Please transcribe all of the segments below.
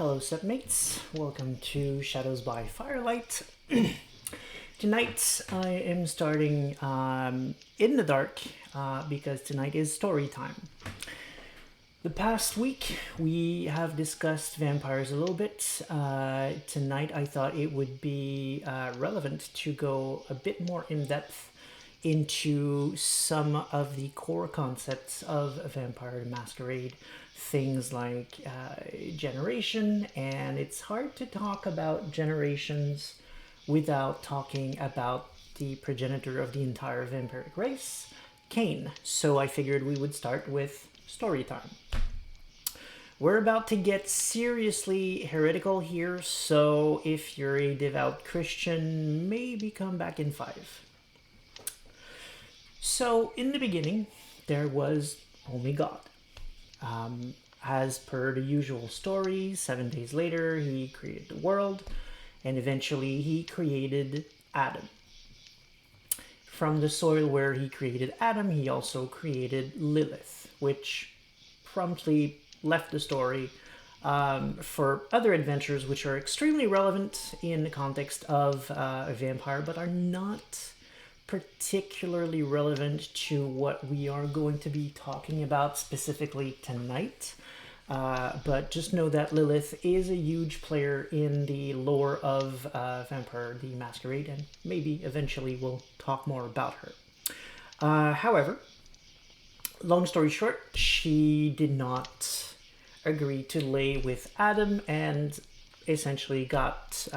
Hello submates, welcome to Shadows by Firelight. Tonight I am starting in the dark because tonight is story time. The past week we have discussed vampires a little bit. Tonight I thought it would be relevant to go a bit more in depth into some of the core concepts of Vampire the Masquerade. Things like generation, and it's hard to talk about generations without talking about the progenitor of the entire vampiric race, Cain. So I figured we would start with story time. We're about to get seriously heretical here, so if you're a devout Christian, maybe come back in 5. So in the beginning, there was only God. As per the usual story, 7 days later, he created the world, and eventually he created Adam. From the soil where he created Adam, he also created Lilith, which promptly left the story for other adventures which are extremely relevant in the context of a vampire, but are not particularly relevant to what we are going to be talking about specifically tonight. But just know that Lilith is a huge player in the lore of Vampire the Masquerade, and maybe eventually we'll talk more about her. However, long story short, she did not agree to lay with Adam and essentially got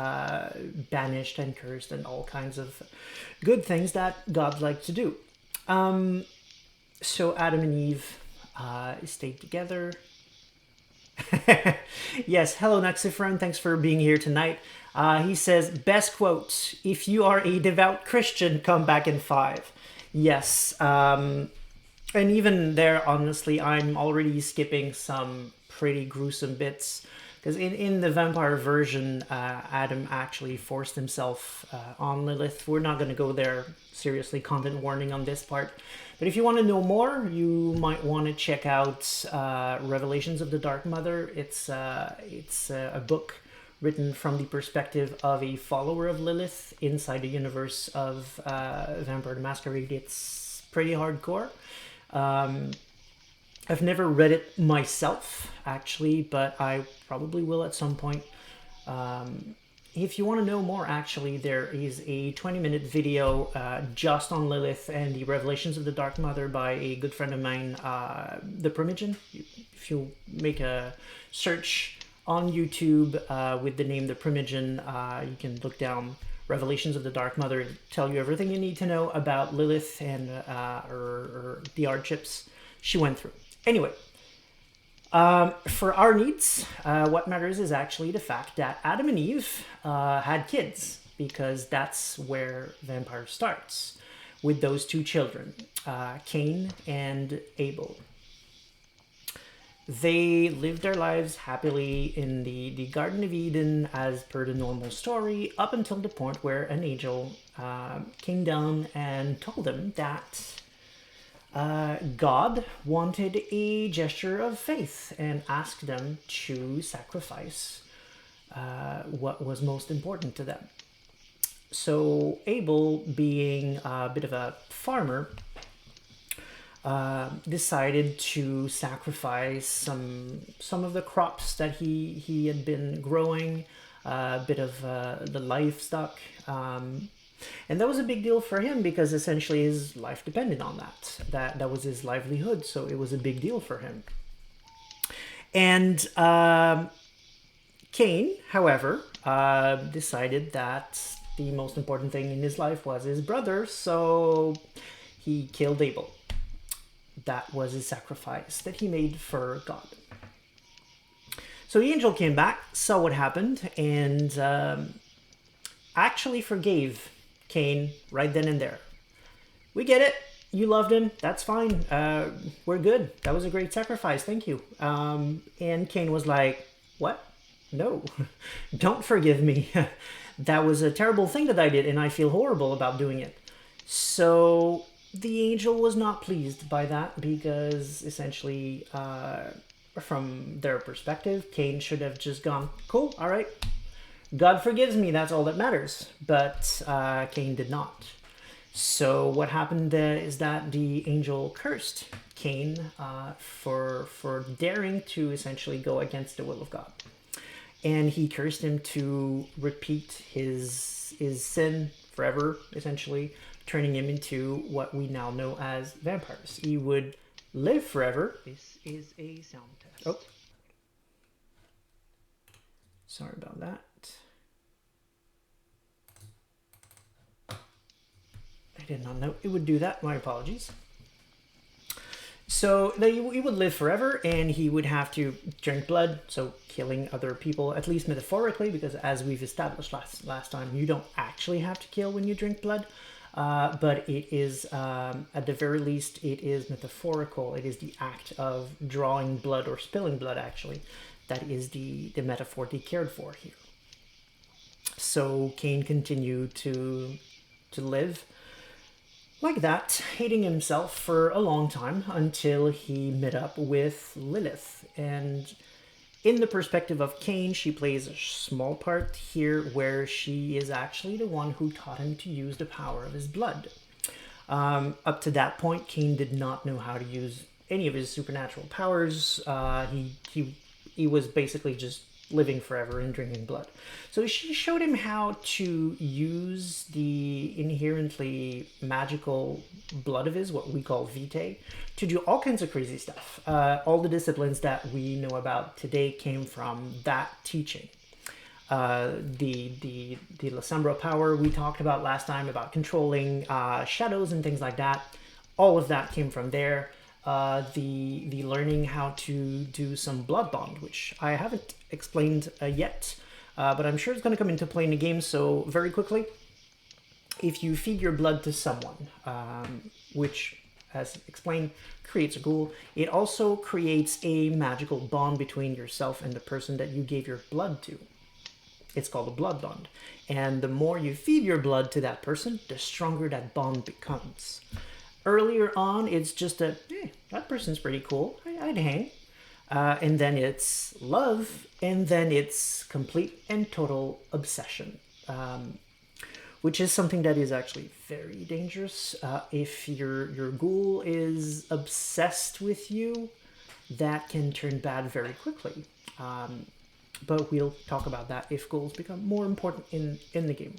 banished and cursed and all kinds of good things that God liked to do. So Adam and Eve stayed together. Yes, hello Naxifron, thanks for being here tonight. He says, best quote, if you are a devout Christian, come back in 5. Yes, and even there, honestly, I'm already skipping some pretty gruesome bits. Because in the vampire version, Adam actually forced himself on Lilith. We're not going to go there. Seriously, content warning on this part. But if you want to know more, you might want to check out Revelations of the Dark Mother. It's a book written from the perspective of a follower of Lilith inside the universe of Vampire the Masquerade. It's pretty hardcore. I've never read it myself, actually, but I probably will at some point. If you want to know more, actually, there is a 20-minute video just on Lilith and the Revelations of the Dark Mother by a good friend of mine, the Primogen. If you make a search on YouTube with the name the Primogen, you can look down Revelations of the Dark Mother and tell you everything you need to know about Lilith and or the hardships she went through. Anyway, for our needs, what matters is actually the fact that Adam and Eve had kids, because that's where Vampire starts, with those 2 children, Cain and Abel. They lived their lives happily in the Garden of Eden as per the normal story, up until the point where an angel came down and told them that God wanted a gesture of faith and asked them to sacrifice what was most important to them. So Abel, being a bit of a farmer, decided to sacrifice some of the crops that he had been growing, a bit of the livestock. And that was a big deal for him because essentially his life depended on that. That was his livelihood, so it was a big deal for him. And Cain, however, decided that the most important thing in his life was his brother, so he killed Abel. That was his sacrifice that he made for God. So the angel came back, saw what happened, and actually forgave Cain right then and there. We get it. You loved him. That's fine. We're good. That was a great sacrifice. Thank you. And Cain was like, what? No, don't forgive me. That was a terrible thing that I did, and I feel horrible about doing it. So the angel was not pleased by that because essentially from their perspective, Cain should have just gone, cool, all right, God forgives me, that's all that matters. But Cain did not. So what happened is that the angel cursed Cain for daring to essentially go against the will of God. And he cursed him to repeat his sin forever, essentially, turning him into what we now know as vampires. He would live forever. This is a sound test. Oh. Sorry about that. I did not know it would do that. My apologies. So he would live forever, and he would have to drink blood, so killing other people, at least metaphorically, because as we've established last time, you don't actually have to kill when you drink blood, but it is, at the very least, it is metaphorical. It is the act of drawing blood or spilling blood, actually, that is the metaphor they cared for here. So Cain continued to live like that, hating himself for a long time until he met up with Lilith. And in the perspective of Cain, she plays a small part here where she is actually the one who taught him to use the power of his blood. Up to that point, Cain did not know how to use any of his supernatural powers. He was basically just living forever and drinking blood. So she showed him how to use the inherently magical blood of his, what we call vitae, to do all kinds of crazy stuff. All the disciplines that we know about today came from that teaching. The Lasembra power we talked about last time, about controlling shadows and things like that, all of that came from there. The learning how to do some blood bond, which I haven't explained yet, but I'm sure it's going to come into play in the game. So very quickly, if you feed your blood to someone, which, as explained, creates a ghoul, it also creates a magical bond between yourself and the person that you gave your blood to. It's called a blood bond. And the more you feed your blood to that person, the stronger that bond becomes. Earlier on, it's just a, hey, that person's pretty cool, I'd hang. And then it's love, and then it's complete and total obsession. Which is something that is actually very dangerous. If your ghoul is obsessed with you, that can turn bad very quickly. But we'll talk about that if ghouls become more important in the game.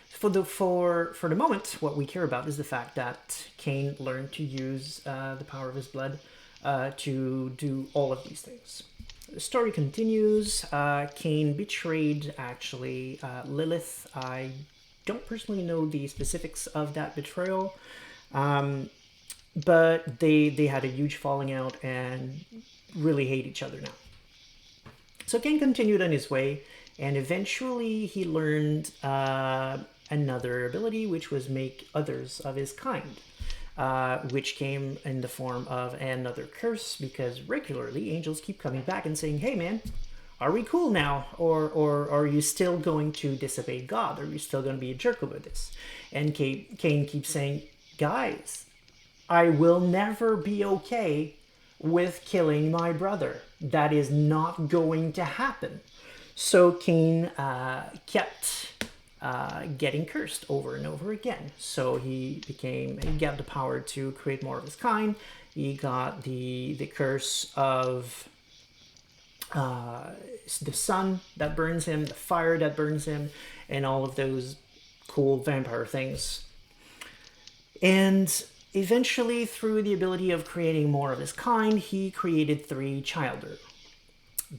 For the moment, what we care about is the fact that Cain learned to use the power of his blood to do all of these things. The story continues. Cain betrayed, actually, Lilith. I don't personally know the specifics of that betrayal, but they had a huge falling out and really hate each other now. So Cain continued on his way, and eventually he learned another ability, which was make others of his kind, which came in the form of another curse, because regularly angels keep coming back and saying, hey man, are we cool now? Or are you still going to disobey God? Are you still going to be a jerk over this? And Cain keeps saying, guys, I will never be okay with killing my brother. That is not going to happen. So Cain kept getting cursed over and over again. So he got the power to create more of his kind. He got the curse of the sun that burns him, the fire that burns him, and all of those cool vampire things. And eventually, through the ability of creating more of his kind, he created 3 childer.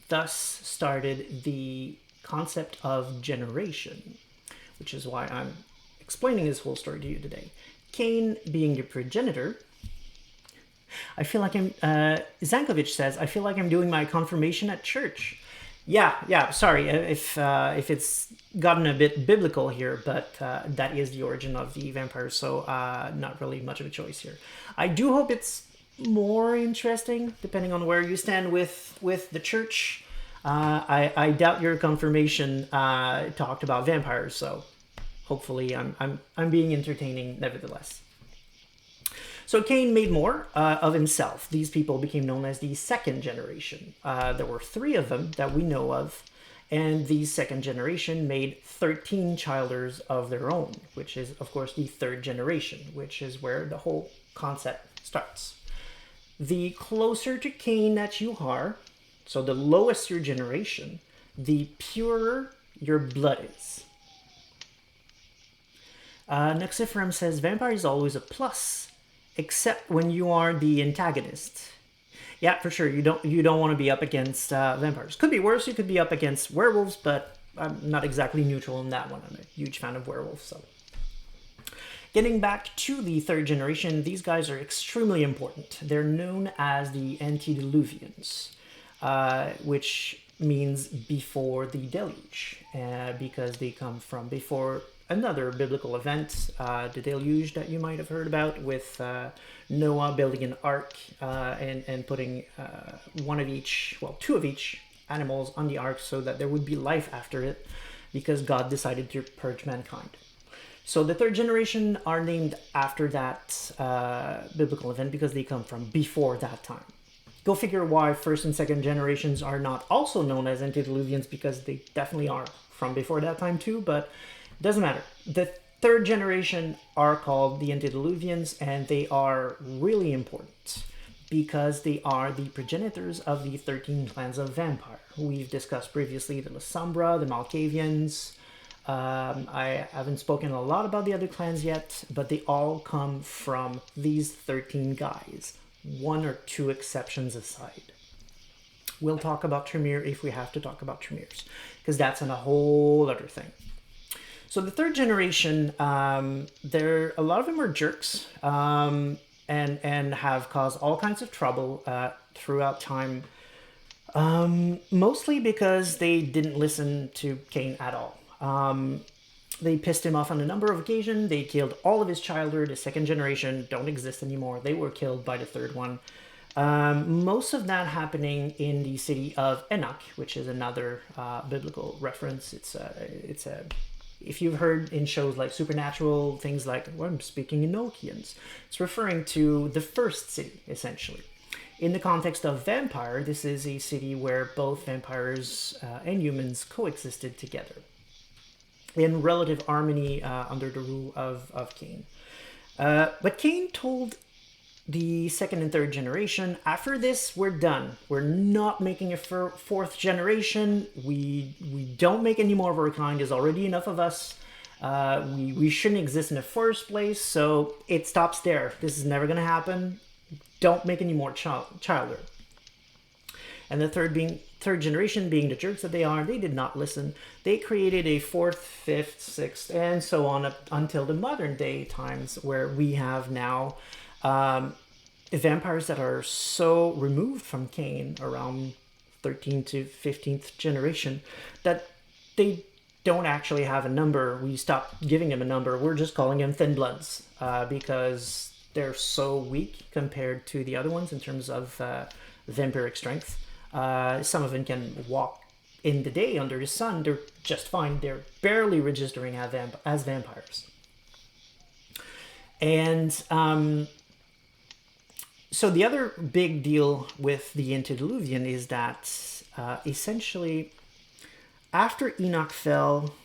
Thus started the concept of generation, which is why I'm explaining this whole story to you today. Cain being the progenitor, I feel like Zankovic says, I feel like I'm doing my confirmation at church. Yeah, sorry if it's gotten a bit biblical here, but that is the origin of the vampire, so not really much of a choice here. I do hope it's more interesting, depending on where you stand with the church. I doubt your confirmation talked about vampires, so hopefully I'm being entertaining nevertheless. So Cain made more of himself. These people became known as the second generation. There were 3 of them that we know of, and the second generation made 13 childers of their own, which is, of course, the third generation, which is where the whole concept starts. The closer to Cain that you are, so the lowest your generation, the purer your blood is. Nuxiferum says, vampire is always a plus, except when you are the antagonist. Yeah, for sure. You don't want to be up against vampires. Could be worse. You could be up against werewolves, but I'm not exactly neutral in that one. I'm a huge fan of werewolves. So, getting back to the third generation, these guys are extremely important. They're known as the antediluvians, which means before the deluge, because they come from before another biblical event, the deluge that you might have heard about, with Noah building an ark and putting two of each animals on the ark so that there would be life after it, because God decided to purge mankind. So the third generation are named after that biblical event because they come from before that time. Go figure why first and second generations are not also known as antediluvians, because they definitely are from before that time too, but it doesn't matter. The third generation are called the antediluvians, and they are really important because they are the progenitors of the 13 clans of vampire. We've discussed previously the Lasombra, the Malkavians. I haven't spoken a lot about the other clans yet, but they all come from these 13 guys, 1 or 2 exceptions aside. We'll talk about Tremere if we have to talk about Tremeres, because that's a whole other thing. So the third generation, a lot of them are jerks, and have caused all kinds of trouble throughout time, mostly because they didn't listen to Cain at all. They pissed him off on a number of occasions. They killed all of his childhood. The second generation don't exist anymore. They were killed by the third one. Most of that happening in the city of Enoch, which is another biblical reference. If you've heard in shows like Supernatural, things like, well, I'm speaking Enochians, it's referring to the first city, essentially. In the context of vampire, this is a city where both vampires and humans coexisted together in relative harmony under the rule of Cain. But Cain told the second and third generation, after this, we're done. We're not making a fourth generation. We don't make any more of our kind. There's already enough of us. We shouldn't exist in the first place, so it stops there. This is never going to happen. Don't make any more childhood. And the third generation, being the jerks that they are, they did not listen. They created a 4th, 5th, 6th, and so on up until the modern day times, where we have now vampires that are so removed from Cain, around 13th to 15th generation, that they don't actually have a number. We stopped giving them a number. We're just calling them thin bloods because they're so weak compared to the other ones in terms of vampiric strength. Some of them can walk in the day under the sun. They're just fine. They're barely registering as vampires. And so the other big deal with the antediluvian is that essentially after Enoch fell,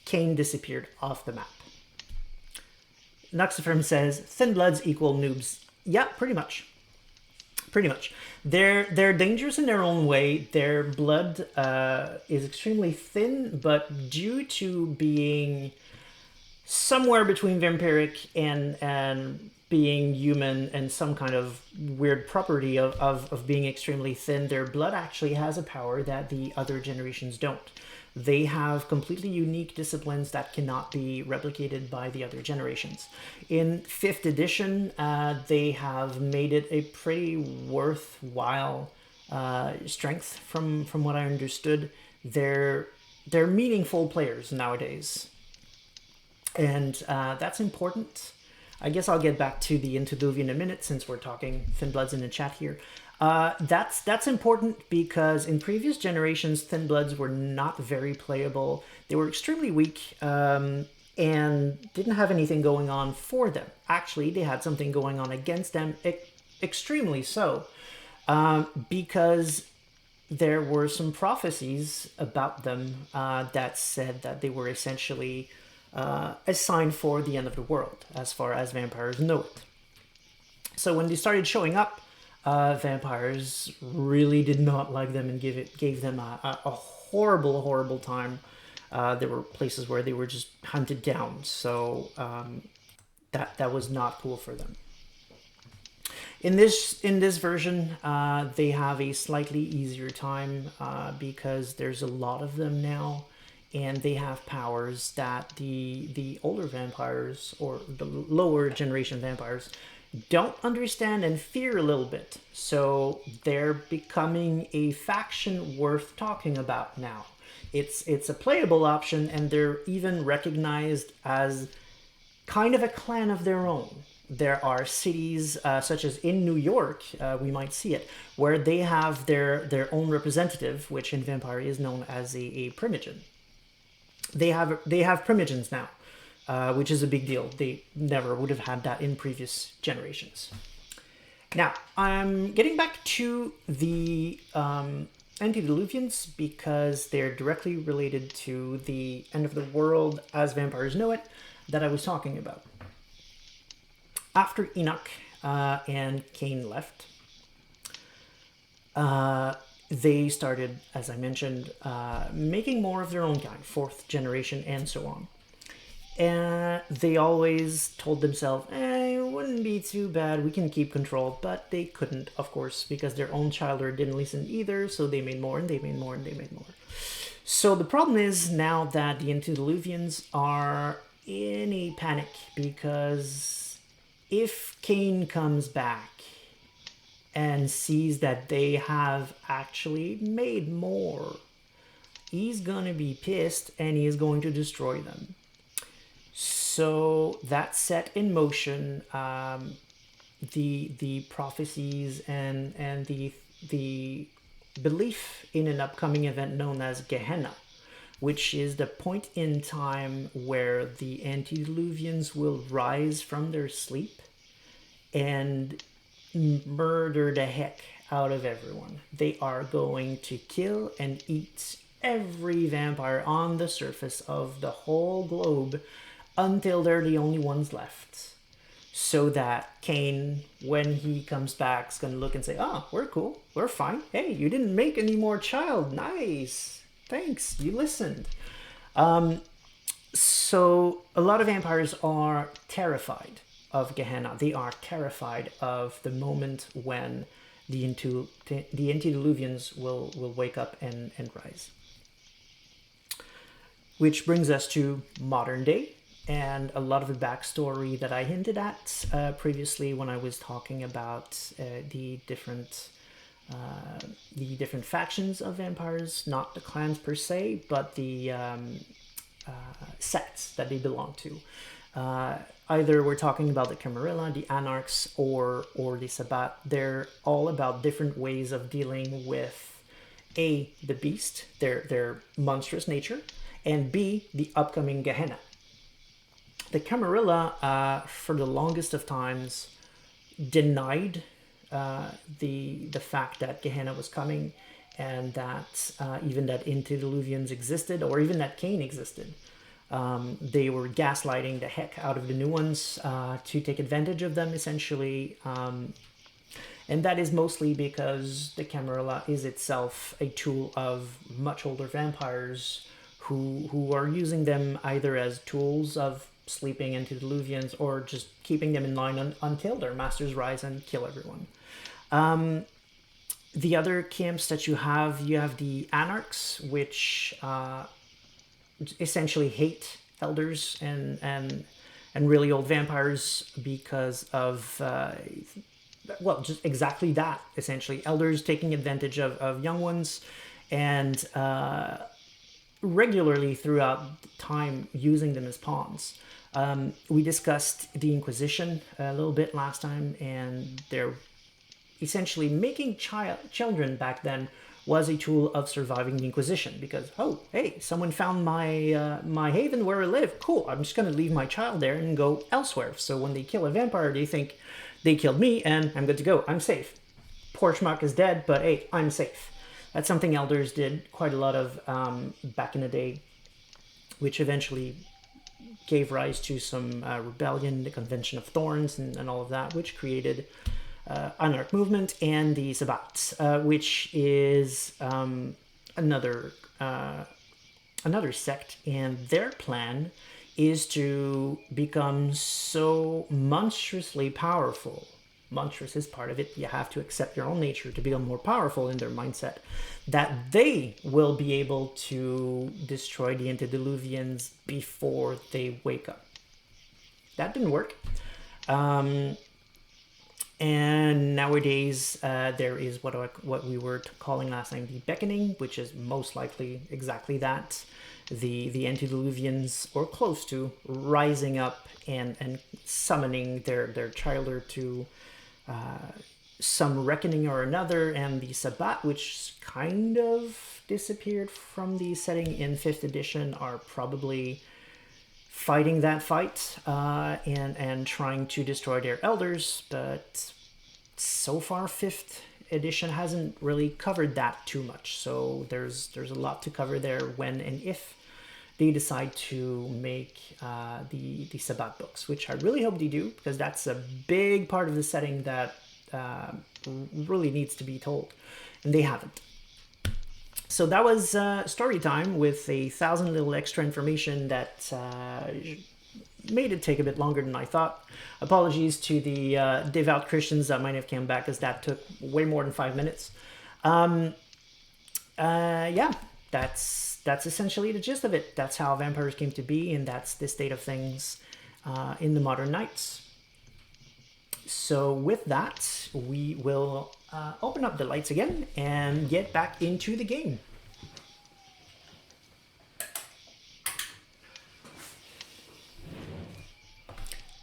Cain disappeared off the map. Nuxiferum says, thin bloods equal noobs. Yeah, pretty much. Pretty much. They're dangerous in their own way. Their blood is extremely thin, but due to being somewhere between vampiric and being human and some kind of weird property of being extremely thin, their blood actually has a power that the other generations don't. They have completely unique disciplines that cannot be replicated by the other generations. In 5th edition, they have made it a pretty worthwhile strength from what I understood. They're meaningful players nowadays. And that's important. I guess I'll get back to the antediluvian in a minute, since we're talking thin bloods in the chat here. That's important because in previous generations, thin bloods were not very playable. They were extremely weak. and didn't have anything going on for them. Actually, they had something going on against them, extremely so, because there were some prophecies about them that said that they were essentially a sign for the end of the world, as far as vampires know it. So when they started showing up, vampires really did not like them and gave them a horrible, horrible time. There were places where they were just hunted down, so that was not cool for them. In this version, they have a slightly easier time because there's a lot of them now, and they have powers that the older vampires or the lower generation vampires don't understand and fear a little bit. So they're becoming a faction worth talking about now. It's a playable option, and they're even recognized as kind of a clan of their own. There are cities, such as in New York, we might see it, where they have their own representative, which in Vampire is known as a primogen. They have primogens now, which is a big deal. They never would have had that in previous generations. Now, I'm getting back to the antediluvians because they're directly related to the end of the world as vampires know it that I was talking about. After Enoch and Cain left, they started, as I mentioned, making more of their own kind, fourth generation and so on. And they always told themselves, it wouldn't be too bad, we can keep control. But they couldn't, of course, because their own childer didn't listen either, so they made more and they made more and they made more. So the problem is now that the antediluvians are in a panic because if Cain comes back and sees that they have actually made more, he's gonna be pissed and he's going to destroy them. So that set in motion the prophecies and the belief in an upcoming event known as Gehenna, which is the point in time where the antediluvians will rise from their sleep and murder the heck out of everyone. They are going to kill and eat every vampire on the surface of the whole globe until they're the only ones left. So that Cain, when he comes back, is going to look and say, we're cool, we're fine. Hey, you didn't make any more child. Nice. Thanks, you listened. So a lot of vampires are terrified of Gehenna. They are terrified of the moment when the antediluvians will wake up and rise. Which brings us to modern day, and a lot of the backstory that I hinted at previously when I was talking about the different factions of vampires, not the clans per se, but the sects that they belong to. Either we're talking about the Camarilla, the Anarchs, or the Sabbat. They're all about different ways of dealing with A, the beast, their monstrous nature, and B, the upcoming Gehenna. The Camarilla, for the longest of times, denied the fact that Gehenna was coming, and that even that antediluvians existed, or even that Cain existed. They were gaslighting the heck out of the new ones to take advantage of them, essentially. And that is mostly because the Camarilla is itself a tool of much older vampires who are using them either as tools of sleeping antediluvians or just keeping them in line until their masters rise and kill everyone. The other camps that you have the Anarchs, which essentially hate elders and really old vampires because of just exactly that, essentially. Elders taking advantage of young ones, and regularly throughout time using them as pawns. We discussed the Inquisition a little bit last time, and they're essentially making children back then was a tool of surviving the Inquisition, because, oh, hey, someone found my haven where I live. Cool, I'm just going to leave my child there and go elsewhere. So when they kill a vampire, they think they killed me and I'm good to go. I'm safe. Poor schmuck is dead, but hey, I'm safe. That's something elders did quite a lot of back in the day, which eventually gave rise to some rebellion, the Convention of Thorns, and all of that, which created Anarch Movement and the Sabbats, which is another sect, and their plan is to become so monstrously powerful. Monstrous is part of it. You have to accept your own nature to become more powerful in their mindset, that they will be able to destroy the antediluvians before they wake up. That didn't work. And nowadays, there is what we were calling last time the beckoning, which is most likely exactly that. The antediluvians, or close to, rising up and summoning their childer to some reckoning or another, and the Sabbat, which kind of disappeared from the setting in 5th edition, are probably fighting that fight and trying to destroy their elders, but so far 5th edition hasn't really covered that too much, so there's a lot to cover there when and if they decide to make the Sabbat books, which I really hope they do, because that's a big part of the setting that really needs to be told, and they haven't. So that was story time with 1,000 little extra information that made it take a bit longer than I thought. Apologies to the devout Christians that might have come back, as that took way more than 5 minutes. Yeah, that's essentially the gist of it. That's how vampires came to be, and that's the state of things in the modern nights. So with that, we will open up the lights again and get back into the game.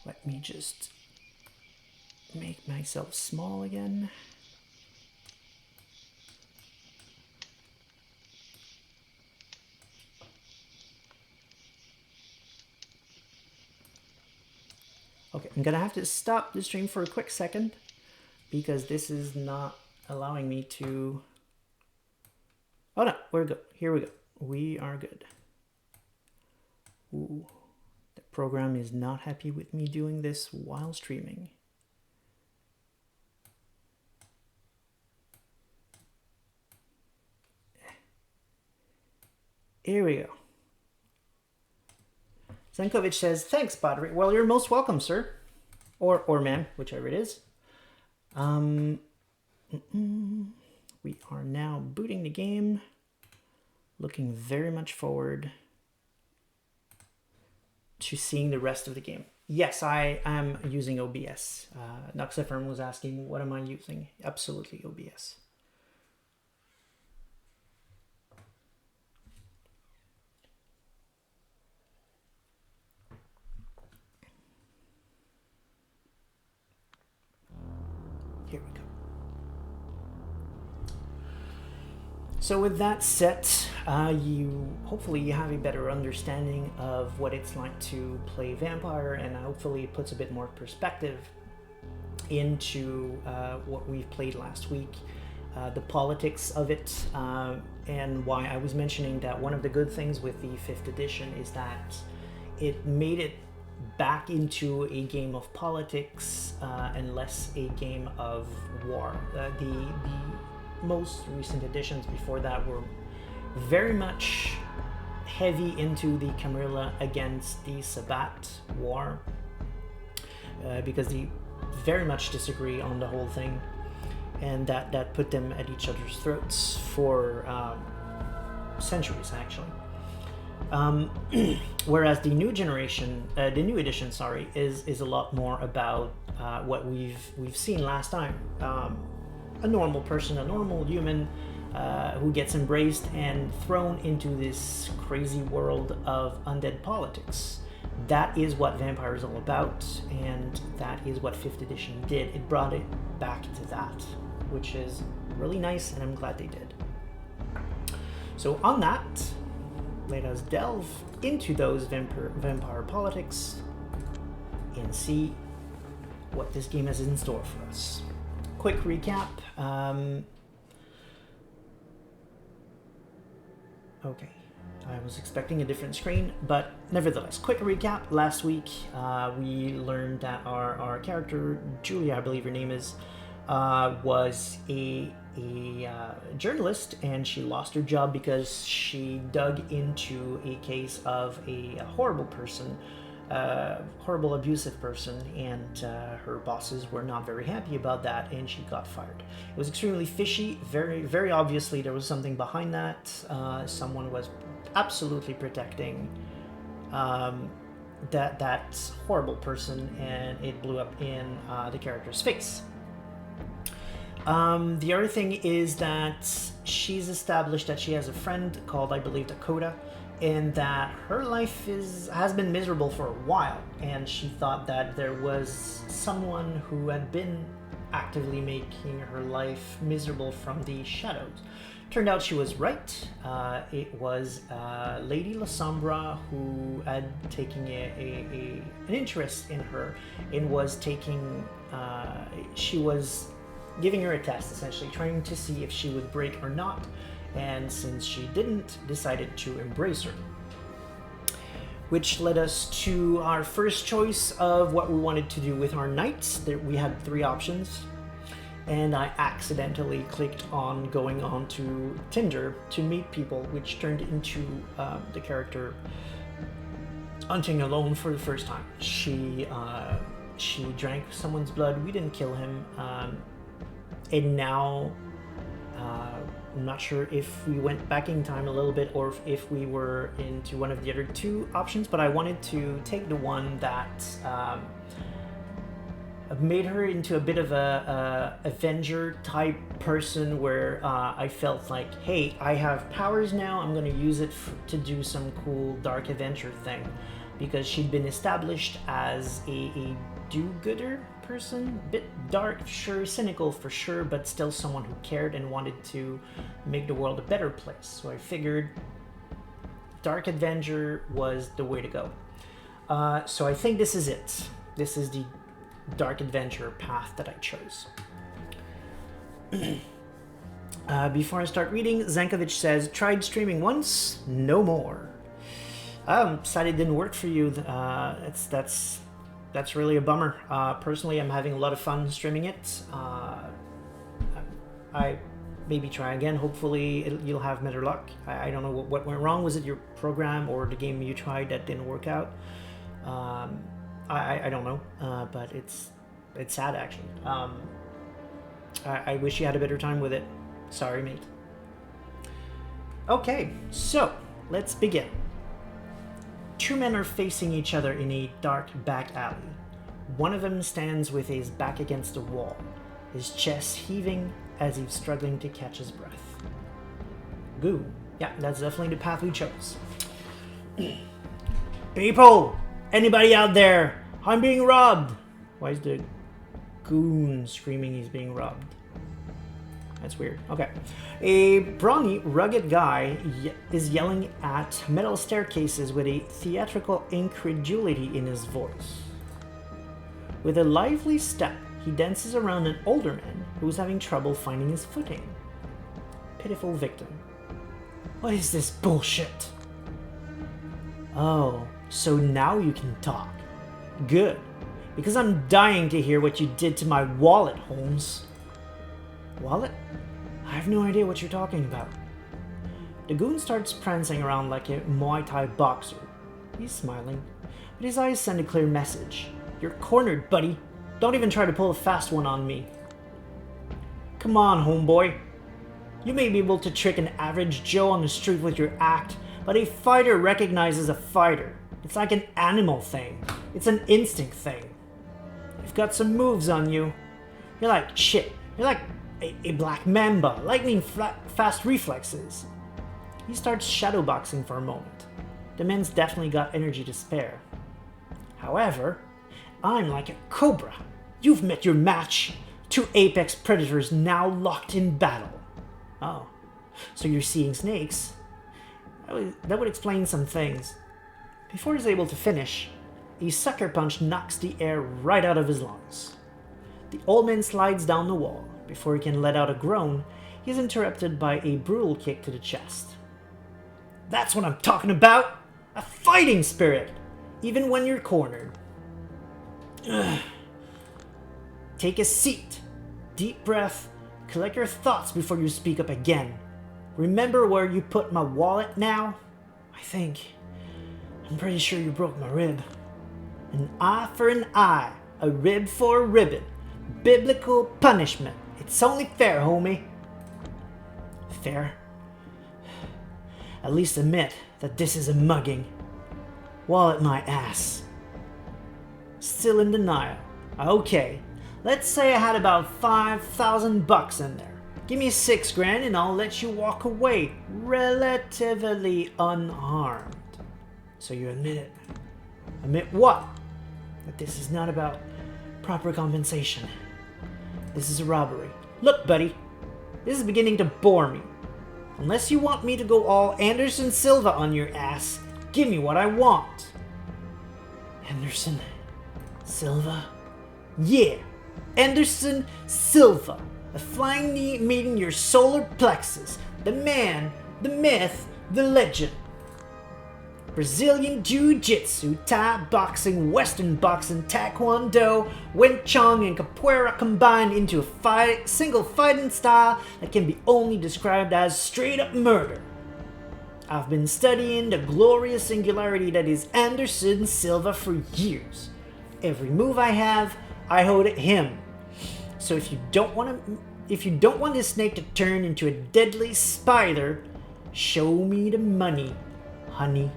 Let me just make myself small again. Okay, I'm gonna have to stop the stream for a quick second because this is not allowing me to... Oh no, we're good. Here we go. We are good. Ooh, the program is not happy with me doing this while streaming. Here we go. Zenkovic says, thanks, Padre. Well, you're most welcome, sir. Or ma'am, whichever it is. We are now booting the game. Looking very much forward to seeing the rest of the game. Yes, I am using OBS. Noxifern was asking, what am I using? Absolutely OBS. Here we go. So with that set, hopefully you have a better understanding of what it's like to play Vampire, and hopefully it puts a bit more perspective into what we've played last week, the politics of it, and why I was mentioning that one of the good things with the 5th edition is that it made it back into a game of politics and less a game of war. The most recent editions before that were very much heavy into the Camarilla against the Sabbat war, because they very much disagree on the whole thing, and that put them at each other's throats for centuries, actually. Whereas the new generation, the new edition, sorry, is a lot more about what we've seen last time. A normal person, a normal human, who gets embraced and thrown into this crazy world of undead politics. That is what Vampire is all about, and that is what 5th edition did. It brought it back to that, which is really nice, and I'm glad they did. So on that, let us delve into those vampire politics and see what this game has in store for us. Quick recap. Okay, I was expecting a different screen, but nevertheless, quick recap. Last week, we learned that our character, Julia, I believe her name is, was a journalist, and she lost her job because she dug into a case of a horrible person, horrible abusive person, and her bosses were not very happy about that, and she got fired. It was extremely fishy. Very obviously there was something behind that. Someone was absolutely protecting that horrible person, and it blew up in the character's face. The other thing is that she's established that she has a friend called, I believe, Dakota, and that her life has been miserable for a while, and she thought that there was someone who had been actively making her life miserable from the shadows. Turned out she was right. It was Lady Lasombra who had taken an interest in her and was taking... she was giving her a test, essentially, trying to see if she would break or not, and since she didn't, decided to embrace her. Which led us to our first choice of what we wanted to do with our knights. We had 3 options, and I accidentally clicked on going on to Tinder to meet people, which turned into the character hunting alone for the first time. She drank someone's blood. We didn't kill him. And now, I'm not sure if we went back in time a little bit or if we were into one of the other 2 options, but I wanted to take the one that made her into a bit of a Avenger type person, where I felt like, hey, I have powers now, I'm going to use it to do some cool dark adventure thing, because she'd been established as a do-gooder person, a bit dark, sure, cynical for sure, but still someone who cared and wanted to make the world a better place. So I figured dark adventure was the way to go. So I think this is it. This is the dark adventure path that I chose. Before I start reading, Zankovic says, tried streaming once, no more. Sad it didn't work for you. That's really a bummer. Personally, I'm having a lot of fun streaming it. I maybe try again. Hopefully, you'll have better luck. I don't know what went wrong. Was it your program or the game you tried that didn't work out? I don't know, but it's sad, actually. I wish you had a better time with it. Sorry, mate. Okay, so let's begin. 2 men are facing each other in a dark back alley. One of them stands with his back against the wall, his chest heaving as he's struggling to catch his breath. Goo. Yeah, that's definitely the path we chose. People! Anybody out there? I'm being robbed! Why is the goon screaming he's being robbed? That's weird. Okay. A brawny, rugged guy is yelling at metal staircases with a theatrical incredulity in his voice. With a lively step, he dances around an older man who's having trouble finding his footing. Pitiful victim. What is this bullshit? Oh, so now you can talk. Good. Because I'm dying to hear what you did to my wallet, Holmes. Wallet? I have no idea what you're talking about. The goon starts prancing around like a Muay Thai boxer. He's smiling, but his eyes send a clear message. You're cornered, buddy. Don't even try to pull a fast one on me. Come on, homeboy. You may be able to trick an average Joe on the street with your act, but a fighter recognizes a fighter. It's like an animal thing. It's an instinct thing. You've got some moves on you. You're like shit. You're like a black mamba, lightning fast reflexes. He starts shadowboxing for a moment. The man's definitely got energy to spare. However, I'm like a cobra. You've met your match. 2 apex predators now locked in battle. Oh, so you're seeing snakes? That would explain some things. Before he's able to finish, a sucker punch knocks the air right out of his lungs. The old man slides down the wall. Before he can let out a groan, he is interrupted by a brutal kick to the chest. That's what I'm talking about! A fighting spirit! Even when you're cornered. Ugh. Take a seat. Deep breath. Collect your thoughts before you speak up again. Remember where you put my wallet now? I'm pretty sure you broke my rib. An eye for an eye. A rib for a ribbon. Biblical punishment. It's only fair, homie. Fair? At least admit that this is a mugging. Wallet my ass. Still in denial. Okay, let's say I had about $5,000 in there. Give me $6,000 and I'll let you walk away relatively unharmed. So you admit it. Admit what? That this is not about proper compensation. This is a robbery. Look, buddy, this is beginning to bore me. Unless you want me to go all Anderson Silva on your ass, give me what I want. Anderson Silva? Yeah, Anderson Silva. A flying knee meeting your solar plexus. The man, the myth, the legend. Brazilian Jiu-Jitsu, Thai boxing, Western boxing, Taekwondo, Wing Chun, and Capoeira combined into a single fighting style that can be only described as straight-up murder. I've been studying the glorious singularity that is Anderson Silva for years. Every move I have, I hold at him. So if you don't want this snake to turn into a deadly spider, show me the money, honey.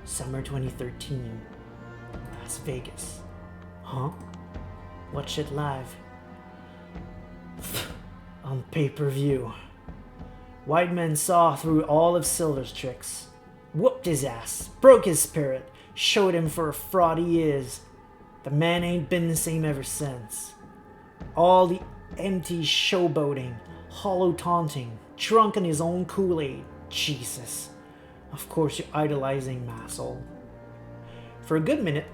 Summer 2013, Las Vegas. Huh? Watch it live. On pay-per-view. White man saw through all of Silver's tricks. Whooped his ass, broke his spirit, showed him for a fraud he is. The man ain't been the same ever since. All the empty showboating, hollow taunting, drunk on his own Kool-Aid. Jesus. Of course you're idolizing Massel. For a good minute,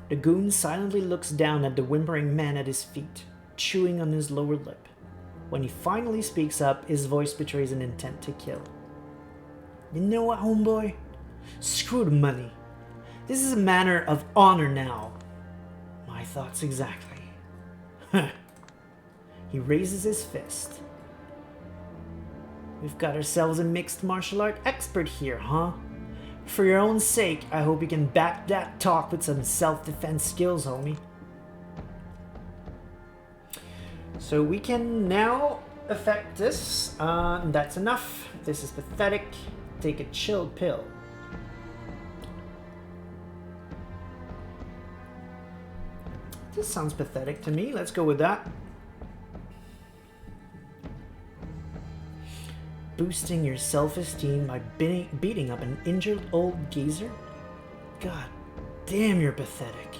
the goon silently looks down at the whimpering man at his feet, chewing on his lower lip. When he finally speaks up, his voice betrays an intent to kill. You know what, homeboy? Screw the money. This is a matter of honor now. My thoughts exactly. He raises his fist. We've got ourselves a mixed martial art expert here, huh? For your own sake, I hope you can back that talk with some self-defense skills, homie. So we can now affect this. That's enough. This is pathetic. Take a chill pill. This sounds pathetic to me. Let's go with that. Boosting your self-esteem by beating up an injured old geezer? God damn, you're pathetic.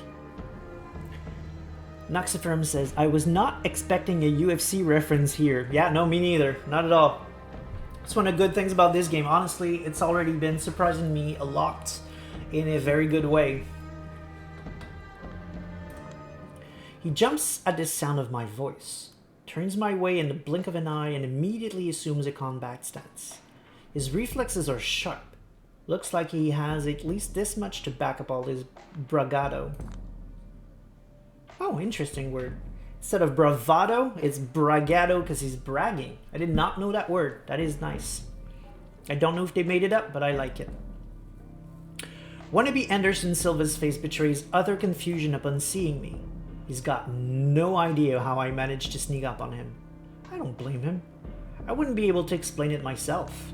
Noxiferum says, I was not expecting a UFC reference here. Yeah, no, me neither. Not at all. That's one of the good things about this game. Honestly, it's already been surprising me a lot in a very good way. He jumps at the sound of my voice, turns my way in the blink of an eye, and immediately assumes a combat stance. His reflexes are sharp. Looks like he has at least this much to back up all his bravado. Oh, interesting word. Instead of bravado, it's bragado because he's bragging. I did not know that word. That is nice. I don't know if they made it up, but I like it. Wannabe Anderson Silva's face betrays utter confusion upon seeing me. He's got no idea how I managed to sneak up on him. I don't blame him. I wouldn't be able to explain it myself.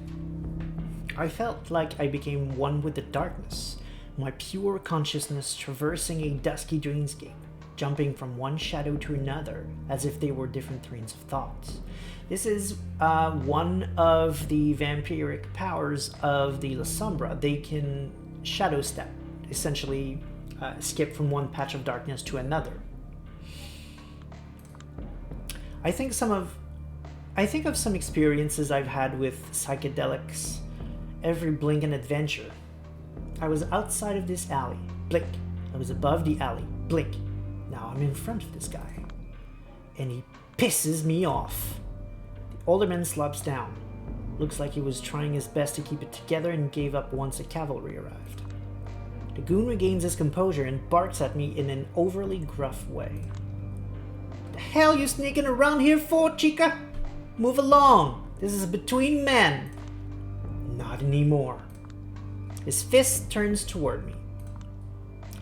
I felt like I became one with the darkness, my pure consciousness traversing a dusky dreamscape, jumping from one shadow to another as if they were different trains of thought. This is one of the vampiric powers of the La Sombra. They can shadow step, essentially skip from one patch of darkness to another. I think of some experiences I've had with psychedelics, every blink an adventure. I was outside of this alley. Blink. I was above the alley. Blink. Now I'm in front of this guy. And he pisses me off. The older man slops down. Looks like he was trying his best to keep it together and gave up once the cavalry arrived. The goon regains his composure and barks at me in an overly gruff way. The hell you sneaking around here for, chica? Move along. This is between men. Not anymore. His fist turns toward me.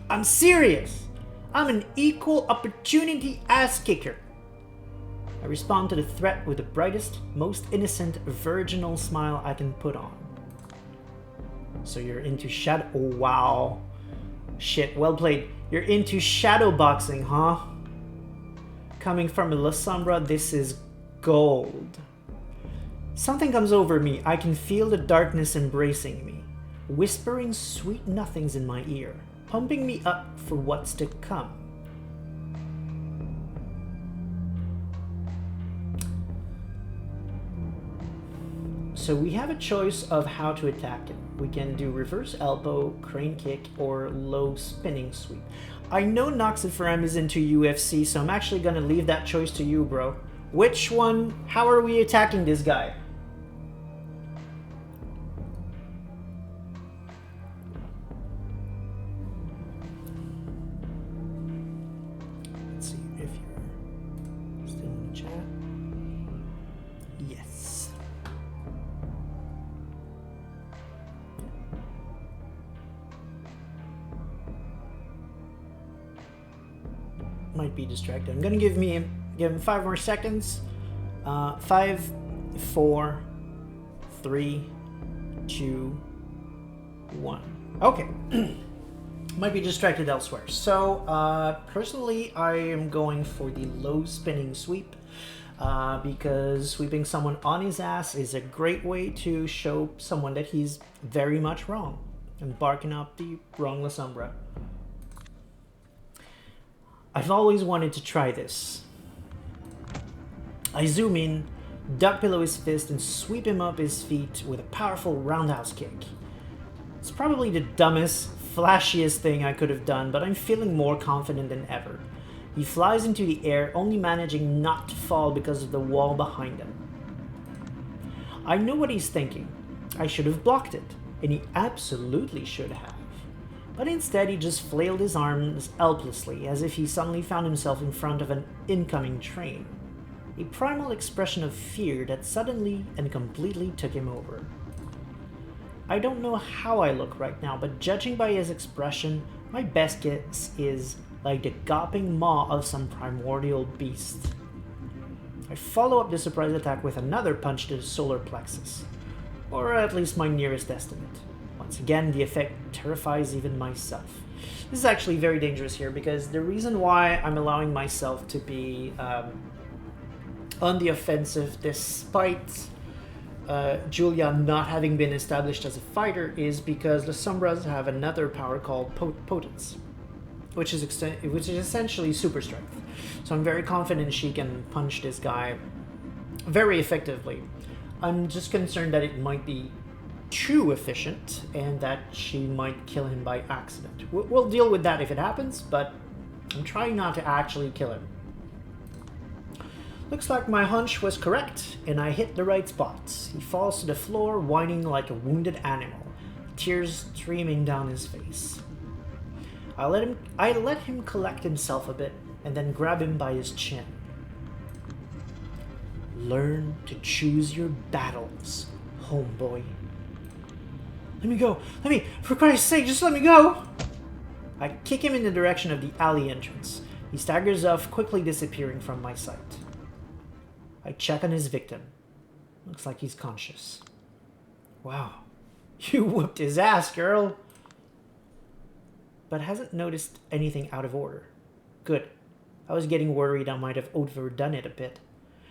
I'm serious. I'm an equal opportunity ass kicker. I respond to the threat with the brightest, most innocent, virginal smile I can put on. So you're into shadow... Oh, wow. Shit, well played. You're into shadow boxing, huh? Coming from a La Sombra, this is gold. Something comes over me. I can feel the darkness embracing me, whispering sweet nothings in my ear, pumping me up for what's to come. So we have a choice of how to attack it. We can do reverse elbow, crane kick, or low spinning sweep. I know Noxiferem is into UFC, so I'm actually going to leave that choice to you, bro. Which one? How are we attacking this guy? Let's see if you're still in the chat. Yes. Might be distracted. I'm gonna give him 5 more seconds. 5, 4, 3, 2, 1. Okay. Might be distracted elsewhere. So personally, I am going for the low spinning sweep because sweeping someone on his ass is a great way to show someone that he's very much wrong and barking up the wrong La Sombra. I've always wanted to try this. I zoom in, duck below his fist, and sweep him up his feet with a powerful roundhouse kick. It's probably the dumbest, flashiest thing I could have done, but I'm feeling more confident than ever. He flies into the air, only managing not to fall because of the wall behind him. I know what he's thinking. I should have blocked it, and he absolutely should have. But instead he just flailed his arms helplessly, as if he suddenly found himself in front of an incoming train. A primal expression of fear that suddenly and completely took him over. I don't know how I look right now, but judging by his expression, my best guess is like the gaping maw of some primordial beast. I follow up the surprise attack with another punch to the solar plexus, or at least my nearest estimate. Once again, the effect terrifies even myself. This is actually very dangerous here, because the reason why I'm allowing myself to be on the offensive despite Julia not having been established as a fighter is because the Sombras have another power called Potence, which is essentially super strength. So I'm very confident she can punch this guy very effectively. I'm just concerned that it might be too efficient and that she might kill him by accident. We'll deal with that if it happens, but I'm trying not to actually kill him. Looks like my hunch was correct, and I hit the right spots. He falls to the floor, whining like a wounded animal, tears streaming down his face. I let him collect himself a bit, and then grab him by his chin. Learn to choose your battles, homeboy. Let me go! For Christ's sake, just let me go! I kick him in the direction of the alley entrance. He staggers off, quickly disappearing from my sight. I check on his victim. Looks like he's conscious. Wow, you whooped his ass, girl! But hasn't noticed anything out of order. Good. I was getting worried I might have overdone it a bit.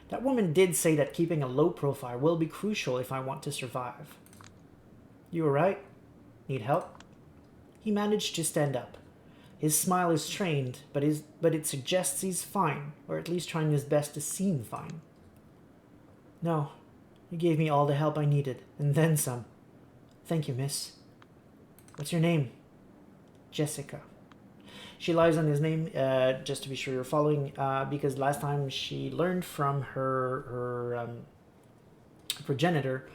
That woman did say that keeping a low profile will be crucial if I want to survive. You alright? Need help? He managed to stand up. His smile is strained, but it suggests he's fine, or at least trying his best to seem fine. No, you gave me all the help I needed, and then some. Thank you, miss. What's your name? Jessica. She lies on his name, just to be sure you're following, because last time she learned from her progenitor,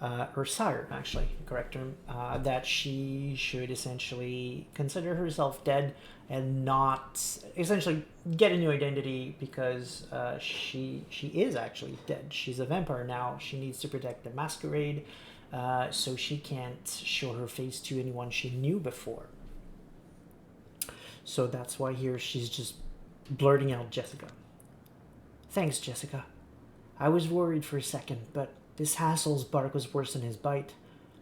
her sire, actually, correct term, that she should essentially consider herself dead and not essentially get a new identity because she is actually dead. She's a vampire now. She needs to protect the masquerade, so she can't show her face to anyone she knew before. So that's why here she's just blurting out Jessica. Thanks, Jessica. I was worried for a second, but this Hassel's bark was worse than his bite.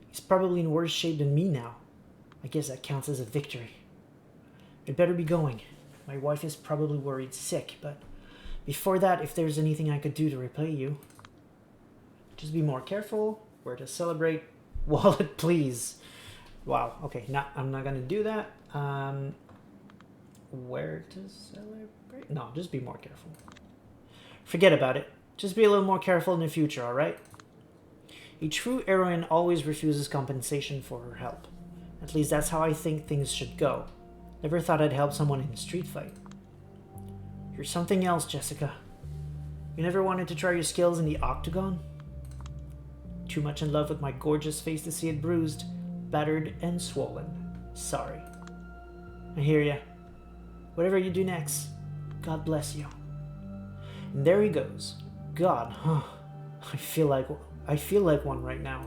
He's probably in worse shape than me now. I guess that counts as a victory. I'd better be going. My wife is probably worried sick, but before that, if there's anything I could do to repay you. Just be more careful. Where to celebrate. Wallet, please. Wow, okay, I'm not gonna do that. Where to celebrate? No, just be more careful. Forget about it. Just be a little more careful in the future, alright? A true heroine always refuses compensation for her help. At least that's how I think things should go. Never thought I'd help someone in a street fight. You're something else, Jessica. You never wanted to try your skills in the octagon? Too much in love with my gorgeous face to see it bruised, battered, and swollen. Sorry. I hear ya. Whatever you do next, God bless you. And there he goes. God, huh? I feel like one right now.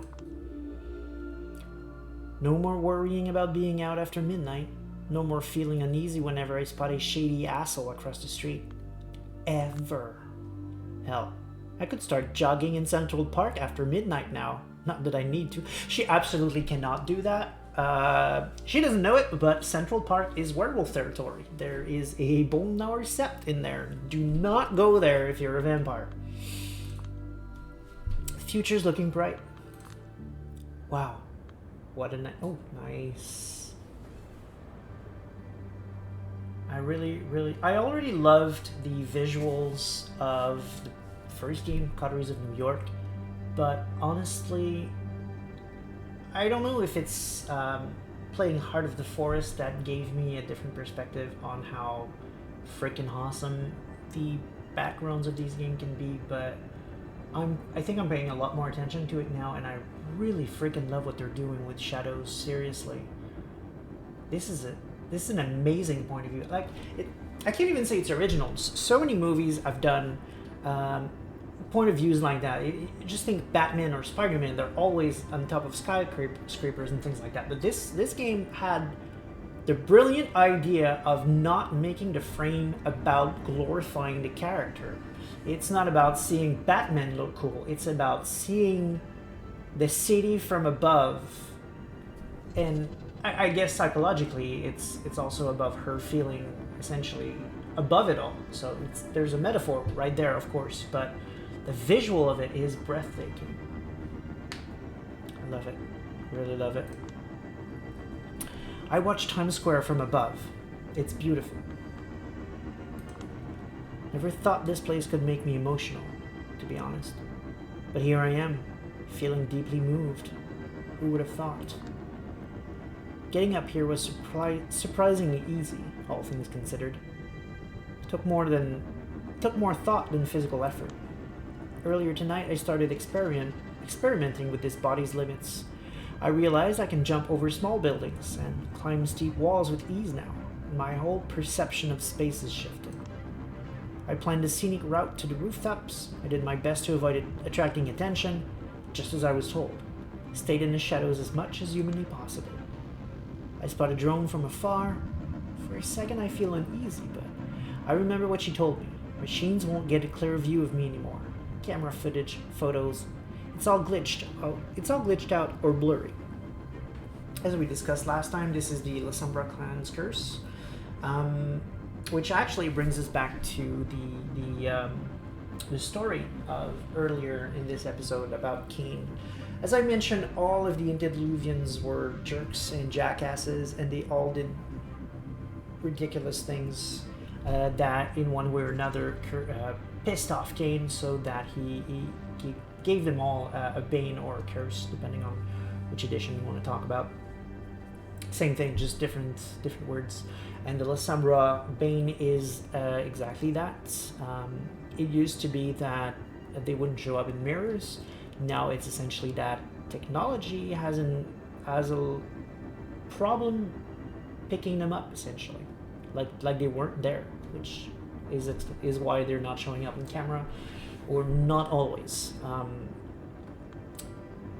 No more worrying about being out after midnight. No more feeling uneasy whenever I spot a shady asshole across the street. Ever. Hell, I could start jogging in Central Park after midnight now. Not that I need to. She absolutely cannot do that. She doesn't know it, but Central Park is werewolf territory. There is a Bolnar Sept in there. Do not go there if you're a vampire. The future's looking bright. Wow. What a oh, nice. I already loved the visuals of the first game, Coteries of New York, but honestly, I don't know if it's playing Heart of the Forest that gave me a different perspective on how freaking awesome the backgrounds of these games can be, but I think I'm paying a lot more attention to it now, and I really freaking love what they're doing with shadows. Seriously, this is an amazing point of view. Like, I can't even say it's original. So many movies I've done point of views like that. Just think Batman or Spider-Man, they're always on top of skyscrapers and things like that. But this game had the brilliant idea of not making the frame about glorifying the character. It's not about seeing Batman look cool. It's about seeing the city from above. And I guess psychologically, it's also above her feeling essentially above it all. So there's a metaphor right there, of course, but the visual of it is breathtaking. I love it. Really love it. I watch Times Square from above. It's beautiful. Never thought this place could make me emotional, to be honest. But here I am, feeling deeply moved. Who would have thought? Getting up here was surprisingly easy, all things considered. It took more thought than physical effort. Earlier tonight, I started experimenting with this body's limits. I realized I can jump over small buildings and climb steep walls with ease now. My whole perception of space has shifted. I planned a scenic route to the rooftops. I did my best to avoid attracting attention, just as I was told. Stayed in the shadows as much as humanly possible. I spot a drone from afar. For a second, I feel uneasy, but I remember what she told me. Machines won't get a clear view of me anymore. Camera footage, photos, it's all glitched out or blurry. As we discussed last time, this is the Lasombra clan's curse, which actually brings us back to the story of earlier in this episode about Cain. As I mentioned, all of the antediluvians were jerks and jackasses, and they all did ridiculous things that in one way or another pissed off Cain, so that he gave them all a bane or a curse, depending on which edition you want to talk about. Same thing, just different words. And the Lasombra Bane is exactly that. It used to be that they wouldn't show up in mirrors. Now it's essentially that technology has a problem picking them up, essentially, like they weren't there, which is why they're not showing up in camera, or not always.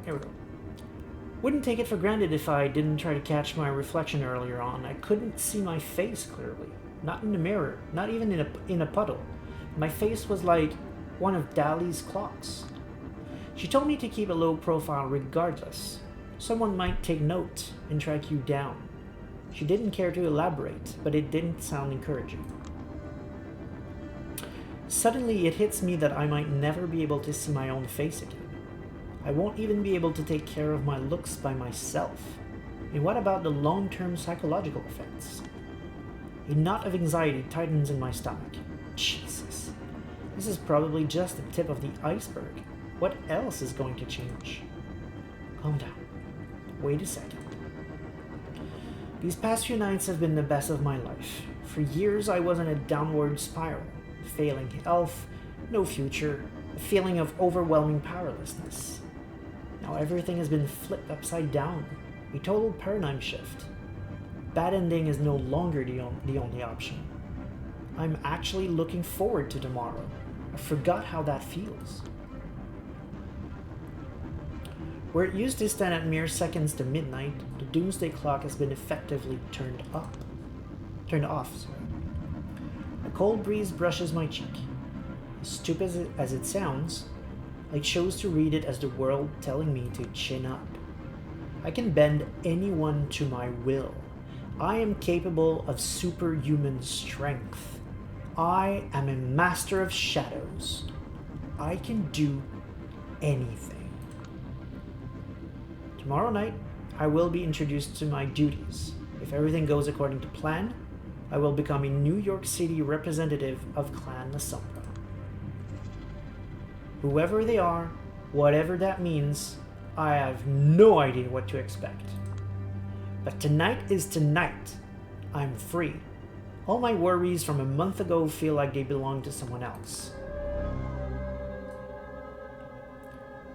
Here we go. Wouldn't take it for granted if I didn't try to catch my reflection earlier on. I couldn't see my face clearly. Not in the mirror, not even in a puddle. My face was like one of Dali's clocks. She told me to keep a low profile regardless. Someone might take note and track you down. She didn't care to elaborate, but it didn't sound encouraging. Suddenly it hits me that I might never be able to see my own face again. I won't even be able to take care of my looks by myself. And what about the long-term psychological effects? A knot of anxiety tightens in my stomach. Jesus. This is probably just the tip of the iceberg. What else is going to change? Calm down. Wait a second. These past few nights have been the best of my life. For years I was in a downward spiral. Failing health, no future, a feeling of overwhelming powerlessness. Now everything has been flipped upside down. A total paradigm shift. Bad ending is no longer the only option. I'm actually looking forward to tomorrow. I forgot how that feels. Where it used to stand at mere seconds to midnight, the doomsday clock has been effectively turned off. A cold breeze brushes my cheek. As stupid as it sounds, I chose to read it as the world telling me to chin up. I can bend anyone to my will. I am capable of superhuman strength. I am a master of shadows. I can do anything. Tomorrow night, I will be introduced to my duties. If everything goes according to plan, I will become a New York City representative of Clan Lasombra. Whoever they are, whatever that means, I have no idea what to expect. But tonight is tonight. I'm free. All my worries from a month ago feel like they belong to someone else.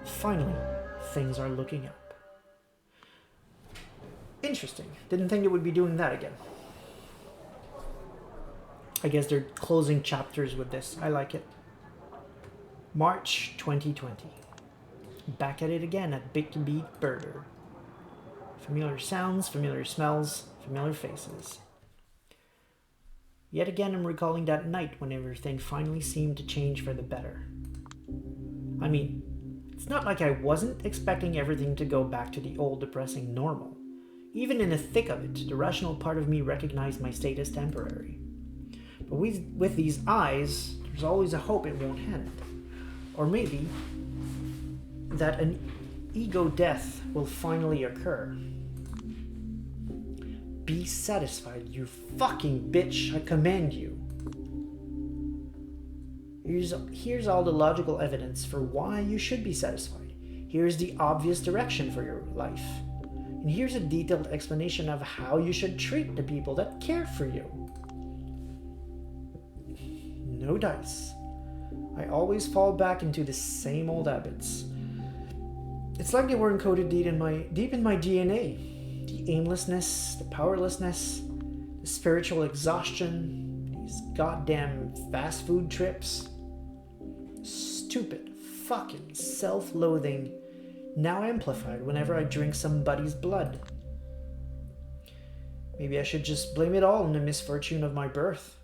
Finally, things are looking up. Interesting. Didn't think it would be doing that again. I guess they're closing chapters with this. I like it. March 2020. Back at it again at Big Beat Burger. Familiar sounds, familiar smells, familiar faces. Yet again I'm recalling that night when everything finally seemed to change for the better. I mean, it's not like I wasn't expecting everything to go back to the old depressing normal. Even in the thick of it, the rational part of me recognized my state as temporary. But with these eyes, there's always a hope it won't end. Or maybe that an ego death will finally occur. Be satisfied, you fucking bitch, I command you. Here's all the logical evidence for why you should be satisfied. Here's the obvious direction for your life. And here's a detailed explanation of how you should treat the people that care for you. No dice. I always fall back into the same old habits. It's like they were encoded deep in my DNA. The aimlessness, the powerlessness, the spiritual exhaustion, these goddamn fast food trips. Stupid, fucking self-loathing, now amplified whenever I drink somebody's blood. Maybe I should just blame it all on the misfortune of my birth.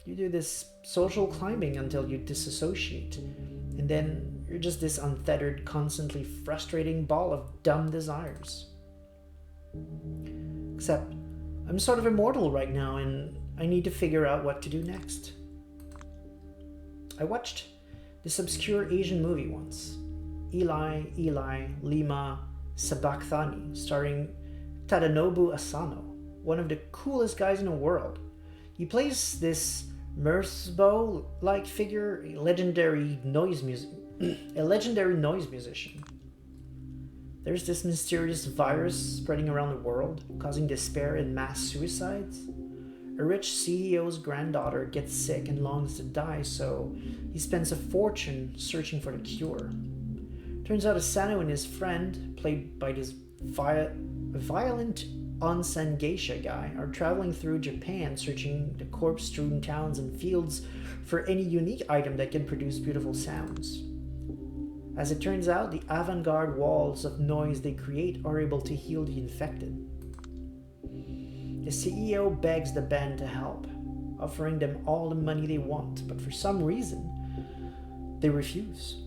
You do this social climbing until you disassociate, and then you're just this untethered, constantly frustrating ball of dumb desires. Except, I'm sort of immortal right now, and I need to figure out what to do next. I watched this obscure Asian movie once, Eli, Lima, Sabachthani, starring Tadanobu Asano, one of the coolest guys in the world. He plays this Merzbow-like figure, a legendary noise musician. There's this mysterious virus spreading around the world, causing despair and mass suicides. A rich CEO's granddaughter gets sick and longs to die, so he spends a fortune searching for the cure. Turns out Asano and his friend, played by this violent onsen geisha guy, are traveling through Japan searching the corpse-strewn towns and fields for any unique item that can produce beautiful sounds. As it turns out, the avant-garde walls of noise they create are able to heal the infected. The CEO begs the band to help, offering them all the money they want, but for some reason, they refuse.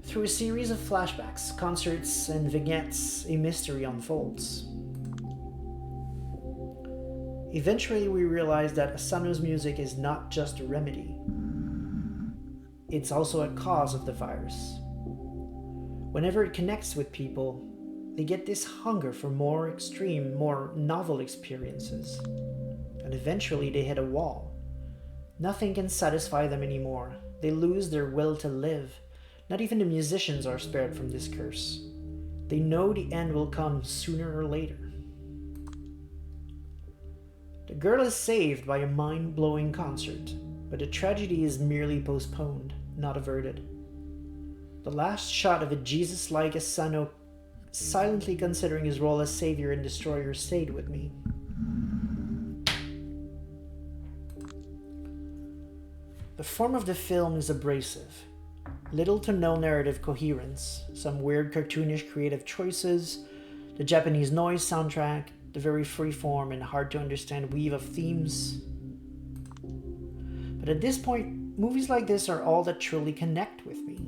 Through a series of flashbacks, concerts, and vignettes, a mystery unfolds. Eventually, we realize that Asano's music is not just a remedy. It's also a cause of the virus. Whenever it connects with people, they get this hunger for more extreme, more novel experiences. And eventually they hit a wall. Nothing can satisfy them anymore. They lose their will to live. Not even the musicians are spared from this curse. They know the end will come sooner or later. The girl is saved by a mind-blowing concert, but the tragedy is merely postponed, not averted. The last shot of a Jesus-like Asano silently considering his role as savior and destroyer stayed with me. The form of the film is abrasive. Little to no narrative coherence, some weird cartoonish creative choices, the Japanese noise soundtrack, the very freeform and hard to understand weave of themes. But at this point, movies like this are all that truly connect with me.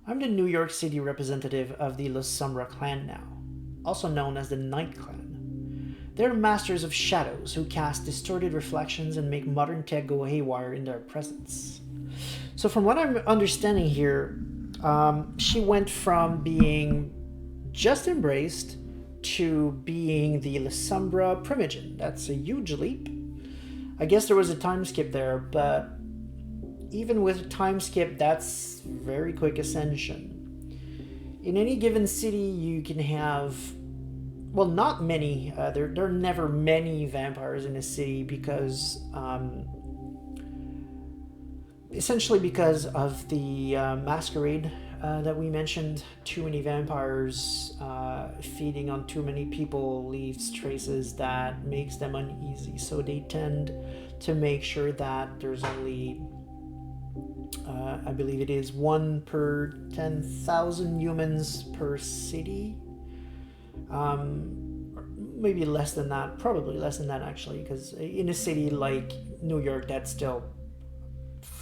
I'm the New York City representative of the La Sombra clan now, also known as the Night Clan. They're masters of shadows who cast distorted reflections and make modern tech go haywire in their presence. So from what I'm understanding here, she went from being just embraced to being the La Sombra Primogen. That's a huge leap. I guess there was a time skip there, but even with a time skip, that's very quick ascension. In any given city, you can have, well, not many. There are never many vampires in a city because, essentially because of the masquerade that we mentioned. Too many vampires feeding on too many people leaves traces that makes them uneasy. So they tend to make sure that there's only I believe it is 1 per 10,000 humans per city. Maybe less than that, probably less than that actually, because in a city like New York, that's still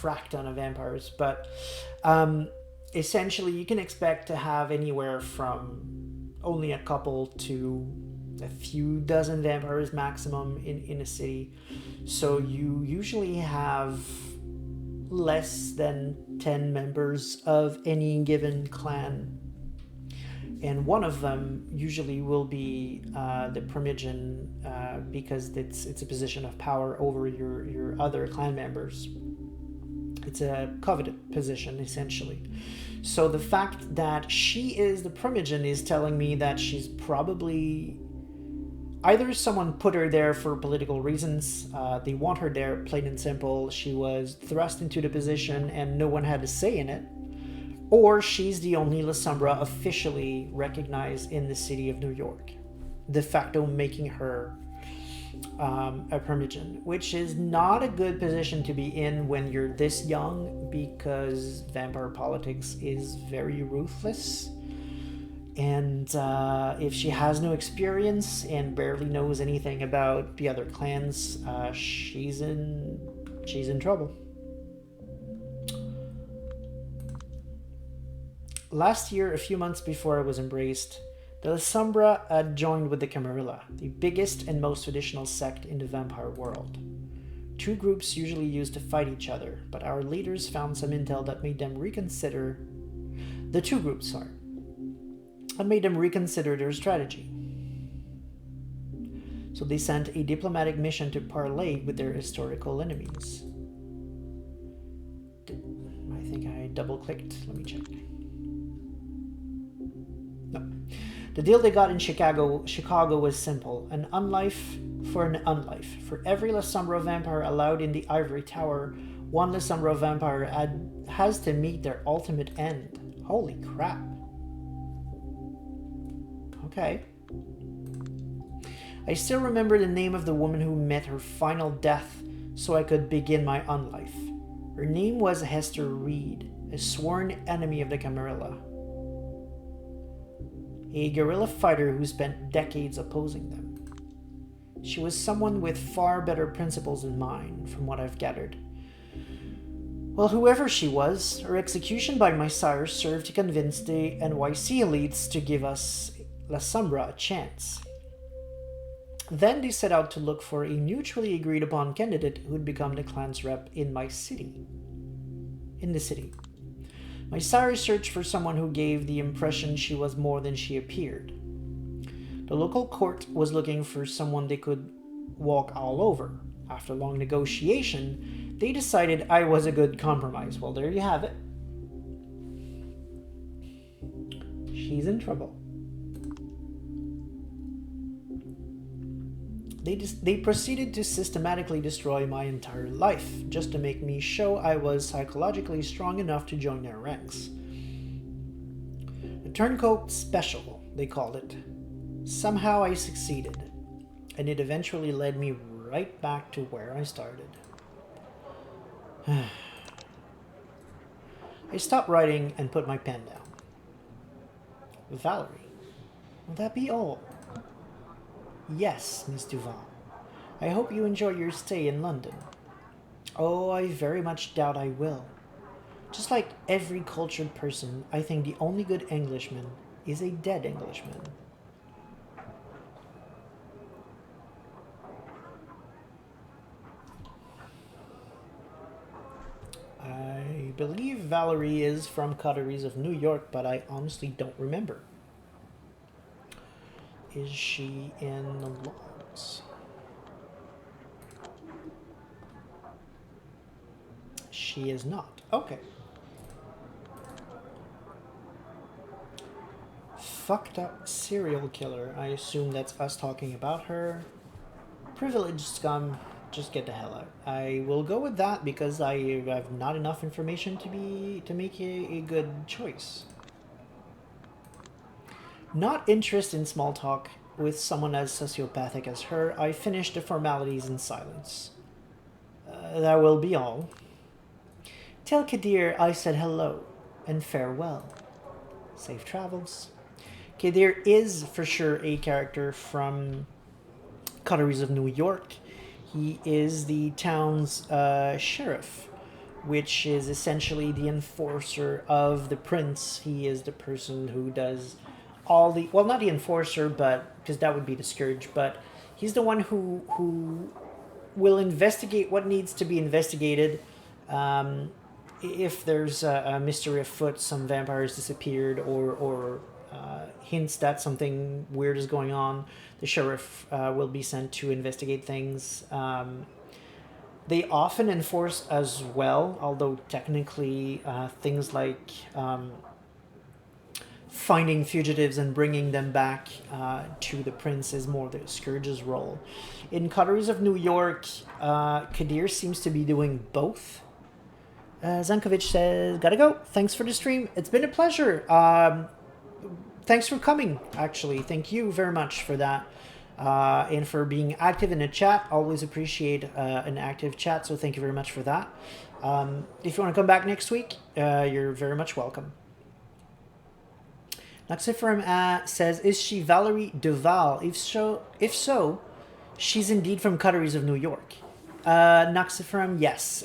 frack ton of vampires. But essentially, you can expect to have anywhere from only a couple to a few dozen vampires maximum in a city. So you usually have less than 10 members of any given clan, and one of them usually will be the Primogen, because it's a position of power over your other clan members. It's a coveted position essentially. So the fact that she is the Primogen is telling me that she's probably either someone put her there for political reasons, they want her there, plain and simple, she was thrust into the position and no one had a say in it, or she's the only La Sombra officially recognized in the city of New York, de facto making her a Primogen, which is not a good position to be in when you're this young, because vampire politics is very ruthless. And if she has no experience and barely knows anything about the other clans, she's in trouble. Last year, a few months before I was embraced, the La Sombra had joined with the Camarilla, the biggest and most traditional sect in the vampire world. Two groups usually used to fight each other, but our leaders found some intel that made them reconsider. The two groups, sorry. And made them reconsider their strategy. So they sent a diplomatic mission to parley with their historical enemies. I think I double-clicked. Let me check. The deal they got in Chicago was simple: an unlife for an unlife. For every Lasombra vampire allowed in the Ivory Tower, one Lasombra vampire has to meet their ultimate end. Holy crap. Okay. I still remember the name of the woman who met her final death so I could begin my unlife. Her name was Hester Reed, a sworn enemy of the Camarilla. A guerrilla fighter who spent decades opposing them. She was someone with far better principles than mine, from what I've gathered. Well, whoever she was, her execution by my sire served to convince the NYC elites to give us Lasombra a chance. Then they set out to look for a mutually agreed upon candidate who'd become the clan's rep in the city. My sire searched for someone who gave the impression she was more than she appeared. The local court was looking for someone they could walk all over. After long negotiation, they decided I was a good compromise. Well, there you have it. She's in trouble. They proceeded to systematically destroy my entire life, just to make me show I was psychologically strong enough to join their ranks. The turncoat special, they called it. Somehow I succeeded, and it eventually led me right back to where I started. I stopped writing and put my pen down. Valerie, will that be all? Yes, Miss Duval. I hope you enjoy your stay in London. Oh, I very much doubt I will. Just like every cultured person, I think the only good Englishman is a dead Englishman. I believe Valerie is from Coteries of New York, but I honestly don't remember. Is she in the logs? She is not. Okay. Fucked up serial killer. I assume that's us talking about her. Privileged scum. Just get the hell out. I will go with that because I have not enough information to make a good choice. Not interested in small talk with someone as sociopathic as her. I finished the formalities in silence. That will be all. Tell Kadir I said hello and farewell. Safe travels. Kadir is for sure a character from Coteries of New York. He is the town's sheriff, which is essentially the enforcer of the prince. He is the person who does all the... Well, not the enforcer, but because that would be the scourge, but he's the one who will investigate what needs to be investigated. If there's a mystery afoot, some vampires disappeared, or hints that something weird is going on, the sheriff will be sent to investigate things. They often enforce as well, although technically things like finding fugitives and bringing them back to the prince is more the scourge's role. In Coteries of New York, Kadir seems to be doing both. Zankovic says, gotta go. Thanks for the stream. It's been a pleasure. Thanks for coming, actually. Thank you very much for that. And for being active in the chat. Always appreciate an active chat, so thank you very much for that. If you want to come back next week, you're very much welcome. Naxiferum says, is she Valerie Duval? If so, she's indeed from Coteries of New York. Naxiferum, yes.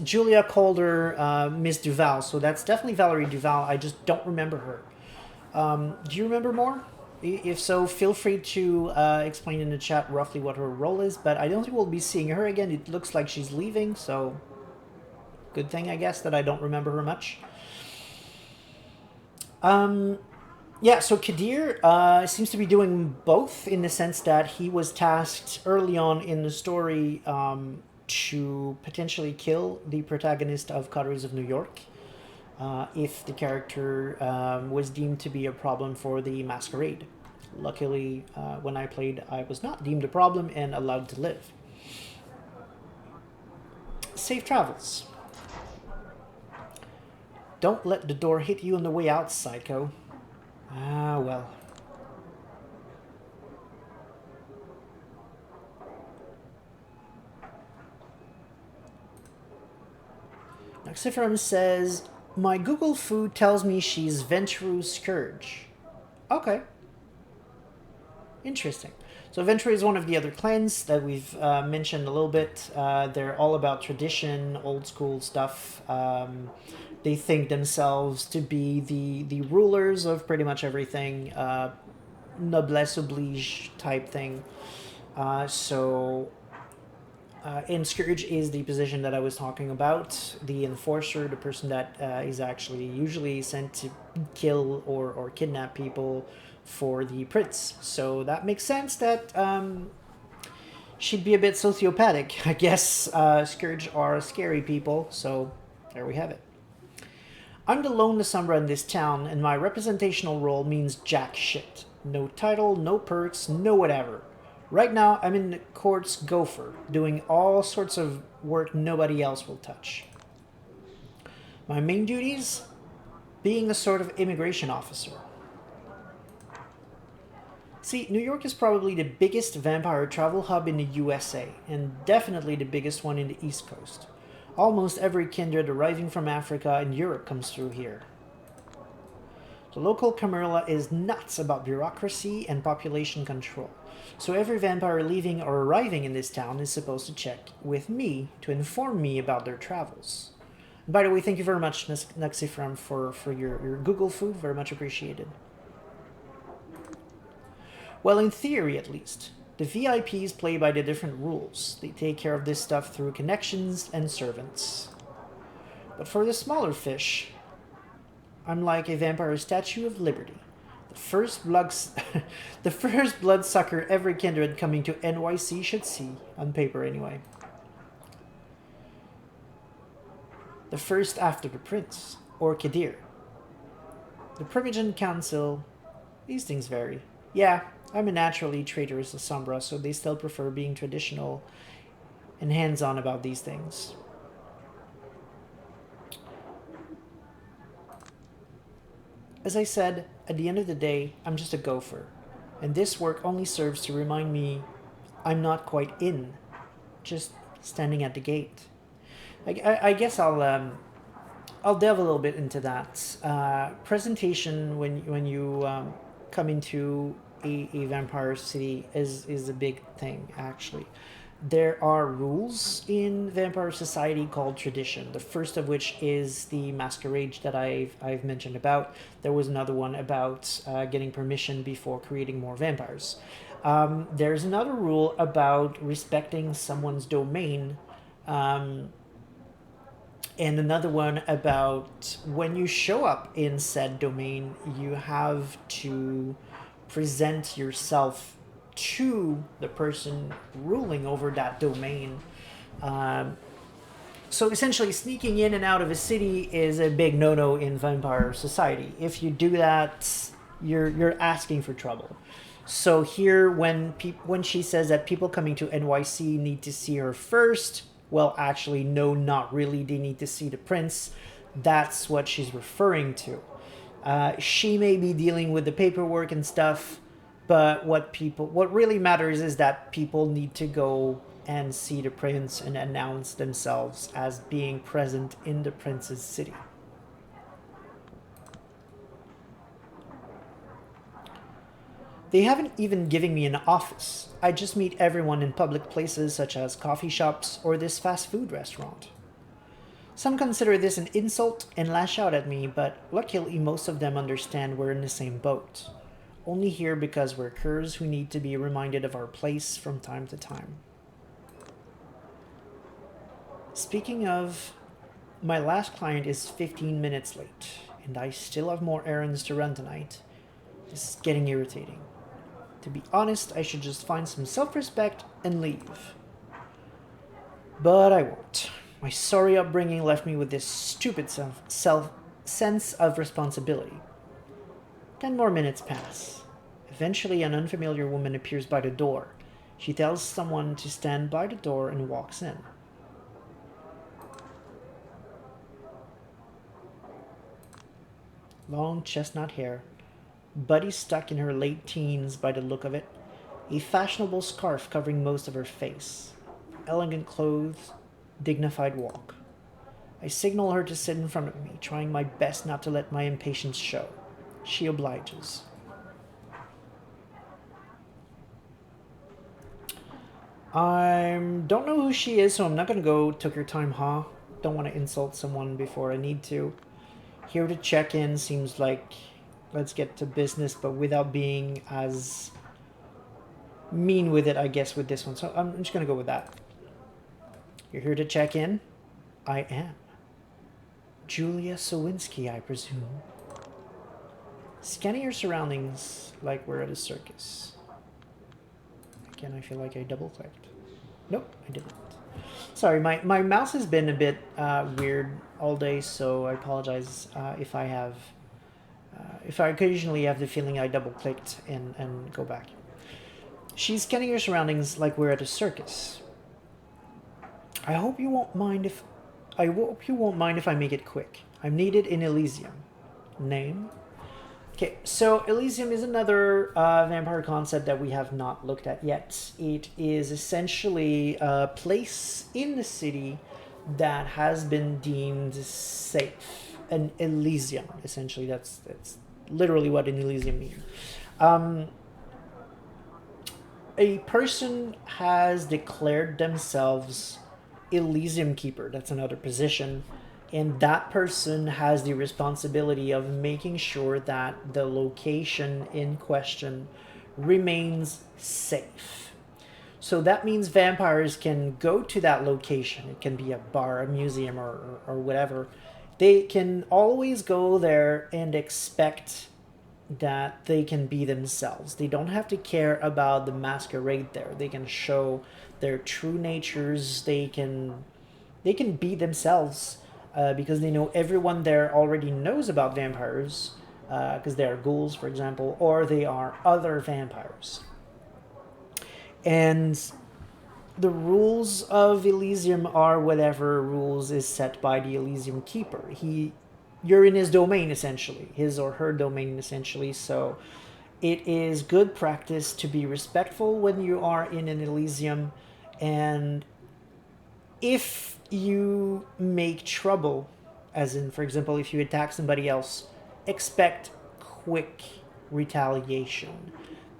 Julia called her Miss Duval, so that's definitely Valerie Duval. I just don't remember her. Do you remember more? If so, feel free to explain in the chat roughly what her role is, but I don't think we'll be seeing her again. It looks like she's leaving, so good thing, I guess, that I don't remember her much. Yeah, so Kadir seems to be doing both in the sense that he was tasked early on in the story to potentially kill the protagonist of Coteries of New York. if the character was deemed to be a problem for the masquerade. Luckily, when I played, I was not deemed a problem and allowed to live. Safe travels. Don't let the door hit you on the way out, psycho. Ah, well. Naxiferum says, my Google food tells me she's Venturu's Scourge. Okay. Interesting. So Ventrue is one of the other clans that we've mentioned a little bit. They're all about tradition, old school stuff. They think themselves to be the rulers of pretty much everything. Noblesse oblige type thing. And Scourge is the position that I was talking about. The enforcer, the person that is actually usually sent to kill or kidnap people for the prince. So that makes sense that she'd be a bit sociopathic. I guess Scourge are scary people, so there we have it. I'm the lone Sombra in this town, and my representational role means jack shit. No title, no perks, no whatever. Right now, I'm in the court's gopher, doing all sorts of work nobody else will touch. My main duties? Being a sort of immigration officer. See, New York is probably the biggest vampire travel hub in the USA, and definitely the biggest one in the East Coast. Almost every kindred arriving from Africa and Europe comes through here. The local Camarilla is nuts about bureaucracy and population control, so every vampire leaving or arriving in this town is supposed to check with me to inform me about their travels. And by the way, thank you very much, Naxifram, for your Google food. Very much appreciated. Well, in theory at least. The VIPs play by the different rules. They take care of this stuff through connections and servants. But for the smaller fish, I'm like a vampire Statue of Liberty. The first bloodsucker every kindred coming to NYC should see, on paper anyway. The first after the prince, or Kadir. The Primogen Council, these things vary. Yeah, I'm a naturally traitorous Sombra, so they still prefer being traditional and hands-on about these things. As I said, at the end of the day, I'm just a gopher, and this work only serves to remind me I'm not quite in, just standing at the gate. I guess I'll delve a little bit into that. Presentation when you come into a vampire city is a big thing, actually. There are rules in vampire society called tradition. The first of which is the masquerade that I've mentioned about. There was another one about getting permission before creating more vampires. There's another rule about respecting someone's domain. And another one about when you show up in said domain, you have to present yourself to the person ruling over that domain. So essentially, sneaking in and out of a city is a big no-no in vampire society. If you do that, you're asking for trouble. So here, when she says that people coming to NYC need to see her first, well, actually, no, not really. They need to see the prince. That's what she's referring to. She may be dealing with the paperwork and stuff, but what really matters is that people need to go and see the prince and announce themselves as being present in the prince's city. They haven't even given me an office. I just meet everyone in public places such as coffee shops or this fast food restaurant. Some consider this an insult and lash out at me, but luckily most of them understand we're in the same boat. Only here because we're curs who need to be reminded of our place from time to time. Speaking of, my last client is 15 minutes late, and I still have more errands to run tonight. This is getting irritating. To be honest, I should just find some self-respect and leave. But I won't. My sorry upbringing left me with this stupid sense of responsibility. 10 more minutes pass. Eventually, an unfamiliar woman appears by the door. She tells someone to stand by the door and walks in. Long chestnut hair, Buddy stuck in her late teens by the look of it, a fashionable scarf covering most of her face. Elegant clothes, dignified walk. I signal her to sit in front of me, trying my best not to let my impatience show. She obliges. I don't know who she is, so I'm not gonna go took your time, huh? Don't want to insult someone before I need to. Here to check in seems like let's get to business, but without being as mean with it, I guess, with this one. So I'm just gonna go with that. You're here to check in? I am. Julia Sawinski, I presume. Scanning your surroundings like we're at a circus. Again, I feel like I double-clicked. Nope, I didn't. Sorry, my mouse has been a bit weird all day, so I apologize if I have... if I occasionally have the feeling I double-clicked and go back. She's scanning your surroundings like we're at a circus. I hope you won't mind if I make it quick. I'm needed in Elysium. Name? Okay, so Elysium is another vampire concept that we have not looked at yet. It is essentially a place in the city that has been deemed safe. An Elysium, essentially. That's literally what an Elysium means. A person has declared themselves Elysium Keeper. That's another position. And that person has the responsibility of making sure that the location in question remains safe. So that means vampires can go to that location. It can be a bar, a museum, or whatever. They can always go there and expect that they can be themselves. They don't have to care about the masquerade there. They can show their true natures. They can be themselves because they know everyone there already knows about vampires because they are ghouls, for example, or they are other vampires. And the rules of Elysium are whatever rules is set by the Elysium Keeper. You're in his domain, essentially, his or her domain, essentially. So it is good practice to be respectful when you are in an Elysium, and if you make trouble, as in, for example, if you attack somebody else, expect quick retaliation,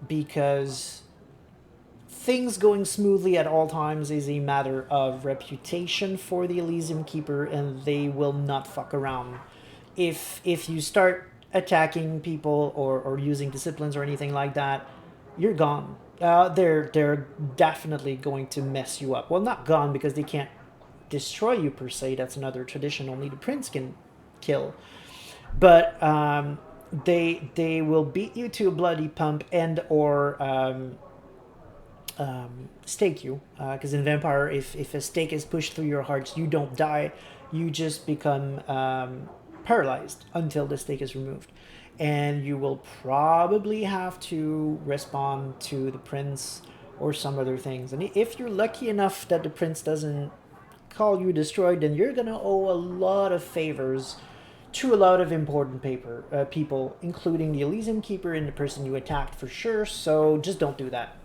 because things going smoothly at all times is a matter of reputation for the Elysium Keeper, and they will not fuck around. If you start attacking people or using disciplines or anything like that, you're gone. They're definitely going to mess you up. Well, not gone because they can't destroy you per se. That's another tradition only the prince can kill. But they will beat you to a bloody pulp and or stake you. Because in vampire, if a stake is pushed through your heart, you don't die. You just become paralyzed until the stake is removed. And you will probably have to respond to the prince or some other things. And if you're lucky enough that the prince doesn't call you destroyed, then you're gonna owe a lot of favors to a lot of important people, including the Elysium Keeper and the person you attacked for sure. So just don't do that.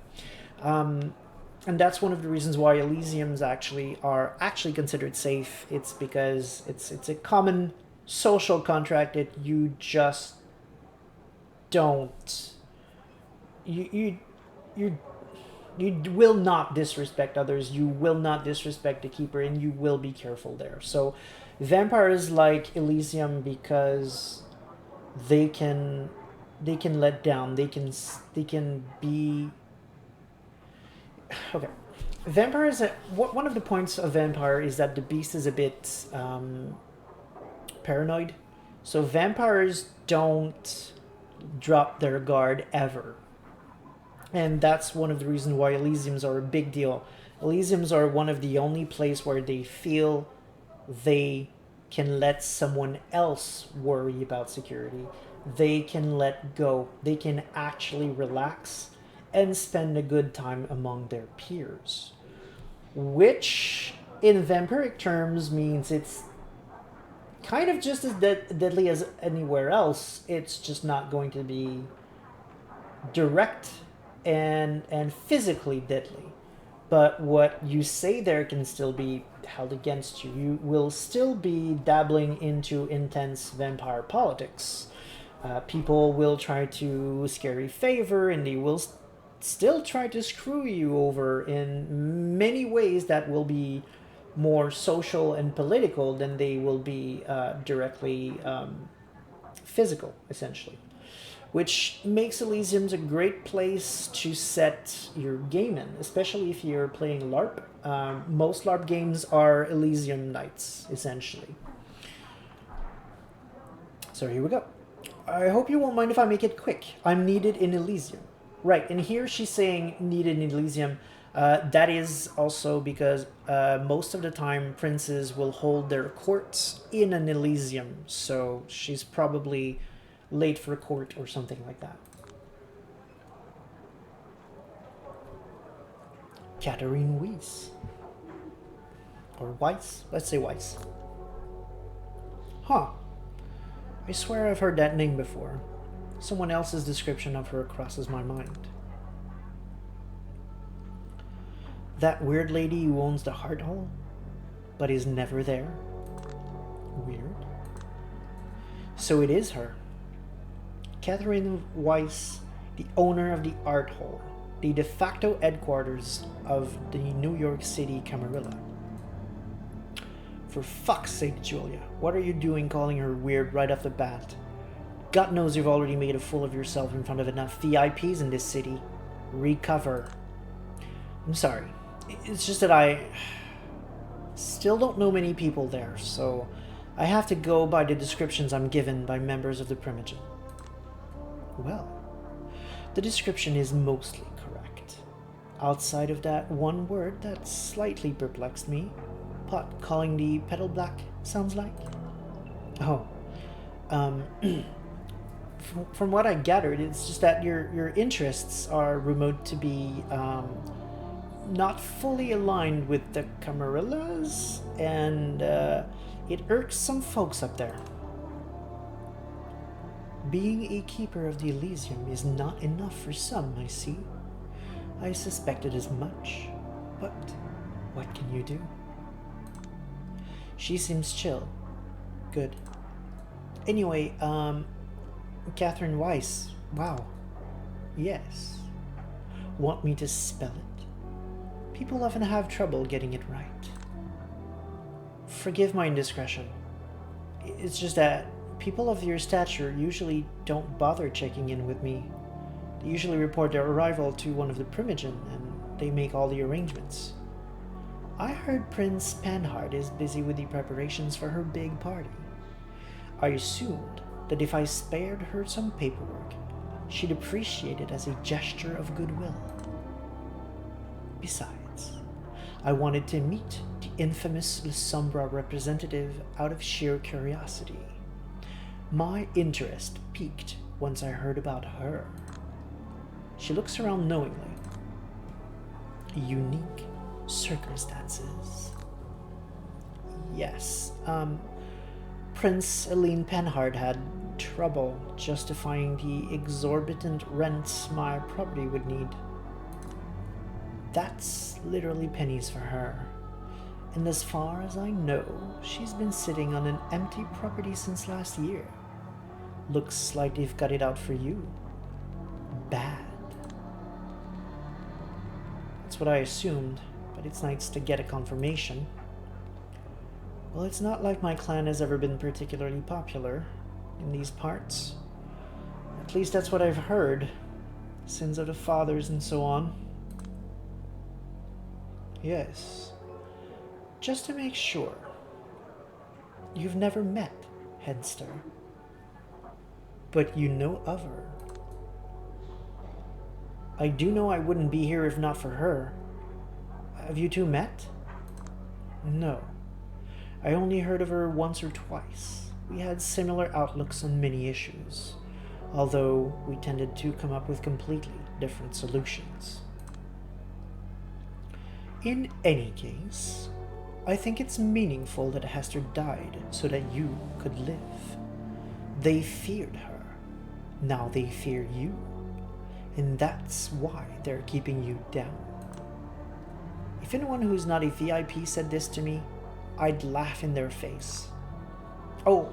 And that's one of the reasons why Elysiums are actually considered safe. It's because it's a common social contract that you just don't you will not disrespect others, you will not disrespect the keeper, and you will be careful there. So vampires like Elysium because they can let down, they can be okay. Vampires, one of the points of vampire is that the beast is a bit paranoid. So vampires don't drop their guard ever. And that's one of the reasons why Elysiums are a big deal. Elysiums are one of the only places where they feel they can let someone else worry about security. They can let go. They can actually relax and spend a good time among their peers. Which, in vampiric terms, means it's kind of just as deadly as anywhere else. It's just not going to be direct and physically deadly. But what you say there can still be held against you. You will still be dabbling into intense vampire politics. People will try to scare you favor, and they will still try to screw you over in many ways that will be more social and political than they will be directly physical, essentially. Which makes Elysium a great place to set your game in, especially if you're playing LARP. Most LARP games are Elysium nights, essentially. So here we go. I hope you won't mind if I make it quick. I'm needed in Elysium. Right, and here she's saying needed in Elysium. That is also because most of the time princes will hold their courts in an Elysium, so she's probably late for court or something like that. Catherine Weiss. Or Weiss? Let's say Weiss. Huh. I swear I've heard that name before. Someone else's description of her crosses my mind. That weird lady who owns the Heart Hall, but is never there? Weird. So it is her. Catherine Weiss, the owner of the Art Hall, the de facto headquarters of the New York City Camarilla. For fuck's sake, Julia, what are you doing calling her weird right off the bat? God knows you've already made a fool of yourself in front of enough VIPs in this city. Recover. I'm sorry. It's just that I still don't know many people there, so I have to go by the descriptions I'm given by members of the Primogen. Well, the description is mostly correct. Outside of that one word that slightly perplexed me, what calling the petal black sounds like? Oh, from what I gathered, it's just that your interests are remote to be not fully aligned with the Camarillas, and it irks some folks up there. Being a keeper of the Elysium is not enough for some, I see. I suspected as much, but what can you do? She seems chill. Good. Anyway, Catherine Weiss. Wow. Yes. Want me to spell it? People often have trouble getting it right. Forgive my indiscretion. It's just that people of your stature usually don't bother checking in with me. They usually report their arrival to one of the Primogen, and they make all the arrangements. I heard Prince Panhard is busy with the preparations for her big party. I assumed that if I spared her some paperwork, she'd appreciate it as a gesture of goodwill. Besides, I wanted to meet the infamous Sombra representative out of sheer curiosity. My interest piqued once I heard about her. She looks around knowingly. Unique circumstances. Yes, Prince Eileen Penhard had trouble justifying the exorbitant rents my property would need. That's literally pennies for her. And as far as I know, she's been sitting on an empty property since last year. Looks like they've got it out for you. Bad. That's what I assumed, but it's nice to get a confirmation. Well, it's not like my clan has ever been particularly popular in these parts. At least that's what I've heard. Sins of the fathers and so on. Yes. Just to make sure. You've never met Headster. But you know of her. I do know I wouldn't be here if not for her. Have you two met? No. I only heard of her once or twice. We had similar outlooks on many issues, although we tended to come up with completely different solutions. In any case, I think it's meaningful that Hester died so that you could live. They feared her. Now they fear you. And that's why they're keeping you down. If anyone who's not a VIP said this to me, I'd laugh in their face. Oh,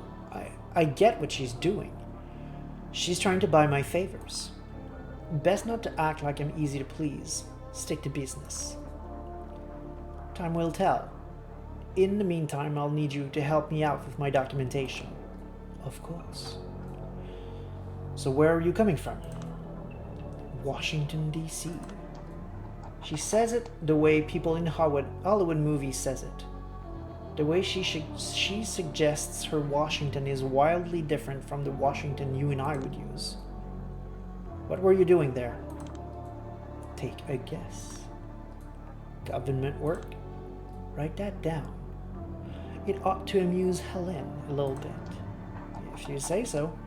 I get what she's doing. She's trying to buy my favors. Best not to act like I'm easy to please. Stick to business. Time will tell. In the meantime, I'll need you to help me out with my documentation. Of course. So where are you coming from? Washington, D.C. She says it the way people in Hollywood movies says it. The way she suggests her Washington is wildly different from the Washington you and I would use. What were you doing there? Take a guess. Government work? Write that down. It ought to amuse Helen a little bit, if you say so.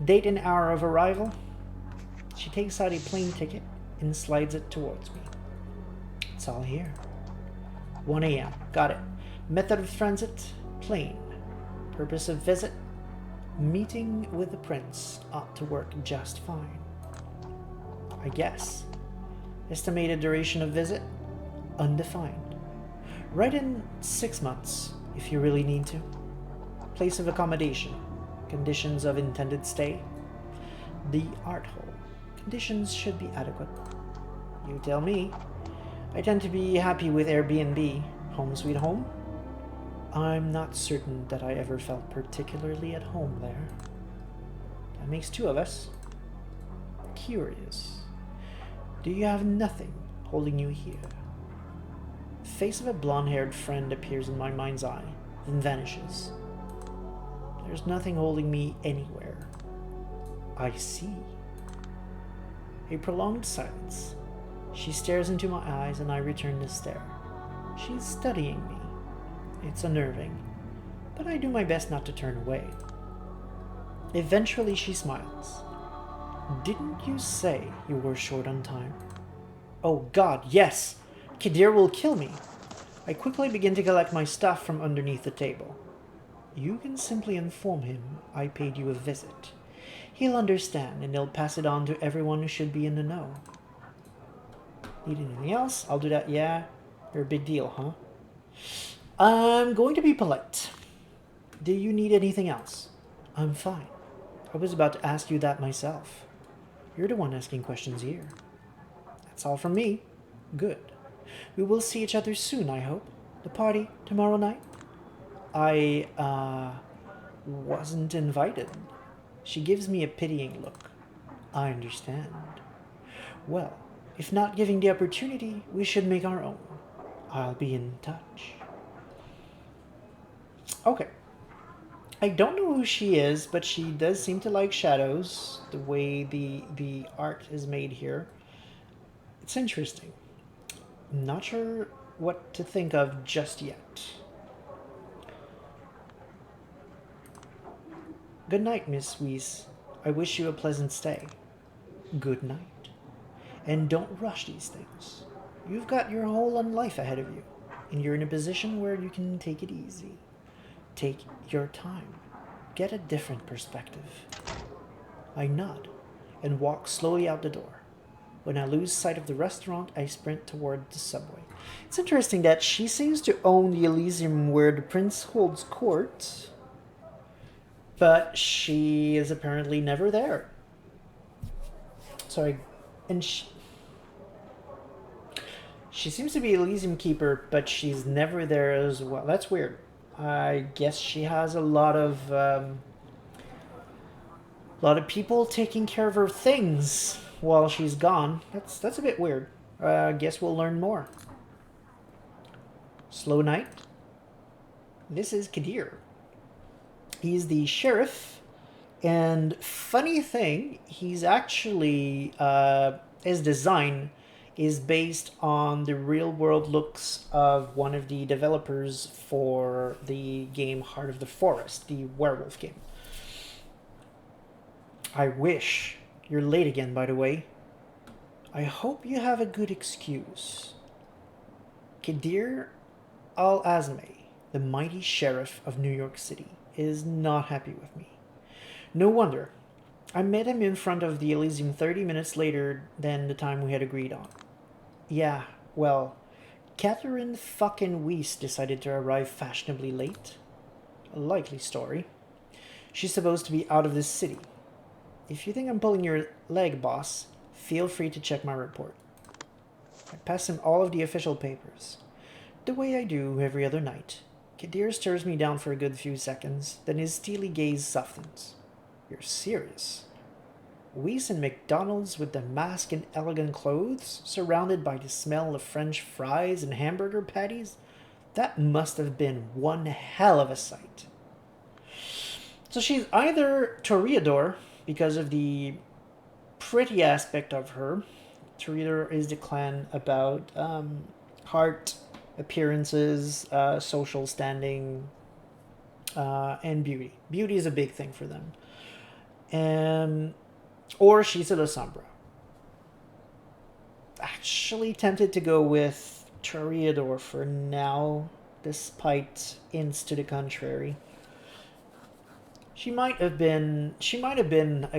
Date and hour of arrival? She takes out a plane ticket and slides it towards me. It's all here. 1 a.m. Got it. Method of transit? Plane. Purpose of visit? Meeting with the prince ought to work just fine. I guess. Estimated duration of visit? Undefined. Write in 6 months, if you really need to. Place of accommodation? Conditions of intended stay? The art hole. Conditions should be adequate. You tell me. I tend to be happy with Airbnb. Home sweet home? I'm not certain that I ever felt particularly at home there. That makes 2 of us. Curious. Do you have nothing holding you here? The face of a blonde-haired friend appears in my mind's eye, then vanishes. There's nothing holding me anywhere. I see. A prolonged silence. She stares into my eyes and I return to stare. She's studying me. It's unnerving, but I do my best not to turn away. Eventually she smiles. Didn't you say you were short on time? Oh God, yes! Kadir will kill me. I quickly begin to collect my stuff from underneath the table. You can simply inform him I paid you a visit. He'll understand and he'll pass it on to everyone who should be in the know. Need anything else? I'll do that, yeah. You're a big deal, huh? I'm going to be polite. Do you need anything else? I'm fine. I was about to ask you that myself. You're the one asking questions here. That's all from me. Good. We will see each other soon, I hope. The party tomorrow night? I, wasn't invited. She gives me a pitying look. I understand. Well, if not giving the opportunity, we should make our own. I'll be in touch. Okay. I don't know who she is, but she does seem to like shadows, the way the art is made here. It's interesting. I'm not sure what to think of just yet. Good night, Miss Weiss. I wish you a pleasant stay. Good night. And don't rush these things. You've got your whole life ahead of you, and you're in a position where you can take it easy. Take your time. Get a different perspective. I nod and walk slowly out the door. When I lose sight of the restaurant, I sprint toward the subway. It's interesting that she seems to own the Elysium where the prince holds court, but she is apparently never there. Sorry, and she seems to be Elysium Keeper, but she's never there as well. That's weird. I guess she has a lot of people taking care of her things while she's gone. That's a bit weird. I guess we'll learn more. Slow night. This is Kadir. He's the sheriff, and funny thing, he's actually his design is based on the real world looks of one of the developers for the game Heart of the Forest, the werewolf game. I wish. You're late again, by the way. I hope you have a good excuse. Kadir Al-Azmi, the mighty sheriff of New York City, is not happy with me. No wonder. I met him in front of the Elysium 30 minutes later than the time we had agreed on. Yeah, well, Catherine fucking Weiss decided to arrive fashionably late. A likely story. She's supposed to be out of this city. If you think I'm pulling your leg, boss, feel free to check my report. I pass him all of the official papers. The way I do every other night. Kadir stares me down for a good few seconds, then his steely gaze softens. You're serious? Weiss in McDonald's with the mask and elegant clothes, surrounded by the smell of French fries and hamburger patties? That must have been one hell of a sight. So she's either Toreador, because of the pretty aspect of her. Toreador is the clan about heart, appearances, social standing, and beauty. Beauty is a big thing for them. Or she's a Lasombra. Actually tempted to go with Toreador for now, despite hints to the contrary. She might have been a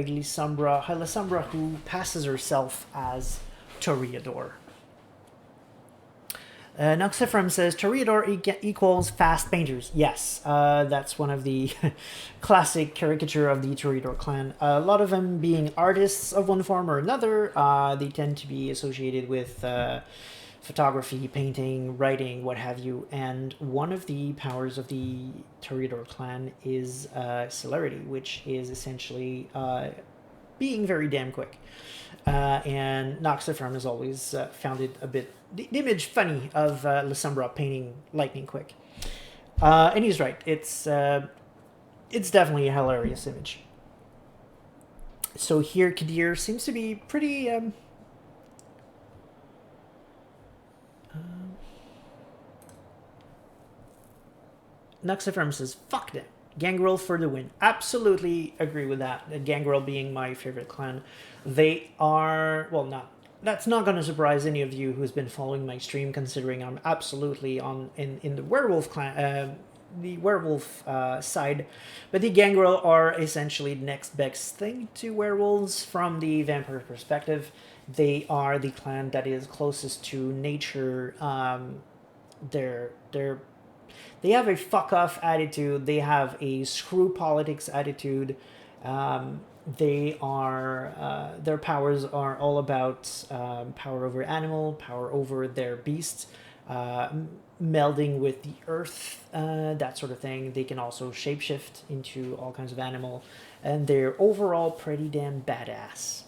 Lysombra who passes herself as Toreador. Noxifram says Toreador equals fast painters. Yes, that's one of the classic caricature of the Toreador clan. A lot of them being artists of one form or another. They tend to be associated with photography, painting, writing, what have you. And one of the powers of the Toreador clan is celerity, which is essentially being very damn quick. And Noxifram has always found it a bit the image funny of Lasombra painting lightning quick. And he's right. It's definitely a hilarious image. So here Kadir seems to be pretty Nuxifirm says, fuck them. Gangrel for the win. Absolutely agree with that. Gangrel being my favorite clan. They are, well, not. That's not going to surprise any of you who's been following my stream, considering I'm absolutely in the werewolf clan, the werewolf side. But the Gangrel are essentially the next best thing to werewolves from the vampire perspective. They are the clan that is closest to nature. They have a fuck off attitude. They have a screw politics attitude. They are their powers are all about power over animal, power over their beasts, melding with the earth, that sort of thing. They can also shapeshift into all kinds of animal, and they're overall pretty damn badass.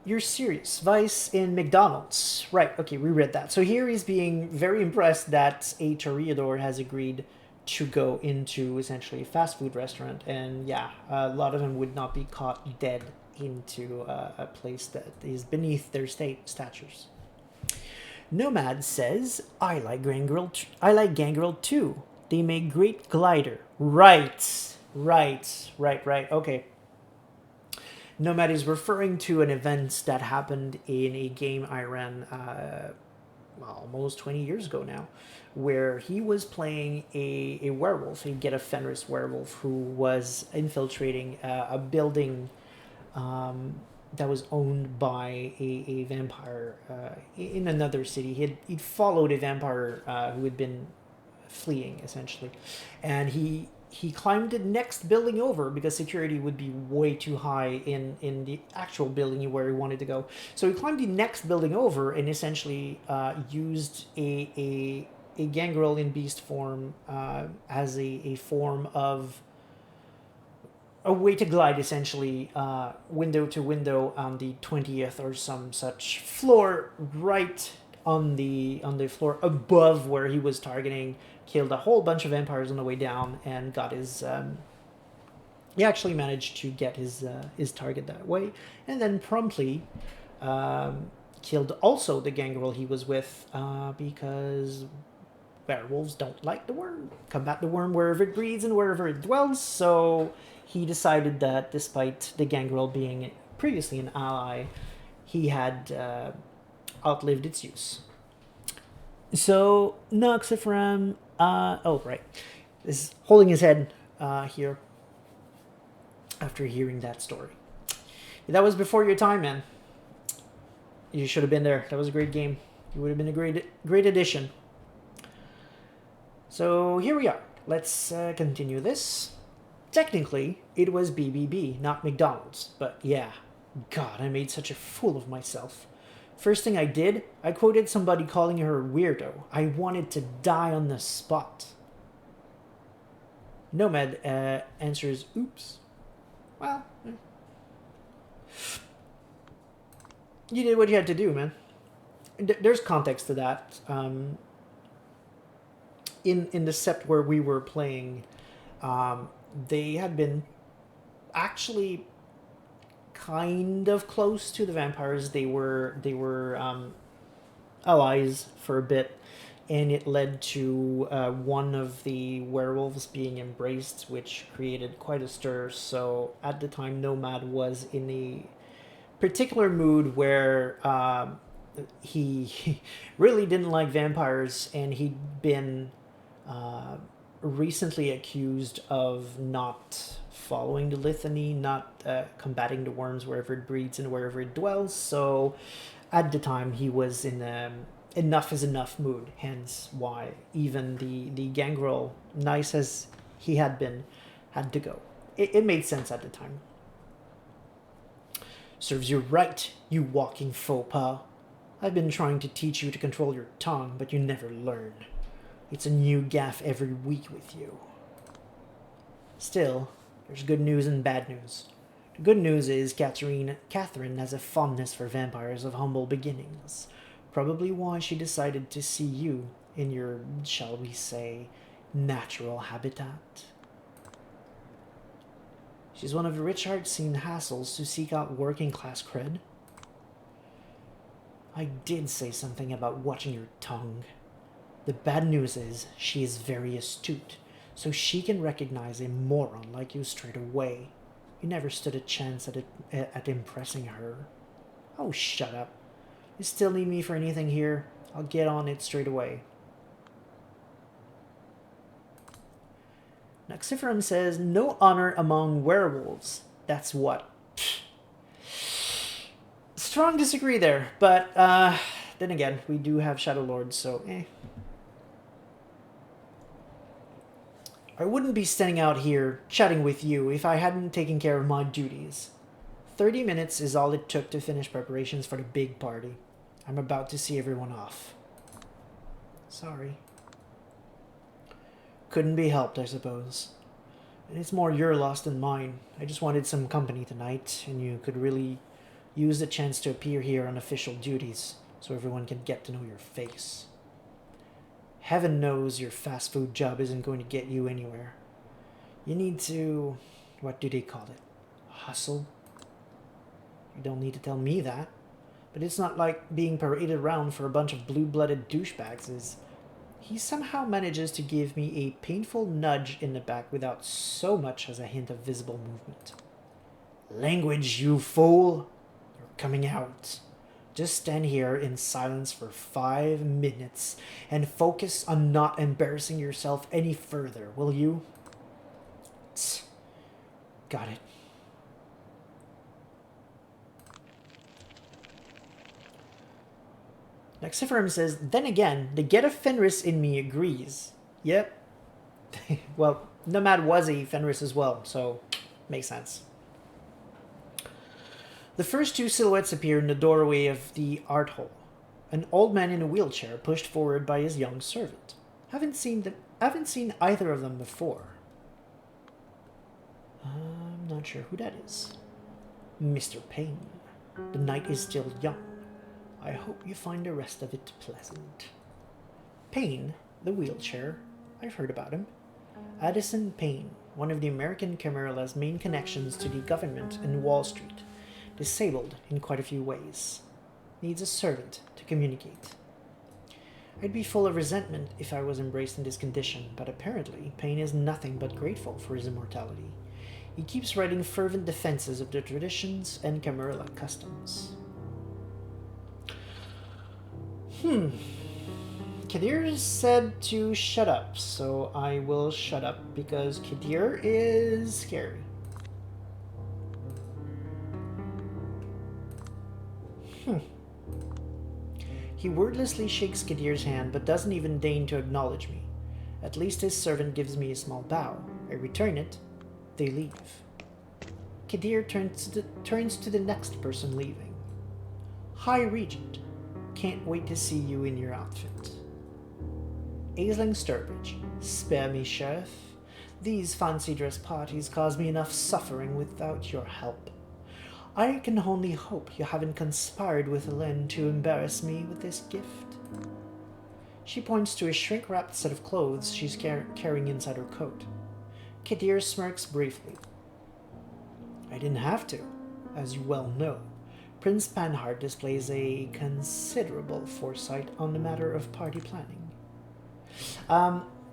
You're serious. Vice in McDonald's. Right, okay, we read that. So here he's being very impressed that a Toreador has agreed to go into essentially a fast food restaurant. And yeah, a lot of them would not be caught dead into a place that is beneath their statures. Nomad says, I like Gangrel too. They make great glider. Right. Okay. Nomad is referring to an event that happened in a game I ran almost 20 years ago now, where he was playing a werewolf, a Get a Fenris werewolf, who was infiltrating a building that was owned by a vampire in another city. He'd followed a vampire who had been fleeing, essentially. And he climbed the next building over because security would be way too high in the actual building where he wanted to go. So he climbed the next building over and essentially used a gangrel in beast form as a form of a way to glide, essentially window to window on the 20th or some such floor, right on the floor above where he was targeting. Killed a whole bunch of vampires on the way down and got his He actually managed to get his target that way, and then promptly killed also the gangrel he was with, because werewolves don't like the worm. Combat the worm wherever it breeds and wherever it dwells. So he decided that despite the gangrel being previously an ally, he had outlived its use. So Noxifram, oh right, is holding his head here after hearing that story. That was before your time, man. You should have been there. That was a great game. You would have been a great addition. So here we are. Let's continue this. Technically, it was BBB, not McDonald's. But yeah, God, I made such a fool of myself. First thing I did, I quoted somebody calling her a weirdo. I wanted to die on the spot. Nomad answers, oops. Well, you did what you had to do, man. There's context to that. In the sept where we were playing, they had been actually kind of close to the vampires. They were allies for a bit, and it led to one of the werewolves being embraced, which created quite a stir. So at the time, Nomad was in a particular mood where he really didn't like vampires, and he'd been recently accused of not following the litany, not combating the worms wherever it breeds and wherever it dwells. So at the time he was in enough is enough mood, hence why even the gangrel, nice as he had been, had to go. It made sense at the time. Serves you right, you walking faux pas. I've been trying to teach you to control your tongue, but you never learn. It's a new gaffe every week with you. Still, there's good news and bad news. The good news is Catherine has a fondness for vampires of humble beginnings. Probably why she decided to see you in your, shall we say, natural habitat. She's one of Richard's seen hassles to seek out working class cred. I did say something about watching your tongue. The bad news is she is very astute, so she can recognize a moron like you straight away. You never stood a chance at impressing her. Oh, shut up. You still need me for anything here? I'll get on it straight away. Noxiferum says, no honor among werewolves. That's what? Strong disagree there, but then again, we do have Shadow Lords, so I wouldn't be standing out here chatting with you if I hadn't taken care of my duties. 30 minutes is all it took to finish preparations for the big party. I'm about to see everyone off. Sorry. Couldn't be helped, I suppose. And it's more your loss than mine. I just wanted some company tonight, and you could really use the chance to appear here on official duties, so everyone can get to know your face. Heaven knows your fast food job isn't going to get you anywhere. You need to... what do they call it? Hustle? You don't need to tell me that. But it's not like being paraded around for a bunch of blue-blooded douchebags is. He somehow manages to give me a painful nudge in the back without so much as a hint of visible movement. Language, you fool! You're coming out. Just stand here in silence for 5 minutes and focus on not embarrassing yourself any further, will you? Tsk. Got it. Noxiferum says, then again, the get a Fenris in me agrees. Yep. Well, Nomad was a Fenris as well, so makes sense. The first 2 silhouettes appear in the doorway of the art hall. An old man in a wheelchair pushed forward by his young servant. Haven't seen either of them before. I'm not sure who that is. Mr. Payne. The night is still young. I hope you find the rest of it pleasant. Payne, the wheelchair. I've heard about him. Addison Payne, one of the American Camarilla's main connections to the government and Wall Street, disabled in quite a few ways. Needs a servant to communicate. I'd be full of resentment if I was embraced in this condition, but apparently Payne is nothing but grateful for his immortality. He keeps writing fervent defenses of the traditions and Camarilla customs. Kadir said to shut up, so I will shut up because Kadir is scary. He wordlessly shakes Kadir's hand but doesn't even deign to acknowledge me. At least his servant gives me a small bow. I return it. They leave. Kadir turns to the next person leaving. High Regent. Can't wait to see you in your outfit. Aisling Sturbridge. Spare me, Sheriff. These fancy dress parties cause me enough suffering without your help. I can only hope you haven't conspired with Lynn to embarrass me with this gift. She points to a shrink-wrapped set of clothes she's carrying inside her coat. Kadir smirks briefly. I didn't have to, as you well know. Prince Panhard displays a considerable foresight on the matter of party planning.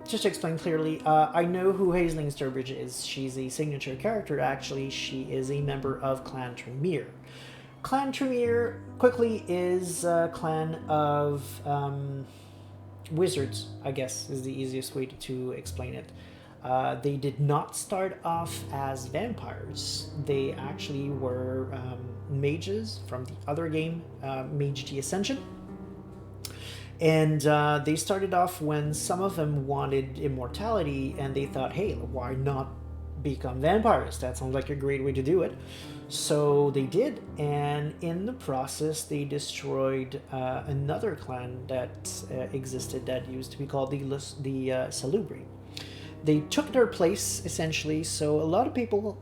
Just to explain clearly, I know who Aisling Sturbridge is. She's a signature character. Actually, she is a member of Clan Tremere. Clan Tremere, quickly, is a clan of wizards, I guess, is the easiest way to explain it. They did not start off as vampires. They actually were mages from the other game, Mage the Ascension. And they started off when some of them wanted immortality, and they thought, hey, why not become vampires? That sounds like a great way to do it. So they did, and in the process, they destroyed another clan that existed that used to be called the Salubri. They took their place, essentially, so a lot of people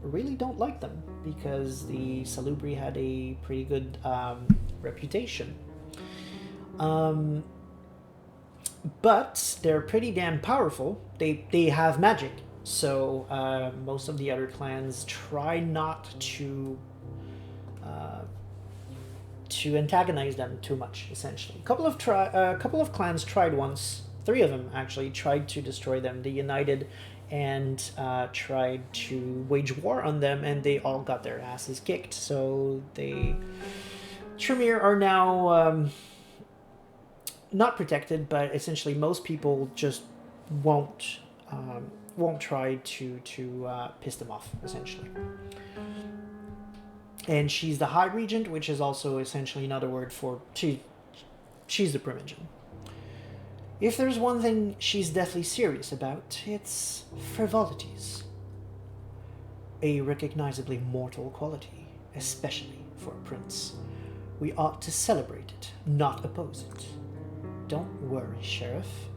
really don't like them because the Salubri had a pretty good reputation. But they're pretty damn powerful. They have magic, so most of the other clans try not to antagonize them too much. Essentially, a couple of clans tried once. 3 of them actually tried to destroy them. They united and tried to wage war on them, and they all got their asses kicked. So Tremere are now not protected, but essentially most people just won't try to piss them off, essentially. And she's the High Regent, which is also essentially another word for she's the Primogen. If there's one thing she's deathly serious about, it's frivolities. A recognizably mortal quality, especially for a prince. We ought to celebrate it, not oppose it. Don't worry, Sheriff.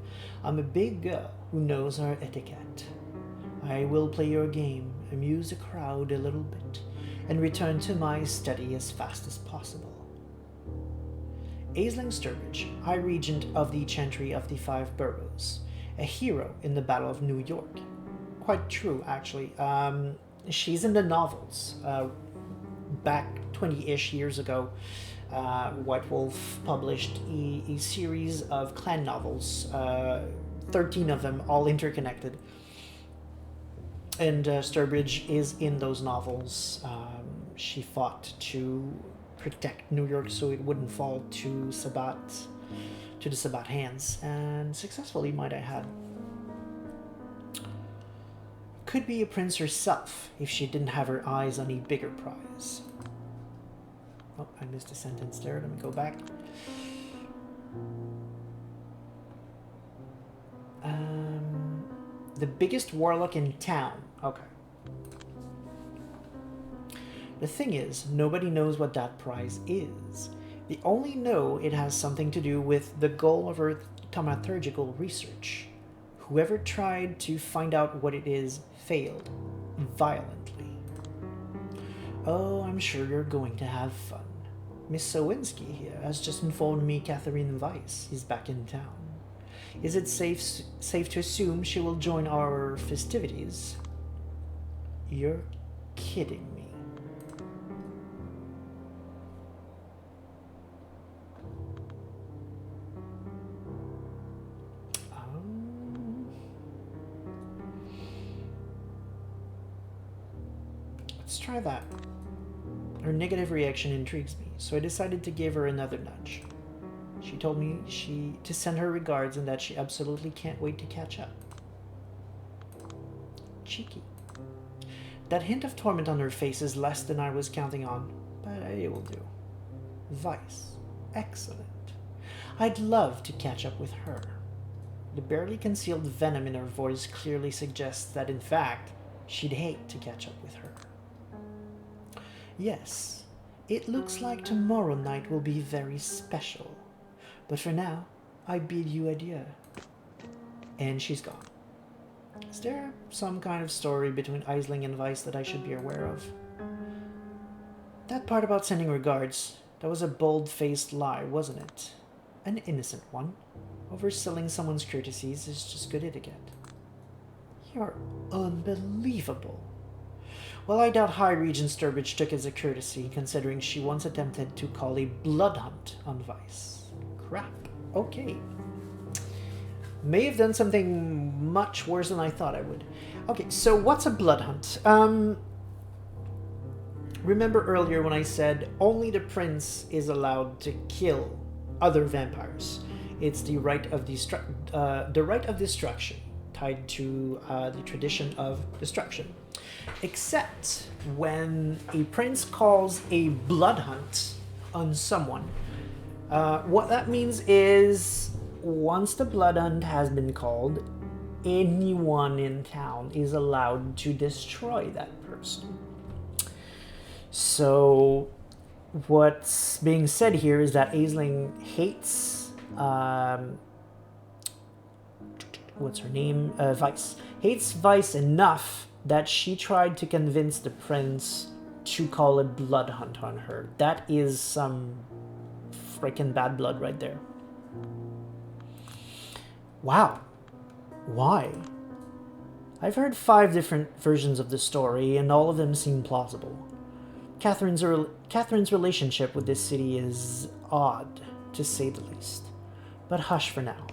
I'm a big girl who knows her etiquette. I will play your game, amuse the crowd a little bit, and return to my study as fast as possible. Aisling Sturbridge, High Regent of the Chantry of the Five Boroughs, a hero in the Battle of New York. Quite true, actually. She's in the novels. Back 20-ish years ago, White Wolf published a series of clan novels, 13 of them, all interconnected. And Sturbridge is in those novels. She fought to protect New York so it wouldn't fall to the Sabbat hands, and successfully, might I add. Could be a prince herself if she didn't have her eyes on a bigger prize. Oh, I missed a sentence there. Let me go back. The biggest warlock in town. Okay. The thing is, nobody knows what that prize is. They only know it has something to do with the goal of her thaumaturgical research. Whoever tried to find out what it is failed violently. Oh, I'm sure you're going to have fun. Miss Sowinski here has just informed me Catherine Weiss is back in town. Is it safe to assume she will join our festivities? You're kidding me. Let's try that. Her negative reaction intrigues me, so I decided to give her another nudge. She told me to send her regards and that she absolutely can't wait to catch up. Cheeky. That hint of torment on her face is less than I was counting on, but it will do. Vice. Excellent. I'd love to catch up with her. The barely concealed venom in her voice clearly suggests that, in fact, she'd hate to catch up with her. Yes, it looks like tomorrow night will be very special. But for now, I bid you adieu. And she's gone. Is there some kind of story between Aisling and Vice that I should be aware of? That part about sending regards, that was a bold-faced lie, wasn't it? An innocent one. Overselling someone's courtesies is just good etiquette. You're unbelievable. Well, I doubt High Regent Sturbridge took as a courtesy, considering she once attempted to call a blood hunt on Vice. Crap. Okay. May have done something much worse than I thought I would. Okay, so what's a blood hunt? Remember earlier when I said only the prince is allowed to kill other vampires? It's the right of destruction, tied to the tradition of destruction. Except when a prince calls a blood hunt on someone, what that means is once the blood hunt has been called, anyone in town is allowed to destroy that person. So what's being said here is that Aisling hates what's her name? Vice. Hates Vice enough that she tried to convince the prince to call a blood hunt on her. That is some freaking bad blood right there. Wow. Why? I've heard 5 different versions of the story, and all of them seem plausible. Catherine's relationship with this city is odd, to say the least. But hush for now.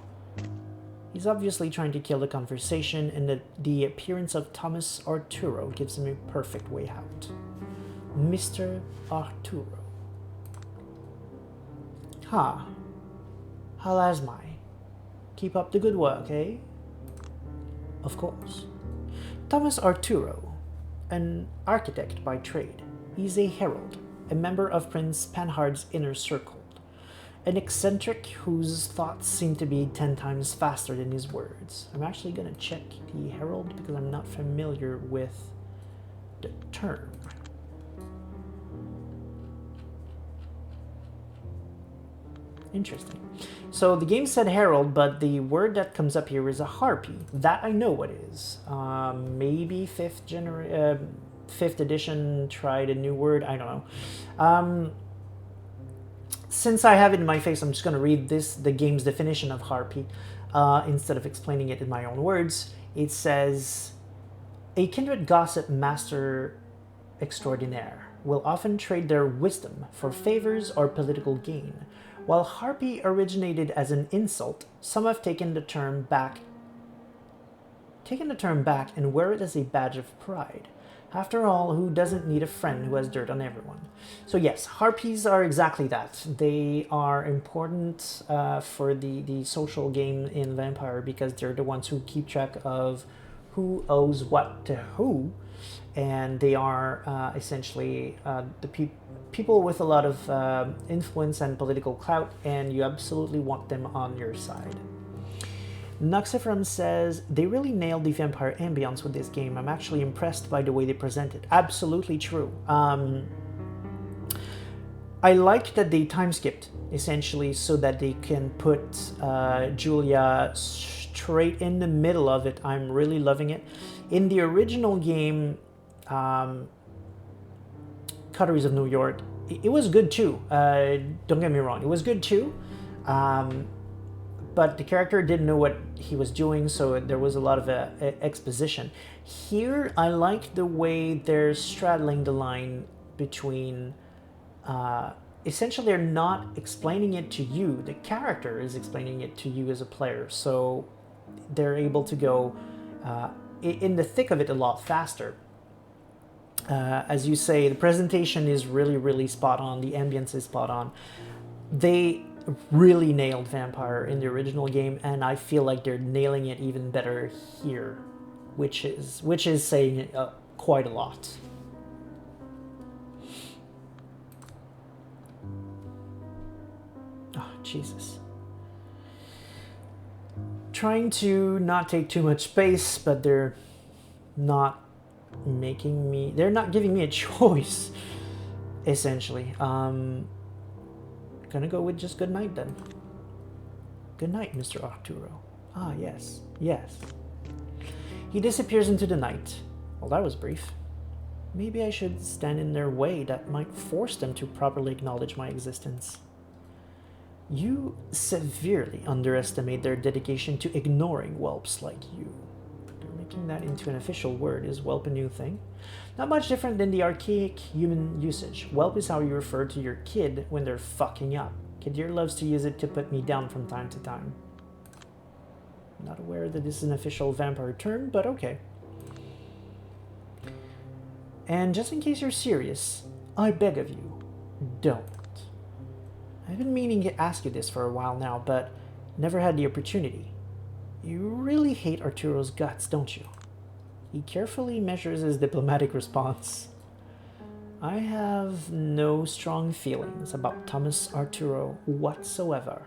He's obviously trying to kill the conversation, and the appearance of Thomas Arturo gives him a perfect way out. Mr. Arturo. Ha. Halasmai. Keep up the good work, eh? Of course. Thomas Arturo, an architect by trade. He's a herald, a member of Prince Panhard's inner circle. An eccentric whose thoughts seem to be 10 times faster than his words. I'm actually going to check the herald because I'm not familiar with the term. Interesting. So the game said herald, but the word that comes up here is a harpy. That I know what is. Maybe 5th edition tried a new word. I don't know. Since I have it in my face, I'm just going to read the game's definition of harpy instead of explaining it in my own words. It says, a kindred gossip master extraordinaire will often trade their wisdom for favors or political gain. While harpy originated as an insult, some have taken the term back and wear it as a badge of pride. After all, who doesn't need a friend who has dirt on everyone? So yes, harpies are exactly that. They are important for the social game in Vampire because they're the ones who keep track of who owes what to who, and they are essentially the people with a lot of influence and political clout, and you absolutely want them on your side. Nuxifrum says, they really nailed the vampire ambience with this game. I'm actually impressed by the way they present it. Absolutely true. I like that they time skipped, essentially, so that they can put Julia straight in the middle of it. I'm really loving it. In the original game, Coteries of New York, it was good too. Don't get me wrong, it was good too. but the character didn't know what he was doing, so there was a lot of exposition. Here, I like the way they're straddling the line between... essentially, they're not explaining it to you. The character is explaining it to you as a player, so they're able to go in the thick of it a lot faster. As you say, the presentation is really, really spot on. The ambience is spot on. They really nailed Vampire in the original game, and I feel like they're nailing it even better here, which is saying quite a lot. Oh, Jesus. Trying to not take too much space, but they're not giving me a choice, essentially. Gonna go with just good night then. Good night, Mr. Arturo. Ah, yes, yes. He disappears into the night. Well, that was brief. Maybe I should stand in their way. That might force them to properly acknowledge my existence. You severely underestimate their dedication to ignoring whelps like you. Making that into an official word, is whelp a new thing? Not much different than the archaic human usage. Whelp is how you refer to your kid when they're fucking up. Kadir loves to use it to put me down from time to time. Not aware that this is an official vampire term, but okay. And just in case you're serious, I beg of you, don't. I've been meaning to ask you this for a while now, but never had the opportunity. You really hate Arturo's guts, don't you? He carefully measures his diplomatic response. I have no strong feelings about Thomas Arturo whatsoever.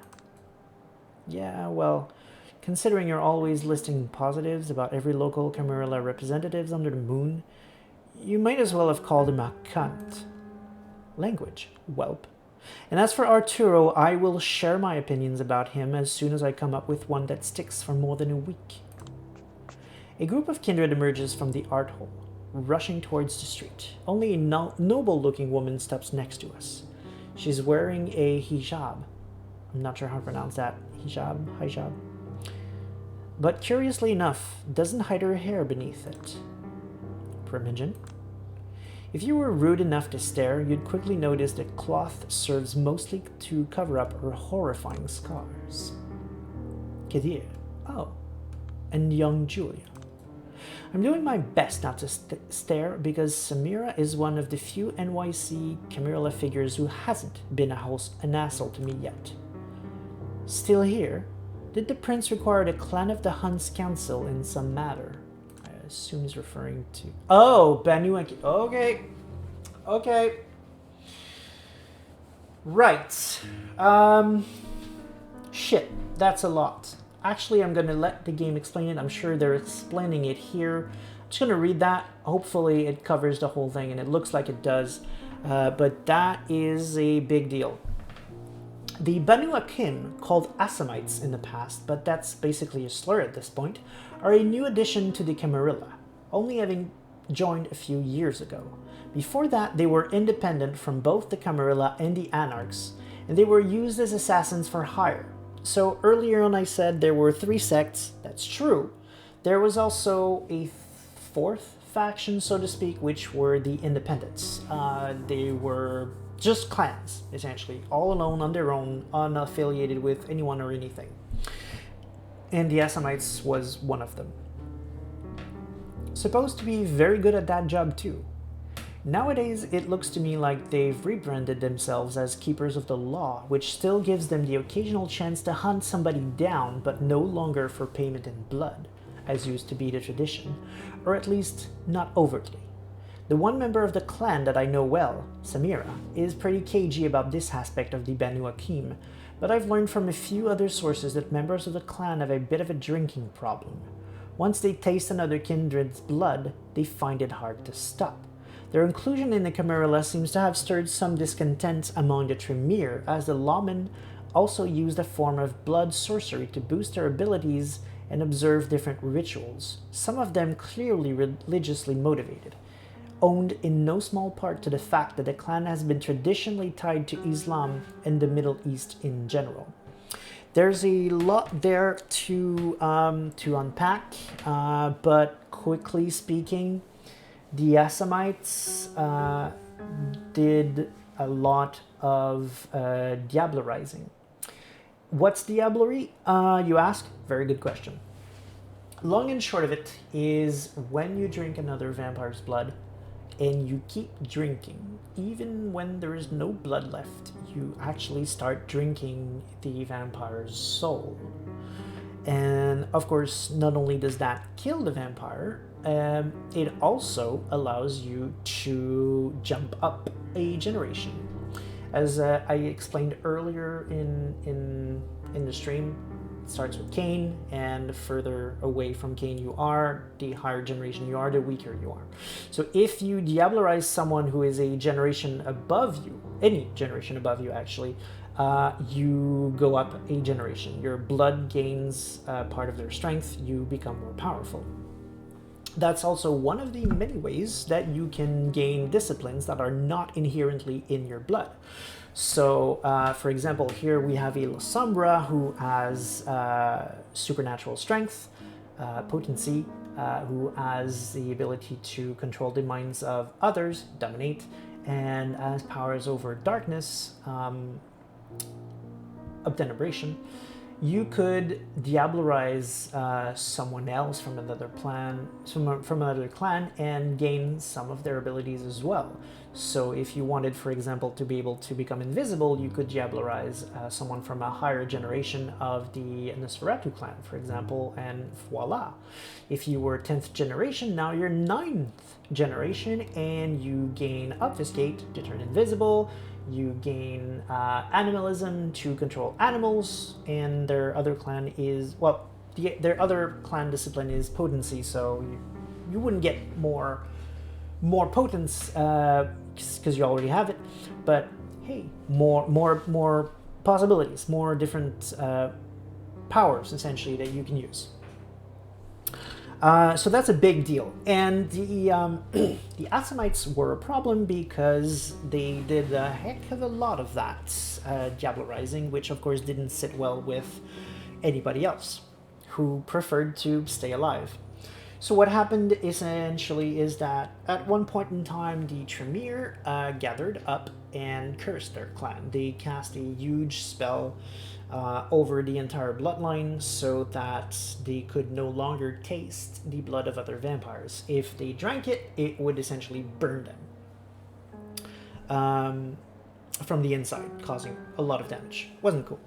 Yeah, well, considering you're always listing positives about every local Camarilla representatives under the moon, you might as well have called him a cunt. Language, whelp. And as for Arturo, I will share my opinions about him as soon as I come up with one that sticks for more than a week. A group of kindred emerges from the art hall, rushing towards the street. Only a noble-looking woman steps next to us. She's wearing a hijab. I'm not sure how to pronounce that. Hijab. But curiously enough, doesn't hide her hair beneath it. Primogen? If you were rude enough to stare, you'd quickly notice that cloth serves mostly to cover up her horrifying scars. Kadir. Oh. And young Julia. I'm doing my best not to stare because Samira is one of the few NYC Camarilla figures who hasn't been an asshole to me yet. Still here, did the prince require the clan of the Hunt's council in some matter? I assume he's referring to... Oh, Banu. Okay. Right. Shit, that's a lot. Actually, I'm going to let the game explain it. I'm sure they're explaining it here. I'm just going to read that. Hopefully it covers the whole thing, and it looks like it does. But that is a big deal. The Banu Akim, called Assamites in the past, but that's basically a slur at this point, are a new addition to the Camarilla, only having joined a few years ago. Before that, they were independent from both the Camarilla and the Anarchs, and they were used as assassins for hire. So earlier on I said there were 3 sects. That's true. There was also a 4th faction, so to speak, which were the Independents. They were just clans, essentially, all alone on their own, unaffiliated with anyone or anything. And the Assamites was one of them. Supposed to be very good at that job too. Nowadays, it looks to me like they've rebranded themselves as Keepers of the Law, which still gives them the occasional chance to hunt somebody down, but no longer for payment in blood, as used to be the tradition, or at least not overtly. The one member of the clan that I know well, Samira, is pretty cagey about this aspect of the Banu Akim, but I've learned from a few other sources that members of the clan have a bit of a drinking problem. Once they taste another kindred's blood, they find it hard to stop. Their inclusion in the Camarilla seems to have stirred some discontent among the Tremere, as the lawmen also used a form of blood sorcery to boost their abilities and observe different rituals, some of them clearly religiously motivated, owed in no small part to the fact that the clan has been traditionally tied to Islam and the Middle East in general. There's a lot there to unpack, but quickly speaking, the Assamites did a lot of diablerizing. What's diablerie, you ask? Very good question. Long and short of it is when you drink another vampire's blood and you keep drinking, even when there is no blood left, you actually start drinking the vampire's soul. And of course, not only does that kill the vampire, it also allows you to jump up a generation. As I explained earlier in the stream, it starts with Cain, and the further away from Cain you are, the higher generation you are, the weaker you are. So if you diablerize someone who is a generation above you, any generation above you actually, you go up a generation. Your blood gains part of their strength, you become more powerful. That's also one of the many ways that you can gain disciplines that are not inherently in your blood. So, for example, here we have a La Sombra who has supernatural strength, potency, who has the ability to control the minds of others, dominate, and has powers over darkness, obtenebration. You could diablerize someone else from another clan, and gain some of their abilities as well. So if you wanted, for example, to be able to become invisible, you could diablerize someone from a higher generation of the Nosferatu clan, for example, and voila. If you were 10th generation, now you're 9th generation, and you gain Obfuscate to turn invisible. You gain animalism to control animals, and their other clan is, well, their other clan discipline is potency, so you wouldn't get more potence because you already have it, but hey, more possibilities, more different powers essentially that you can use. So that's a big deal, and the Assamites were a problem because they did a heck of a lot of that diablerizing, which of course didn't sit well with anybody else who preferred to stay alive. So what happened essentially is that at one point in time, the Tremere gathered up and cursed their clan. They cast a huge spell over the entire bloodline so that they could no longer taste the blood of other vampires. If they drank it, it would essentially burn them from the inside, causing a lot of damage. Wasn't cool.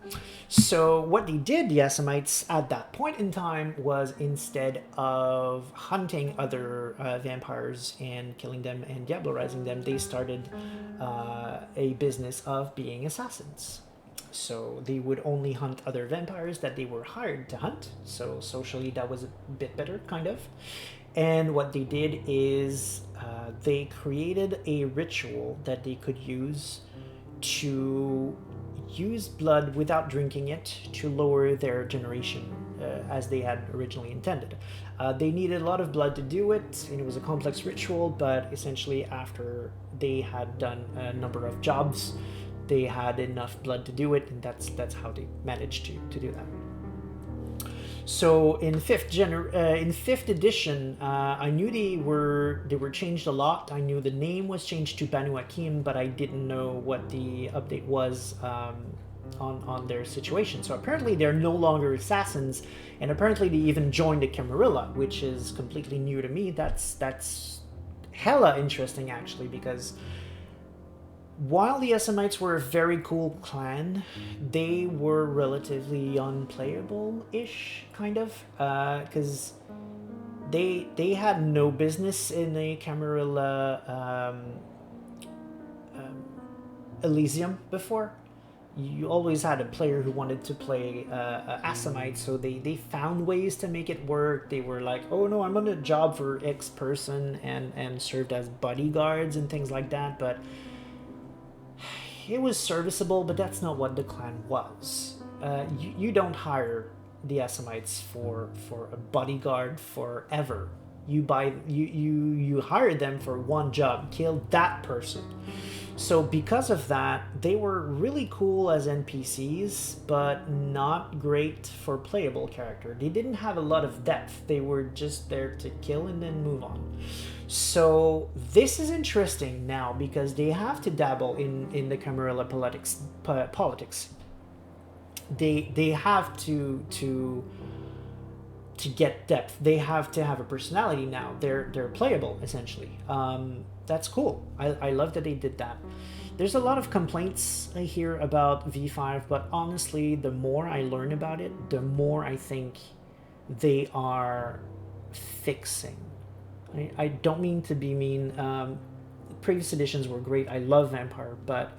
So what they did, the Assamites, at that point in time, was instead of hunting other vampires and killing them and diablerizing them, they started a business of being assassins. So they would only hunt other vampires that they were hired to hunt. So socially, that was a bit better, kind of. And what they did is they created a ritual that they could use to use blood without drinking it to lower their generation as they had originally intended. They needed a lot of blood to do it, and it was a complex ritual, but essentially after they had done a number of jobs, they had enough blood to do it, and that's how they managed to do that. So in fifth edition, I knew they were changed a lot. I knew the name was changed to Banu Hakim, but I didn't know what the update was on their situation. So apparently they're no longer assassins, and apparently they even joined the Camarilla, which is completely new to me. That's hella interesting actually, because while the Assamites were a very cool clan, they were relatively unplayable-ish, kind of, because they had no business in a Camarilla Elysium before. You always had a player who wanted to play Assamite, so they found ways to make it work. They were like, oh no, I'm on a job for X person, and served as bodyguards and things like that, but it was serviceable, but that's not what the clan was. You don't hire the Assamites for a bodyguard forever. You hire them for one job, kill that person. So because of that, they were really cool as NPCs, but not great for playable character. They didn't have a lot of depth. They were just there to kill and then move on. So this is interesting now because they have to dabble in the Camarilla politics. They have to get depth. They have to have a personality now. They're playable essentially. That's cool. I love that they did that. There's a lot of complaints I hear about V5, but honestly, the more I learn about it, the more I think they are fixing. I don't mean to be mean. Previous editions were great. I love Vampire, but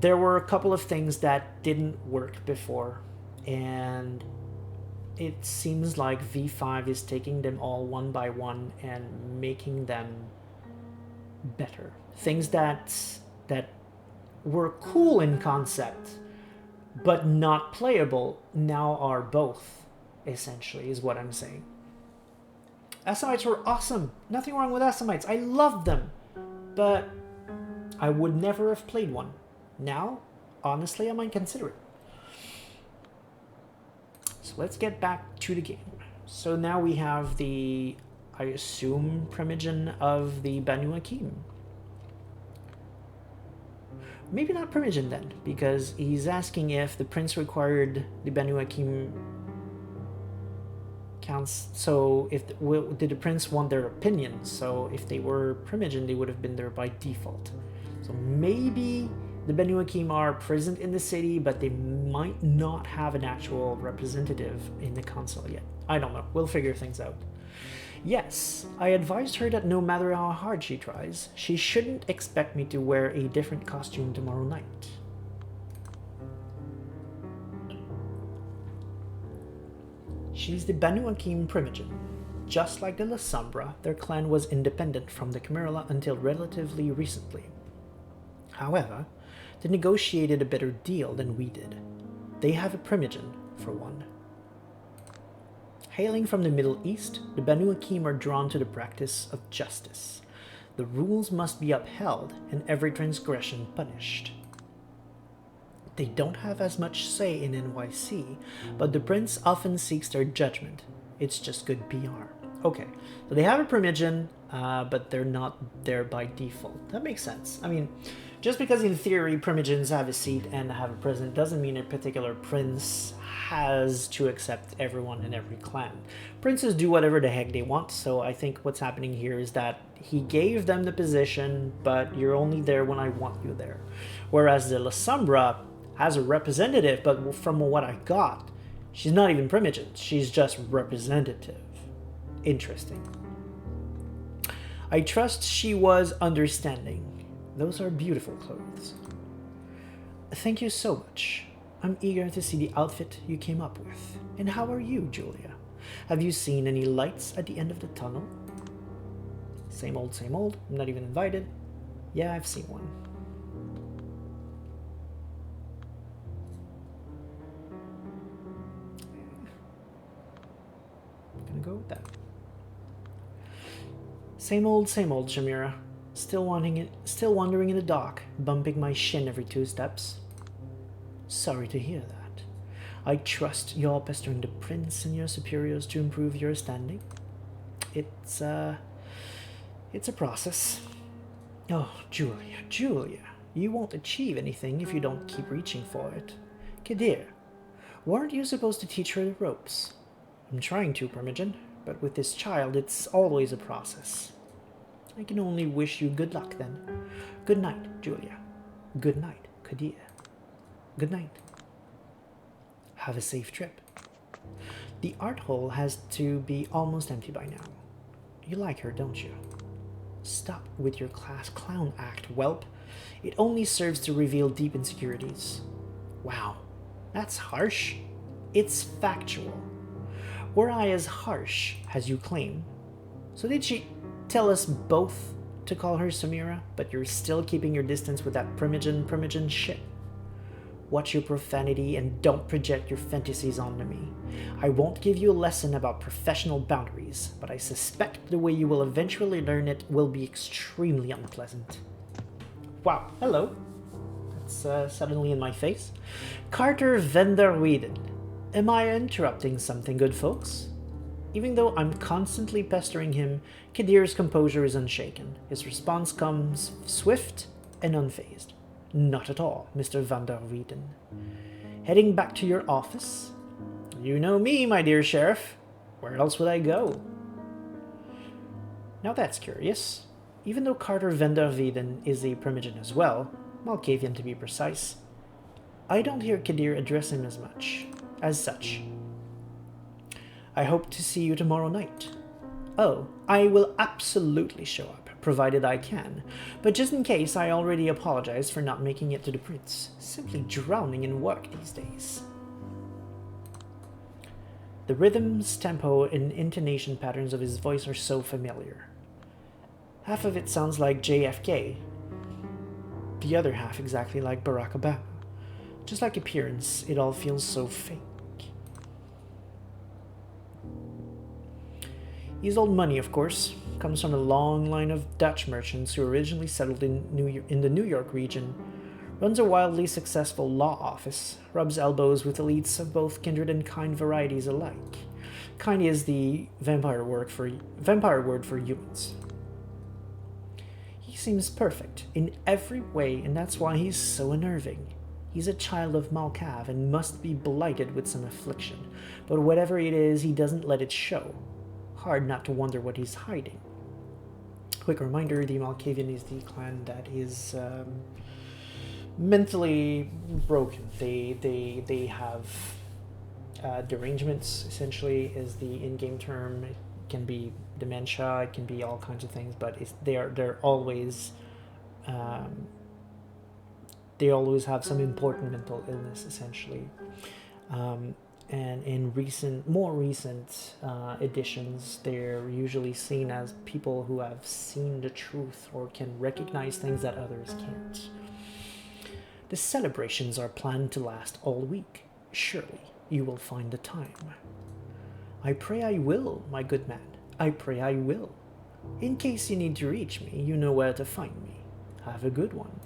there were a couple of things that didn't work before, and it seems like V5 is taking them all one by one and making them better. Things that were cool in concept but not playable now are both, essentially, is what I'm saying. Assamites were awesome. Nothing wrong with Assamites. I loved them. But I would never have played one. Now, honestly, I might consider it. So let's get back to the game. So now we have the, I assume, Primogen of the Banu Hakim. Maybe not Primogen then, because he's asking if the prince required the Banu Hakim counts. So if did the prince want their opinion? So if they were Primogen, they would have been there by default. So maybe the Banu Hakim are present in the city, but they might not have an actual representative in the council yet. I don't know. We'll figure things out. Yes, I advised her that no matter how hard she tries, she shouldn't expect me to wear a different costume tomorrow night. She's the Banu Hakim Primogen. Just like the La Sombra, their clan was independent from the Camarilla until relatively recently. However, they negotiated a better deal than we did. They have a Primogen, for one. Hailing from the Middle East, the Banu Hakim are drawn to the practice of justice. The rules must be upheld and every transgression punished. They don't have as much say in NYC, but the prince often seeks their judgment. It's just good PR. Okay, so they have a Primogen, but they're not there by default. That makes sense. I mean, just because in theory Primogens have a seat and have a president doesn't mean a particular prince has to accept everyone in every clan. Princes do whatever the heck they want, so I think what's happening here is that he gave them the position, but you're only there when I want you there. Whereas the La Sombra has a representative, but from what I got, she's not even Primogen, she's just representative. Interesting. I trust she was understanding. Those are beautiful clothes. Thank you so much. I'm eager to see the outfit you came up with. And how are you, Julia? Have you seen any lights at the end of the tunnel? Same old, same old. I'm not even invited. Yeah, I've seen one. I'm gonna go with that. Same old, Shamira. Still wandering in the dark, bumping my shin every 2 steps. Sorry to hear that. I trust you're pestering the prince and your superiors to improve your standing. It's a process. Oh, Julia, you won't achieve anything if you don't keep reaching for it. Kadir, weren't you supposed to teach her the ropes? I'm trying to, Primogen, but with this child, it's always a process. I can only wish you good luck then. Good night, Julia. Good night, Kadir. Good night. Have a safe trip. The art hole has to be almost empty by now. You like her, don't you? Stop with your class clown act, whelp. It only serves to reveal deep insecurities. Wow, that's harsh. It's factual. Were I as harsh as you claim? So did she tell us both to call her Samira, but you're still keeping your distance with that Primogen shit? Watch your profanity and don't project your fantasies onto me. I won't give you a lesson about professional boundaries, but I suspect the way you will eventually learn it will be extremely unpleasant. Wow, hello. That's suddenly in my face. Carter Vanderweyden. Am I interrupting something, good folks? Even though I'm constantly pestering him, Kadir's composure is unshaken. His response comes swift and unfazed. Not at all, Mr. Vanderweyden. Heading back to your office? You know me, my dear sheriff. Where else would I go? Now that's curious. Even though Carter Vanderweyden is a Primogen as well, Malkavian to be precise, I don't hear Kadir address him as such. I hope to see you tomorrow night. Oh, I will absolutely show up, provided I can. But just in case, I already apologized for not making it to the prince. Simply drowning in work these days. The rhythms, tempo, and intonation patterns of his voice are so familiar. Half of it sounds like JFK. The other half exactly like Barack Obama. Just like appearance, it all feels so fake. He's old money, of course. Comes from a long line of Dutch merchants who originally settled in the New York region. Runs a wildly successful law office. Rubs elbows with elites of both kindred and kind varieties alike. Kind is the vampire word for humans. He seems perfect in every way, and that's why he's so unnerving. He's a child of Malkav and must be blighted with some affliction. But whatever it is, he doesn't let it show. Hard not to wonder what he's hiding. Quick reminder, the Malkavian is the clan that is mentally broken. They have derangements, essentially, is the in-game term. It can be dementia, it can be all kinds of things, but they're always they always have some important mental illness, essentially. And in more recent editions, they're usually seen as people who have seen the truth or can recognize things that others can't. The celebrations are planned to last all week. Surely you will find the time. I pray I will, my good man. I pray I will. In case you need to reach me, you know where to find me. Have a good one.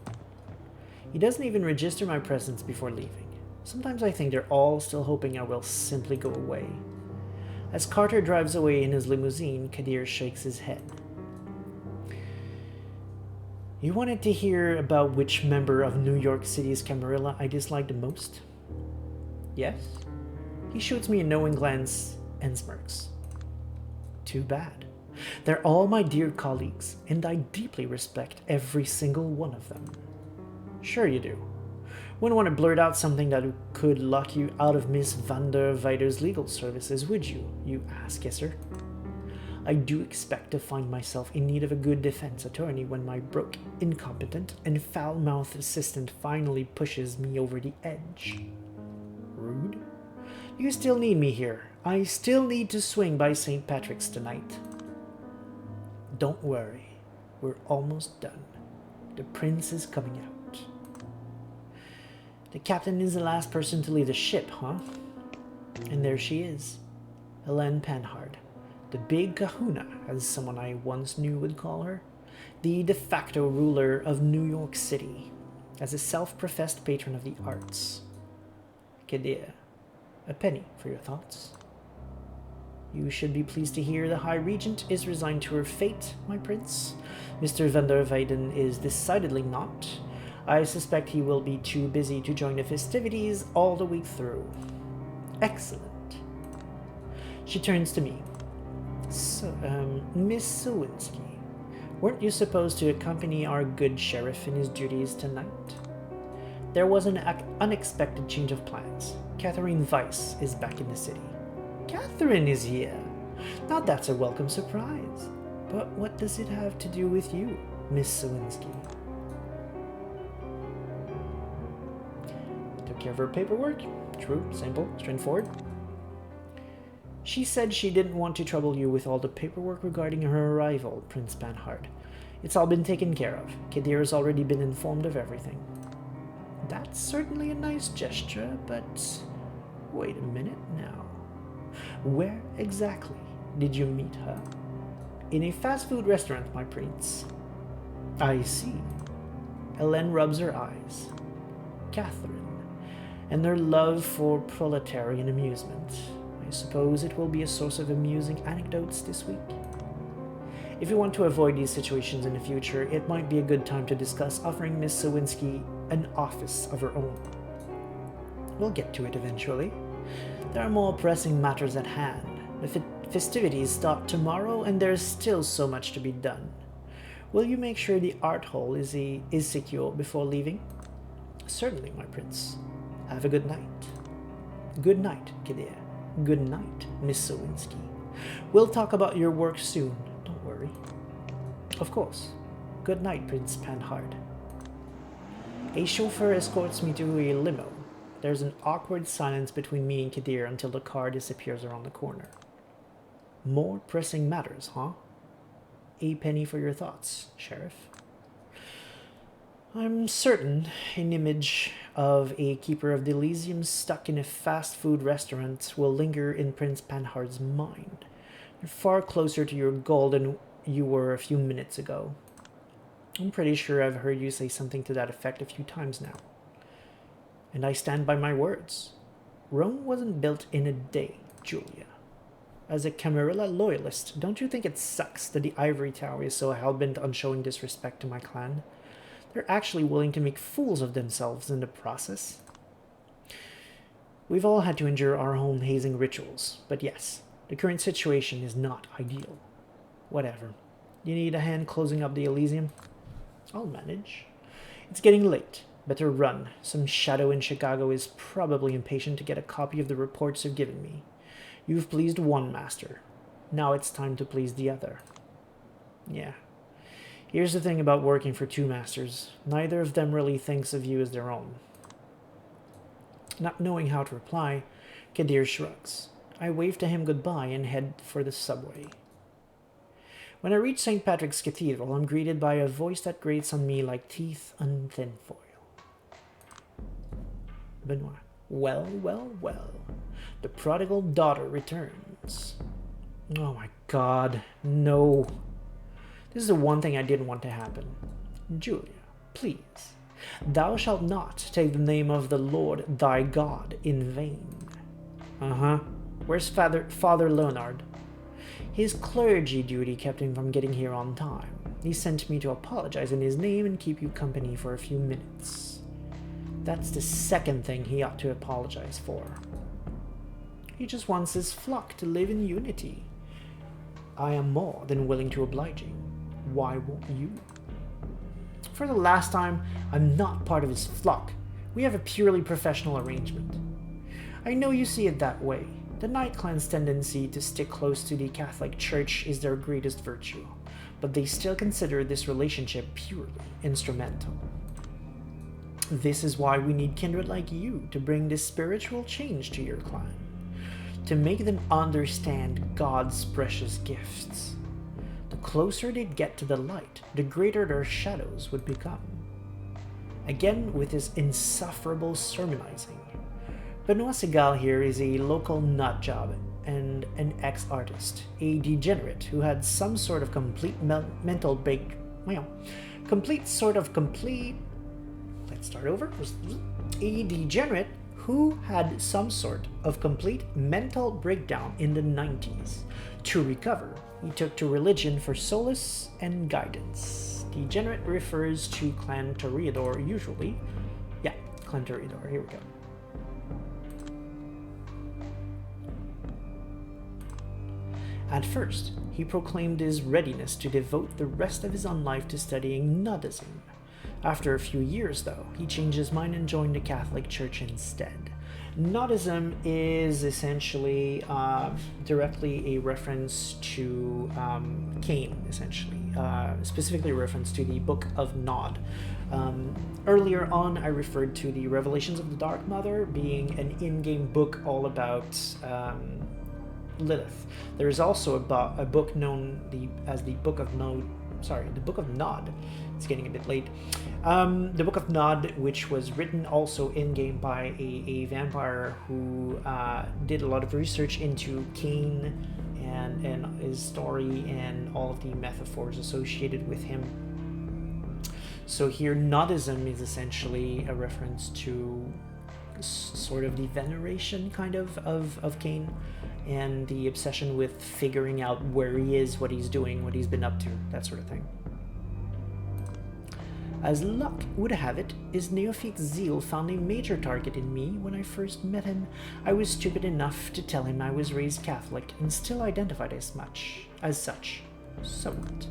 He doesn't even register my presence before leaving. Sometimes I think they're all still hoping I will simply go away. As Carter drives away in his limousine, Kadir shakes his head. You wanted to hear about which member of New York City's Camarilla I dislike the most? Yes? He shoots me a knowing glance and smirks. Too bad. They're all my dear colleagues, and I deeply respect every single one of them. Sure you do. Wouldn't want to blurt out something that could lock you out of Miss Vanderweyden's legal services, would you, you ass-kisser? I do expect to find myself in need of a good defense attorney when my broke, incompetent, and foul-mouthed assistant finally pushes me over the edge. Rude? You still need me here. I still need to swing by St. Patrick's tonight. Don't worry. We're almost done. The prince is coming out. The captain is the last person to leave the ship, huh? And there she is. Helene Panhard. The big kahuna, as someone I once knew would call her. The de facto ruler of New York City. As a self-professed patron of the arts. Kadir, a penny for your thoughts. You should be pleased to hear the High Regent is resigned to her fate, my prince. Mr. Vanderweyden is decidedly not. I suspect he will be too busy to join the festivities all the week through. Excellent. She turns to me. So, Miss Sawinski, weren't you supposed to accompany our good sheriff in his duties tonight? There was an unexpected change of plans. Catherine Weiss is back in the city. Catherine is here. Now that's a welcome surprise. But what does it have to do with you, Miss Sawinski? Took care of her paperwork. True, simple, straightforward. She said she didn't want to trouble you with all the paperwork regarding her arrival, Prince Panhard. It's all been taken care of. Kadir has already been informed of everything. That's certainly a nice gesture, but wait a minute now. Where exactly did you meet her? In a fast food restaurant, my prince. I see. Ellen rubs her eyes. Catherine, and their love for proletarian amusement. I suppose it will be a source of amusing anecdotes this week. If you want to avoid these situations in the future, it might be a good time to discuss offering Miss Sawinski an office of her own. We'll get to it eventually. There are more pressing matters at hand. The festivities start tomorrow, and there's still so much to be done. Will you make sure the art hall is secure before leaving? Certainly, my prince. Have a good night. Good night, Kadir. Good night, Miss Sawinski. We'll talk about your work soon. Don't worry. Of course. Good night, Prince Panhard. A chauffeur escorts me to a limo. There's an awkward silence between me and Kadir until the car disappears around the corner. More pressing matters, huh? A penny for your thoughts, Sheriff. I'm certain an image of a keeper of the Elysium stuck in a fast food restaurant will linger in Prince Panhard's mind. You're far closer to your goal than you were a few minutes ago. I'm pretty sure I've heard you say something to that effect a few times now. And I stand by my words. Rome wasn't built in a day, Julia. As a Camarilla loyalist, don't you think it sucks that the Ivory Tower is so hell-bent on showing disrespect to my clan? They're actually willing to make fools of themselves in the process. We've all had to endure our own hazing rituals, but yes, the current situation is not ideal. Whatever. You need a hand closing up the Elysium? I'll manage. It's getting late. Better run. Some shadow in Chicago is probably impatient to get a copy of the reports you've given me. You've pleased one master. Now it's time to please the other. Yeah. Here's the thing about working for two masters. Neither of them really thinks of you as their own. Not knowing how to reply, Kadir shrugs. I wave to him goodbye and head for the subway. When I reach St. Patrick's Cathedral, I'm greeted by a voice that grates on me like teeth on tinfoil. Benoit. Well, well, well. The prodigal daughter returns. Oh my god, no. This is the one thing I didn't want to happen. Julia, please. Thou shalt not take the name of the Lord thy God in vain. Uh-huh. Where's Father Leonard? His clergy duty kept him from getting here on time. He sent me to apologize in his name and keep you company for a few minutes. That's the second thing he ought to apologize for. He just wants his flock to live in unity. I am more than willing to oblige him. Why won't you? For the last time, I'm not part of his flock. We have a purely professional arrangement. I know you see it that way. The Knight Clan's tendency to stick close to the Catholic Church is their greatest virtue, but they still consider this relationship purely instrumental. This is why we need kindred like you to bring this spiritual change to your clan, to make them understand God's precious gifts. The closer they'd get to the light, the greater their shadows would become. Again, with his insufferable sermonizing. Benoit Segal here is a local nutjob and an ex-artist, a degenerate who had some sort of complete mental break. Let's start over. A degenerate who had some sort of complete mental breakdown in the 90s. To recover, he took to religion for solace and guidance. Degenerate refers to Clan Toreador usually. Yeah, Clan Toreador, here we go. At first, he proclaimed his readiness to devote the rest of his own life to studying nudism. After a few years, though, he changed his mind and joined the Catholic Church instead. Nudism is essentially directly a reference to Cain, essentially, specifically a reference to the Book of Nod. Earlier on, I referred to the Revelations of the Dark Mother being an in-game book all about Lilith. There is also a book known as the Book of Nod. The Book of Nod. It's getting a bit late. The Book of Nod, which was written also in-game by a vampire who did a lot of research into Cain and his story and all of the metaphors associated with him. So here, nodism is essentially a reference to sort of the veneration kind of Cain, and the obsession with figuring out where he is, what he's doing, what he's been up to, that sort of thing. As luck would have it, his neophyte zeal found a major target in me. When I first met him, I was stupid enough to tell him I was raised Catholic and still identified as such. So what?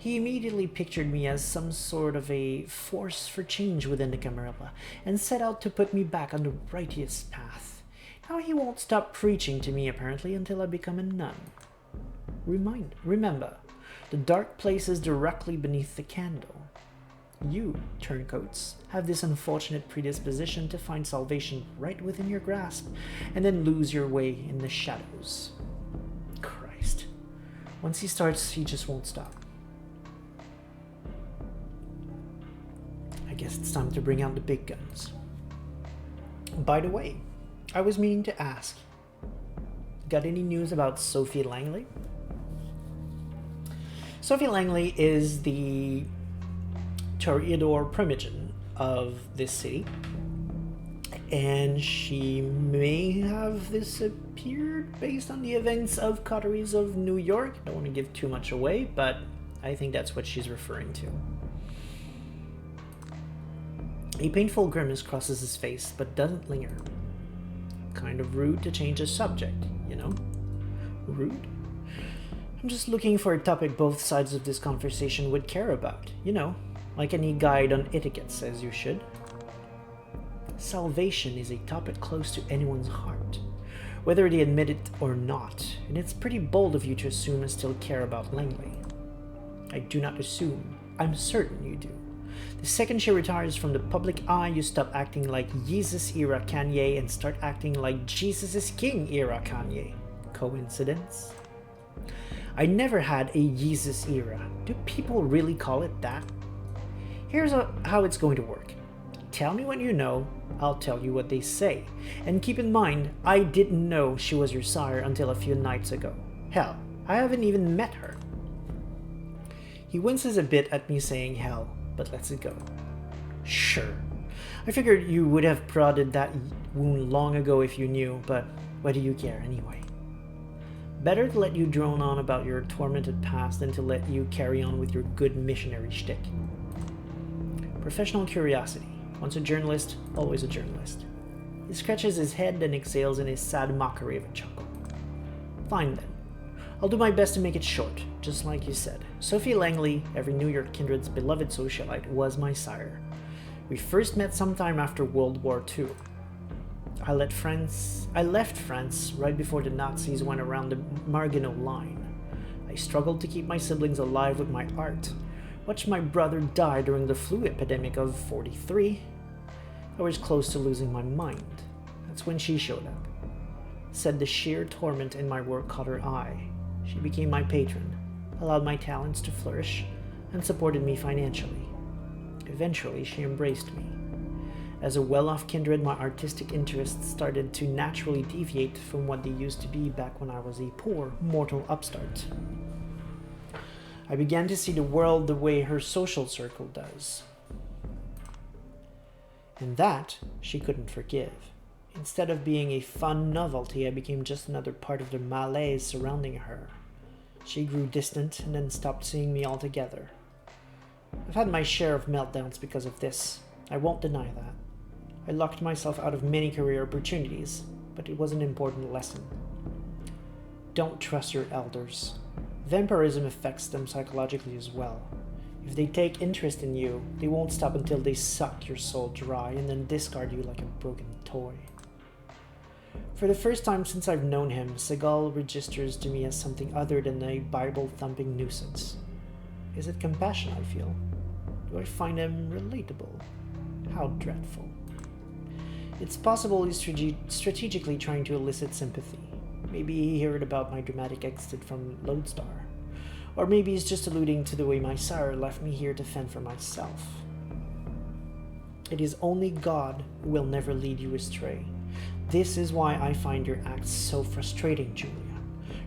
He immediately pictured me as some sort of a force for change within the Camarilla and set out to put me back on the righteous path. Now he won't stop preaching to me apparently until I become a nun. Remember, the dark place is directly beneath the candle. You, turncoats, have this unfortunate predisposition to find salvation right within your grasp and then lose your way in the shadows. Christ. Once he starts, he just won't stop. I guess it's time to bring out the big guns. By the way, I was meaning to ask, got any news about Sophie Langley? Sophie Langley is the Toreador Primogen of this city, and she may have disappeared based on the events of Coteries of New York. Don't want to give too much away, but I think that's what she's referring to. A painful grimace crosses his face, but doesn't linger. Kind of rude to change the subject, you know? Rude? I'm just looking for a topic both sides of this conversation would care about, you know, like any guide on etiquette says you should. Salvation is a topic close to anyone's heart, whether they admit it or not, and it's pretty bold of you to assume I still care about Langley. I do not assume, I'm certain you do. The second she retires from the public eye, you stop acting like Jesus-era Kanye and start acting like Jesus is King-era Kanye. Coincidence? I never had a Jesus era. Do people really call it that? Here's how it's going to work. Tell me what you know, I'll tell you what they say. And keep in mind, I didn't know she was your sire until a few nights ago. Hell, I haven't even met her. He winces a bit at me saying hell, but lets it go. Sure. I figured you would have prodded that wound long ago if you knew, but why do you care anyway? Better to let you drone on about your tormented past than to let you carry on with your good missionary shtick. Professional curiosity. Once a journalist, always a journalist. He scratches his head and exhales in a sad mockery of a chuckle. Fine then. I'll do my best to make it short, just like you said. Sophie Langley, every New York kindred's beloved socialite, was my sire. We first met sometime after World War II. I left France right before the Nazis went around the Maginot Line. I struggled to keep my siblings alive with my art. Watched my brother die during the flu epidemic of '43. I was close to losing my mind. That's when she showed up. Said the sheer torment in my work caught her eye. She became my patron, allowed my talents to flourish, and supported me financially. Eventually, she embraced me. As a well-off kindred, my artistic interests started to naturally deviate from what they used to be back when I was a poor, mortal upstart. I began to see the world the way her social circle does. And that she couldn't forgive. Instead of being a fun novelty, I became just another part of the malaise surrounding her. She grew distant and then stopped seeing me altogether. I've had my share of meltdowns because of this. I won't deny that. I locked myself out of many career opportunities, but it was an important lesson. Don't trust your elders. Vampirism affects them psychologically as well. If they take interest in you, they won't stop until they suck your soul dry and then discard you like a broken toy. For the first time since I've known him, Seagal registers to me as something other than a Bible-thumping nuisance. Is it compassion I feel? Do I find him relatable? How dreadful. It's possible he's strategically trying to elicit sympathy. Maybe he heard about my dramatic exit from Lodestar. Or maybe he's just alluding to the way my sire left me here to fend for myself. It is only God who will never lead you astray. This is why I find your acts so frustrating, Julia.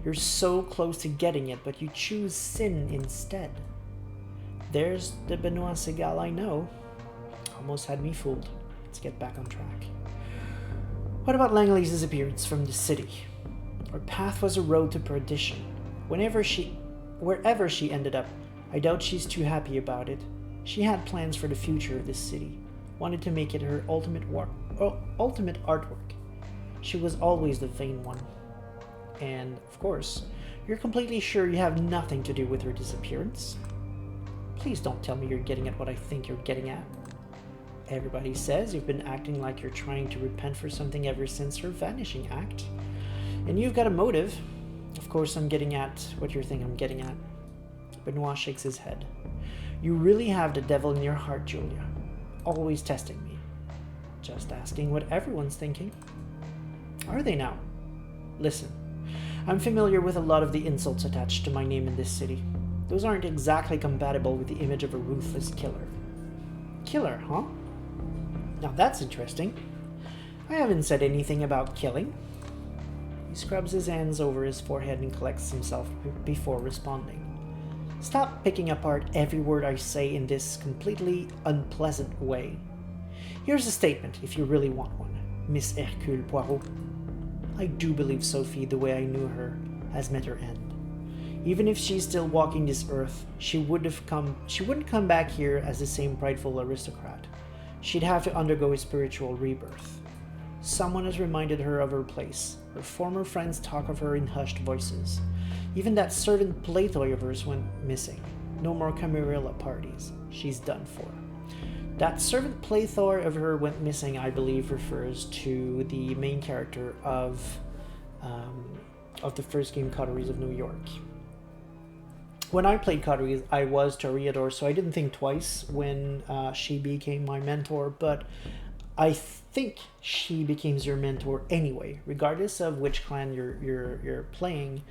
You're so close to getting it, but you choose sin instead. There's the Benoit Segal I know. Almost had me fooled. Let's get back on track. What about Langley's disappearance from the city? Her path was a road to perdition. Wherever she ended up, I doubt she's too happy about it. She had plans for the future of this city, wanted to make it her ultimate artwork. She was always the vain one. And, of course, you're completely sure you have nothing to do with her disappearance? Please don't tell me you're getting at what I think you're getting at. Everybody says you've been acting like you're trying to repent for something ever since her vanishing act. And you've got a motive. Of course I'm getting at what you think I'm getting at. Benoit shakes his head. You really have the devil in your heart, Julia. Always testing me. Just asking what everyone's thinking. Are they now? Listen, I'm familiar with a lot of the insults attached to my name in this city. Those aren't exactly compatible with the image of a ruthless killer. Killer, huh? Now that's interesting. I haven't said anything about killing. He scrubs his hands over his forehead and collects himself before responding. Stop picking apart every word I say in this completely unpleasant way. Here's a statement, if you really want one, Miss Hercule Poirot. I do believe Sophie, the way I knew her, has met her end. Even if she's still walking this earth, she wouldn't come back here as the same prideful aristocrat. She'd have to undergo a spiritual rebirth. Someone has reminded her of her place. Her former friends talk of her in hushed voices. Even that servant playtoy of hers went missing. No more Camarilla parties. She's done for. That servant playtoy of her went missing, I believe, refers to the main character of the first game, Coteries of New York. When I played Coteries, I was Toreador, so I didn't think twice when she became my mentor, but I think she becomes your mentor anyway, regardless of which clan you're playing.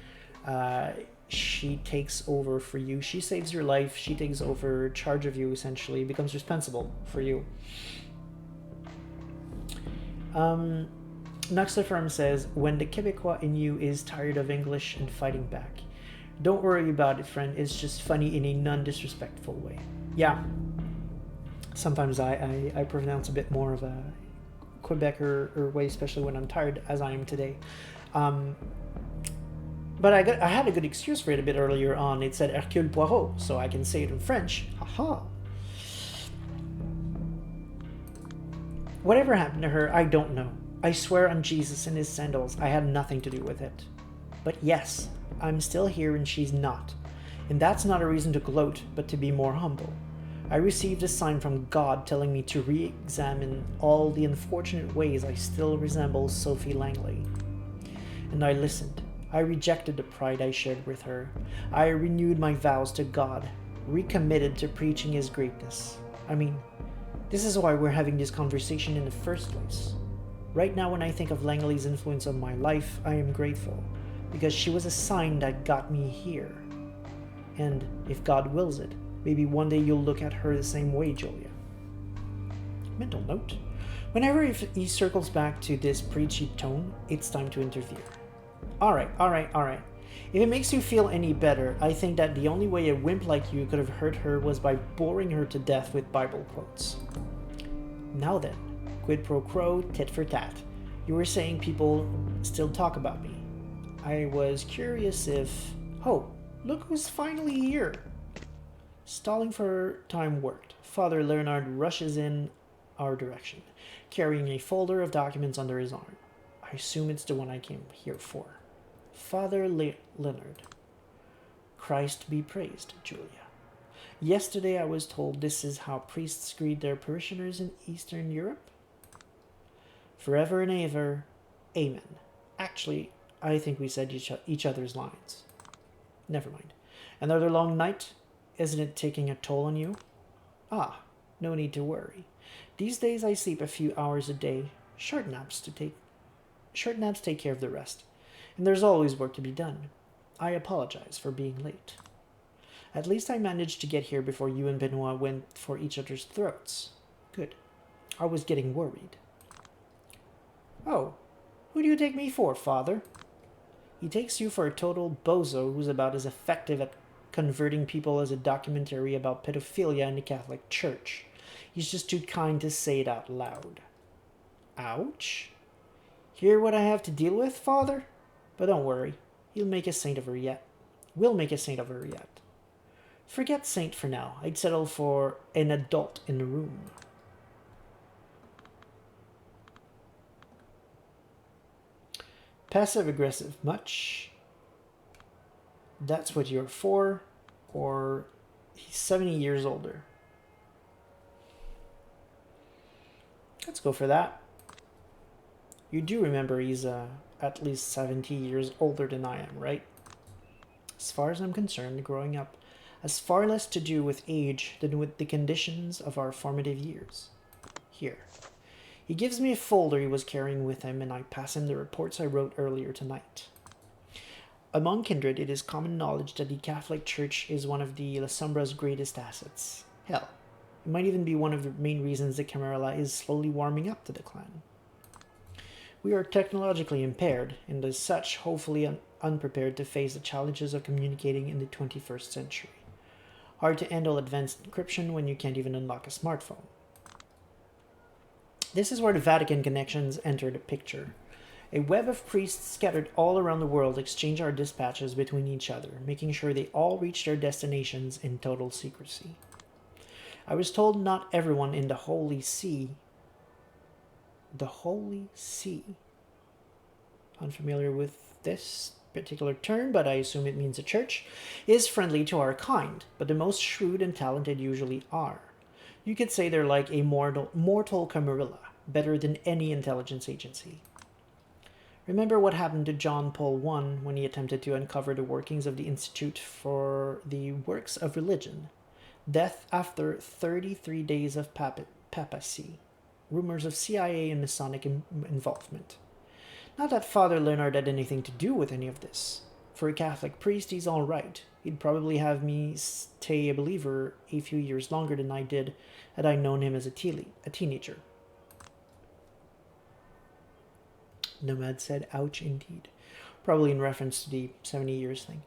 She takes over for you. She saves your life. She takes over charge of you, essentially, becomes responsible for you. Nuxaferm says, when the Quebecois in you is tired of English and fighting back. Don't worry about it, friend. It's just funny in a non-disrespectful way. Yeah. Sometimes I pronounce a bit more of a Quebecer way, especially when I'm tired, as I am today. But I had a good excuse for it a bit earlier on. It said Hercule Poirot, so I can say it in French. Haha. Whatever happened to her, I don't know. I swear on Jesus and his sandals, I had nothing to do with it. But yes, I'm still here and she's not. And that's not a reason to gloat, but to be more humble. I received a sign from God telling me to re-examine all the unfortunate ways I still resemble Sophie Langley. And I listened. I rejected the pride I shared with her. I renewed my vows to God, recommitted to preaching his greatness. I mean, this is why we're having this conversation in the first place. Right now, when I think of Langley's influence on my life, I am grateful, because she was a sign that got me here. And if God wills it, maybe one day you'll look at her the same way, Julia. Mental note. Whenever he circles back to this preachy tone, it's time to interfere. Alright. If it makes you feel any better, I think that the only way a wimp like you could have hurt her was by boring her to death with Bible quotes. Now then, quid pro quo, tit for tat. You were saying people still talk about me. I was curious if... Oh, look who's finally here. Stalling for time worked. Father Leonard rushes in our direction, carrying a folder of documents under his arm. I assume it's the one I came here for. Father Leonard. Christ be praised, Julia. Yesterday I was told this is how priests greet their parishioners in Eastern Europe. Forever and ever, amen. Actually, I think we said each other's lines. Never mind. Another long night? Isn't it taking a toll on you? Ah, no need to worry. These days I sleep a few hours a day. Short naps take care of the rest. And there's always work to be done. I apologize for being late. At least I managed to get here before you and Benoit went for each other's throats. Good. I was getting worried. Oh, who do you take me for, Father? He takes you for a total bozo who's about as effective at converting people as a documentary about pedophilia in the Catholic Church. He's just too kind to say it out loud. Ouch. Hear what I have to deal with, Father? But don't worry, he'll make a saint of her yet. We'll make a saint of her yet. Forget saint for now. I'd settle for an adult in the room. Passive aggressive much? That's what you're for? Or he's 70 years older? Let's go for that. You do remember he's at least 70 years older than I am, right? As far as I'm concerned, growing up has far less to do with age than with the conditions of our formative years. Here. He gives me a folder he was carrying with him, and I pass him the reports I wrote earlier tonight. Among kindred, it is common knowledge that the Catholic Church is one of the La Sombra's greatest assets. Hell, it might even be one of the main reasons the Camarilla is slowly warming up to the clan. We are technologically impaired, and as such, hopefully unprepared to face the challenges of communicating in the 21st century. Hard to handle advanced encryption when you can't even unlock a smartphone. This is where the Vatican connections enter the picture. A web of priests scattered all around the world exchange our dispatches between each other, making sure they all reach their destinations in total secrecy. I was told not everyone in the Holy See. The Holy See. Unfamiliar with this particular term, but I assume it means a church, is friendly to our kind, but the most shrewd and talented usually are. You could say they're like a mortal Camarilla, better than any intelligence agency. Remember what happened to John Paul I when he attempted to uncover the workings of the Institute for the Works of Religion. Death after 33 days of papacy. Rumors of CIA and Masonic involvement. Not that Father Leonard had anything to do with any of this. For a Catholic priest, he's all right. He'd probably have me stay a believer a few years longer than I did had I known him as a teenager. Nomad said, ouch indeed. Probably in reference to the 70 years thing.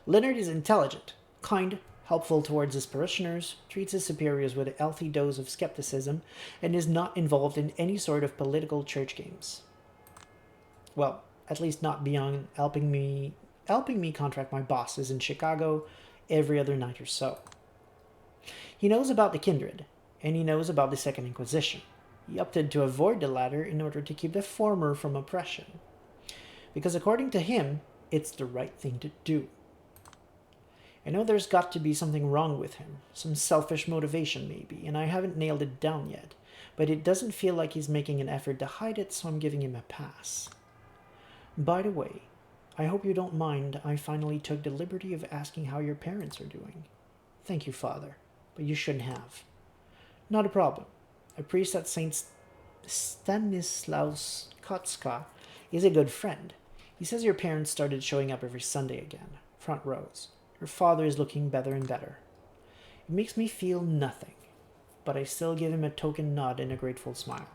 Leonard is intelligent, kind, helpful towards his parishioners, treats his superiors with a healthy dose of skepticism, and is not involved in any sort of political church games. Well, at least not beyond helping me contract my bosses in Chicago every other night or so. He knows about the kindred, and he knows about the Second Inquisition. He opted to avoid the latter in order to keep the former from oppression. Because according to him, it's the right thing to do. I know there's got to be something wrong with him, some selfish motivation maybe, and I haven't nailed it down yet, but it doesn't feel like he's making an effort to hide it, so I'm giving him a pass. By the way, I hope you don't mind I finally took the liberty of asking how your parents are doing. Thank you, Father, but you shouldn't have. Not a problem. A priest at St. Stanislaus Kotska is a good friend. He says your parents started showing up every Sunday again, front rows. Your father is looking better and better. It makes me feel nothing, but I still give him a token nod and a grateful smile.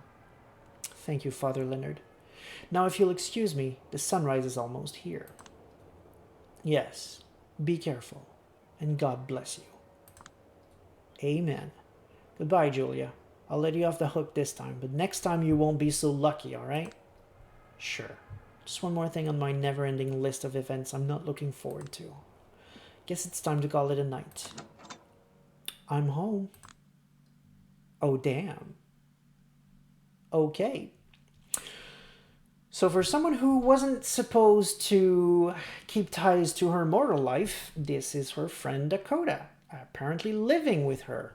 Thank you, Father Leonard. Now, if you'll excuse me, the sunrise is almost here. Yes, be careful, and God bless you. Amen. Goodbye, Julia. I'll let you off the hook this time, but next time you won't be so lucky, alright? Sure. Just one more thing on my never-ending list of events I'm not looking forward to. Guess it's time to call it a night. I'm home. Oh, damn. Okay. So for someone who wasn't supposed to keep ties to her mortal life, this is her friend Dakota, apparently living with her.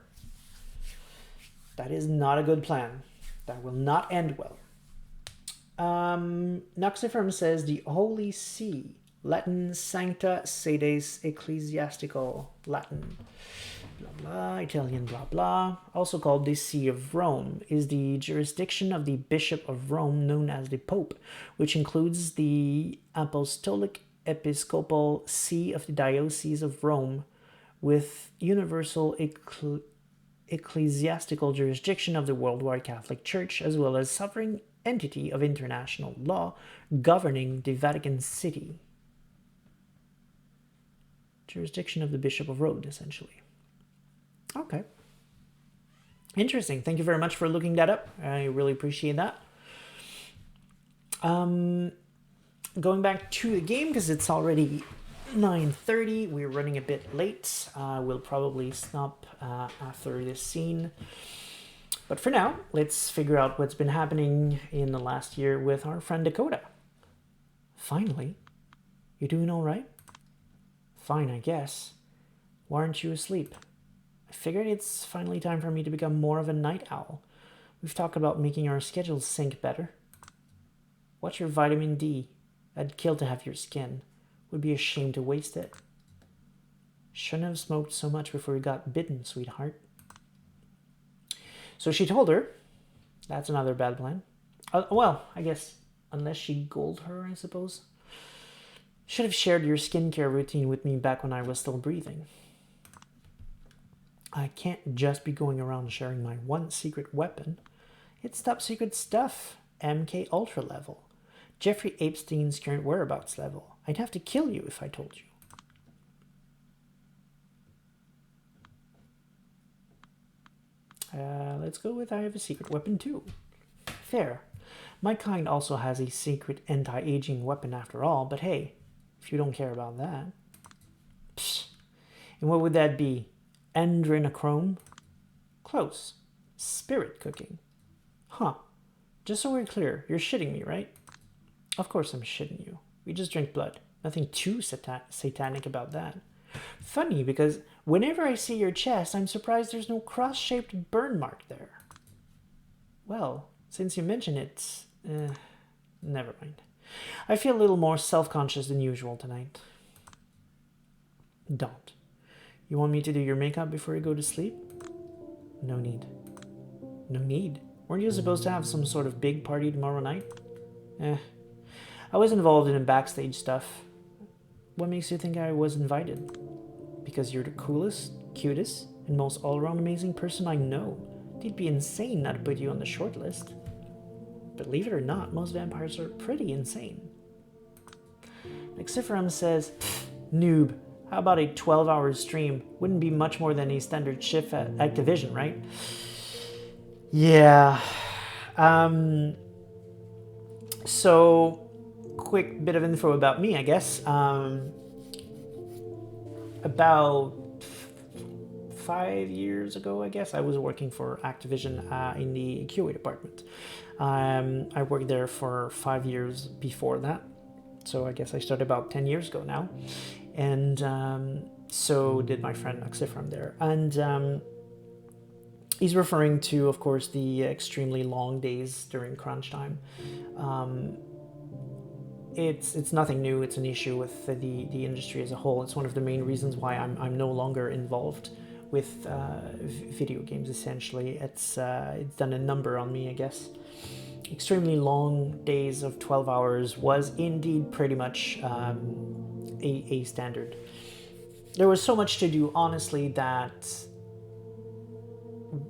That is not a good plan. That will not end well. Noxiferum says the Holy See, Latin Sancta Sedes Ecclesiastical, Latin, blah blah, Italian blah blah, also called the See of Rome, is the jurisdiction of the Bishop of Rome known as the Pope, which includes the Apostolic Episcopal See of the Diocese of Rome, with universal ecclesiastical jurisdiction of the worldwide Catholic Church, as well as sovereign entity of international law governing the Vatican City. Jurisdiction of the Bishop of Rhodes, essentially. Okay. Interesting. Thank you very much for looking that up. I really appreciate that. Going back to the game, because it's already 9:30. We're running a bit late. We'll probably stop after this scene. But for now, let's figure out what's been happening in the last year with our friend Dakota. Finally. You doing all right? Fine, I guess. Why aren't you asleep? I figured it's finally time for me to become more of a night owl. We've talked about making our schedules sync better. What's your vitamin D? I'd kill to have your skin. Would be a shame to waste it. Shouldn't have smoked so much before you got bitten, sweetheart. So she told her. That's another bad plan. Well, I guess, unless she gold her, I suppose. Should have shared your skincare routine with me back when I was still breathing. I can't just be going around sharing my one secret weapon. It's top secret stuff. MK Ultra level. Jeffrey Epstein's current whereabouts level. I'd have to kill you if I told you. Let's go with I have a secret weapon too. Fair. My kind also has a secret anti-aging weapon after all, but hey, if you don't care about that. Psh. And what would that be? Adrenochrome? Close. Spirit cooking. Huh. Just so we're clear, you're shitting me, right? Of course I'm shitting you. We just drink blood. Nothing too satanic about that. Funny, because whenever I see your chest, I'm surprised there's no cross-shaped burn mark there. Well, since you mention it, never mind. I feel a little more self-conscious than usual tonight. Don't. You want me to do your makeup before you go to sleep? No need. No need? Weren't you supposed to have some sort of big party tomorrow night? I was involved in backstage stuff. What makes you think I was invited? Because you're the coolest, cutest, and most all-around amazing person I know. It'd be insane not to put you on the short list. Believe it or not, most vampires are pretty insane. Nixiferum says, noob, how about a 12-hour stream? Wouldn't be much more than a standard shift at Activision, right? Yeah. So, quick bit of info about me, I guess. About 5 years ago, I guess, I was working for Activision in the QA department. I worked there for 5 years before that. So I guess I started about 10 years ago now. And so did my friend Nixiferum there. And he's referring to, of course, the extremely long days during crunch time. It's nothing new. It's an issue with the industry as a whole. It's one of the main reasons why I'm no longer involved with video games. Essentially, it's done a number on me, I guess. Extremely long days of 12 hours was indeed pretty much a standard. There was so much to do, honestly, that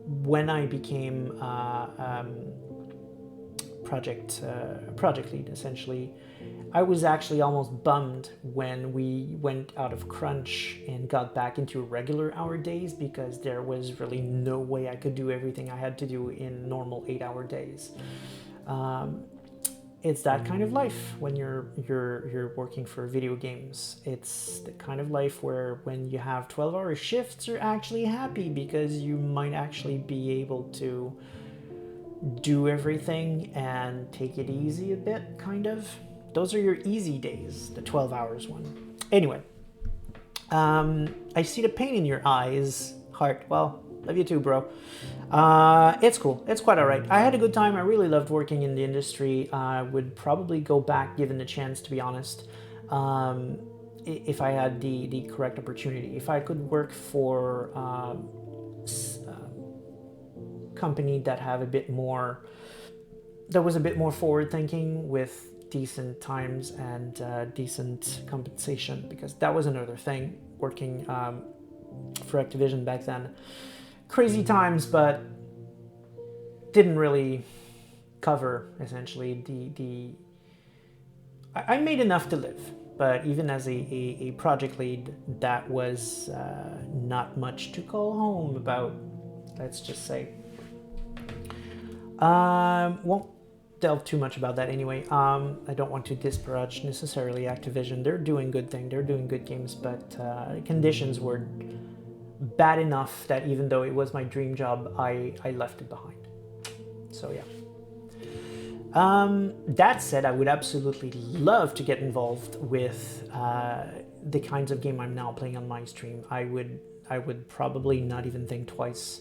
when I became project lead, essentially, I was actually almost bummed when we went out of crunch and got back into regular hour days, because there was really no way I could do everything I had to do in normal 8-hour days. It's that kind of life when you're working for video games. It's the kind of life where when you have 12-hour shifts, you're actually happy because you might actually be able to do everything and take it easy a bit, kind of. Those are your easy days, the 12 hours one. Anyway, I see the pain in your eyes, Heart. Well, love you too, bro. It's cool. It's quite all right. I had a good time. I really loved working in the industry. I would probably go back given the chance, to be honest, if I had the correct opportunity. If I could work for a company that have a bit more, that was a bit more forward thinking with decent times and decent compensation, because that was another thing working for Activision back then. Crazy times, but didn't really cover essentially I made enough to live, but even as a project lead, that was not much to call home about, let's just say. Won't delve too much about that anyway. I don't want to disparage necessarily Activision. They're doing good thing. They're doing good games, but conditions were bad enough that even though it was my dream job, I left it behind. So yeah. That said, I would absolutely love to get involved with the kinds of game I'm now playing on my stream. I would probably not even think twice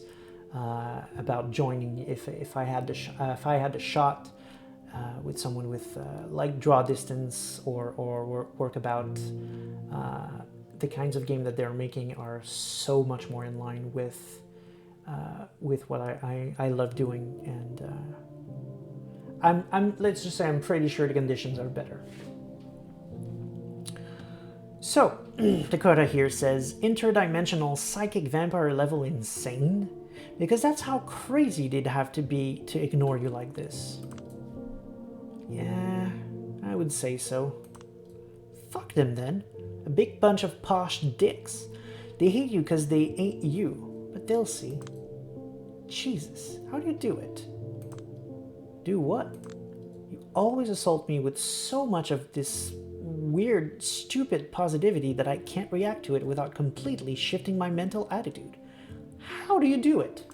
about joining if I had the shot with someone with like Draw Distance or Workabout. The kinds of game that they're making are so much more in line with what I love doing, and let's just say I'm pretty sure the conditions are better. So Dakota here says interdimensional psychic vampire level insane, because that's how crazy they'd have to be to ignore you like this. Yeah, I would say so. Fuck them then. A big bunch of posh dicks. They hate you because they ain't you, but they'll see. Jesus, how do you do it? Do what? You always assault me with so much of this weird, stupid positivity that I can't react to it without completely shifting my mental attitude. How do you do it?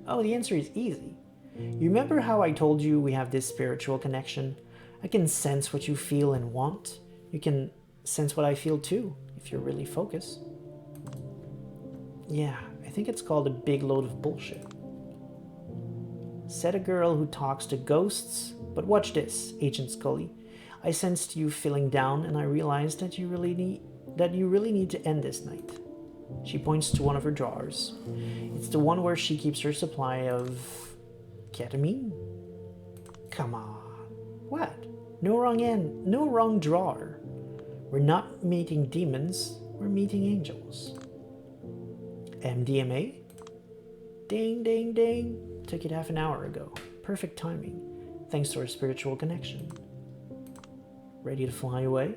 Oh, the answer is easy. You remember how I told you we have this spiritual connection? I can sense what you feel and want. You can sense what I feel too, if you're really focused. Yeah, I think it's called a big load of bullshit. Said a girl who talks to ghosts. But watch this, Agent Scully. I sensed you feeling down, and I realized that you really need to end this night. She points to one of her drawers. It's the one where she keeps her supply of ketamine. Come on. What? No wrong drawer. We're not meeting demons, we're meeting angels. MDMA? Ding, ding, ding. Took it half an hour ago. Perfect timing, thanks to our spiritual connection. Ready to fly away?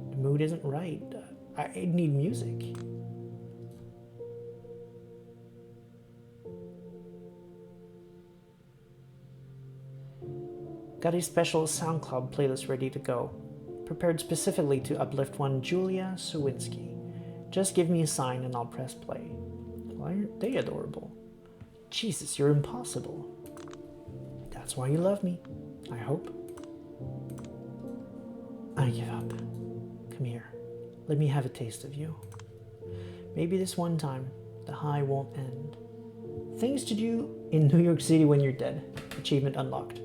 The mood isn't right. I need music. Got a special SoundCloud playlist ready to go, prepared specifically to uplift one Julia Sawinski. Just give me a sign and I'll press play. Why aren't they adorable? Jesus, you're impossible. That's why you love me, I hope. I give up. Come here. Let me have a taste of you. Maybe this one time, the high won't end. Things to do in New York City when you're dead. Achievement unlocked.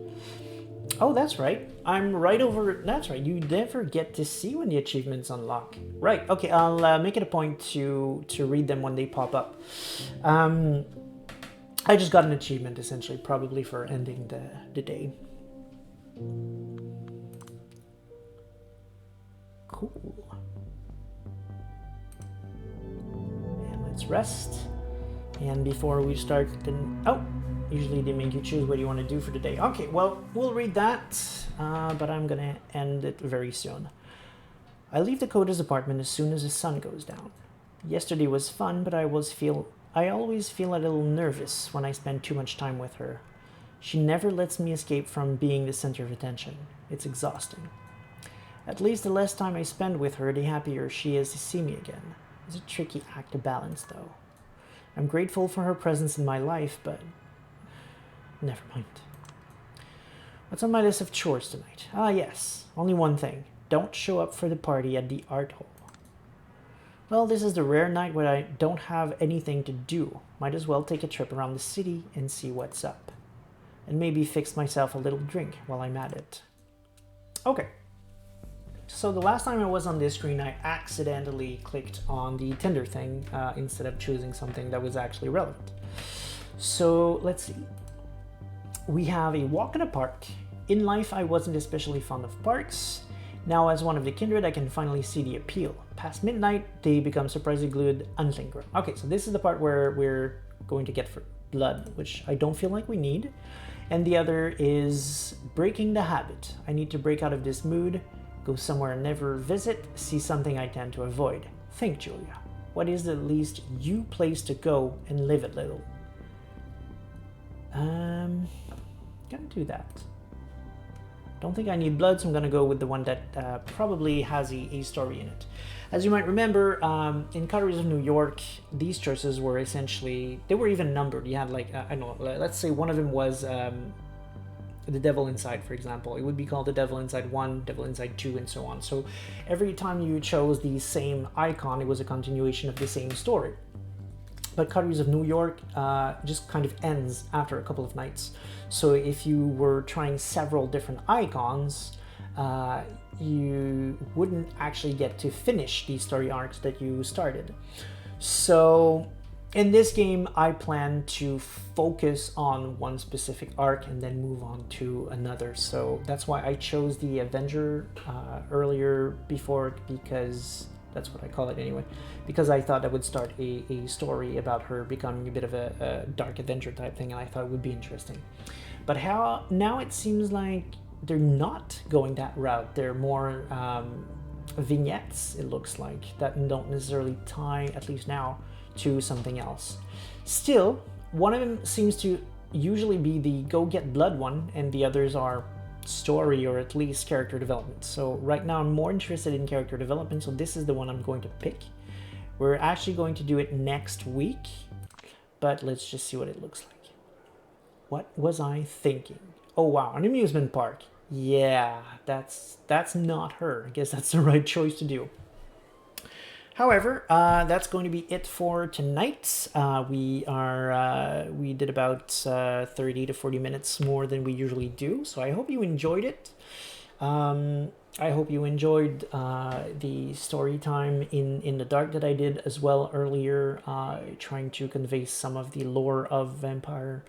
Oh, that's right. I'm right over... That's right. You never get to see when the achievements unlock. Right. Okay, I'll make it a point to read them when they pop up. I just got an achievement, essentially, probably for ending the day. Cool. And let's rest. And before we start, then... Oh! Usually they make you choose what you want to do for the day. Okay, well, we'll read that, but I'm gonna end it very soon. I leave Dakota's apartment as soon as the sun goes down. Yesterday was fun, but I always feel a little nervous when I spend too much time with her. She never lets me escape from being the center of attention. It's exhausting. At least the less time I spend with her, the happier she is to see me again. It's a tricky act to balance, though. I'm grateful for her presence in my life, but... never mind. What's on my list of chores tonight? Ah, yes. Only one thing. Don't show up for the party at the art hall. Well, this is the rare night where I don't have anything to do. Might as well take a trip around the city and see what's up. And maybe fix myself a little drink while I'm at it. Okay. So the last time I was on this screen, I accidentally clicked on the Tinder thing instead of choosing something that was actually relevant. So let's see. We have a walk in a park. In life, I wasn't especially fond of parks. Now, as one of the kindred, I can finally see the appeal. Past midnight, they become surprisingly glued, unlinger. Okay, so this is the part where we're going to get for blood, which I don't feel like we need. And the other is breaking the habit. I need to break out of this mood, go somewhere I never visit, see something I tend to avoid. Think, Julia. What is the least you place to go and live a little? Gonna do that. Don't think I need blood, so I'm gonna go with the one that probably has a story in it. As you might remember, in Colors of New York, these choices were essentially, they were even numbered. You had like, I don't know, let's say one of them was the Devil Inside, for example. It would be called the Devil Inside 1, Devil Inside 2, and so on. So every time you chose the same icon, it was a continuation of the same story. But Colors of New York just kind of ends after a couple of nights. So if you were trying several different icons, you wouldn't actually get to finish these story arcs that you started. So in this game, I plan to focus on one specific arc and then move on to another. So that's why I chose the Avenger earlier before, because that's what I call it anyway, because I thought I would start a story about her becoming a bit of a dark Avenger type thing, and I thought it would be interesting. But now it seems like they're not going that route. They're more vignettes, it looks like, that don't necessarily tie, at least now, to something else. Still, one of them seems to usually be the go get blood one, and the others are story or at least character development. So right now I'm more interested in character development, so this is the one I'm going to pick. We're actually going to do it next week, but let's just see what it looks like. What was I thinking? Oh wow, an amusement park. Yeah, that's not her. I guess that's the right choice to do. However, that's going to be it for tonight. We did about 30 to 40 minutes more than we usually do, so I hope you enjoyed it. I hope you enjoyed the story time in the dark that I did as well earlier, trying to convey some of the lore of Vampire.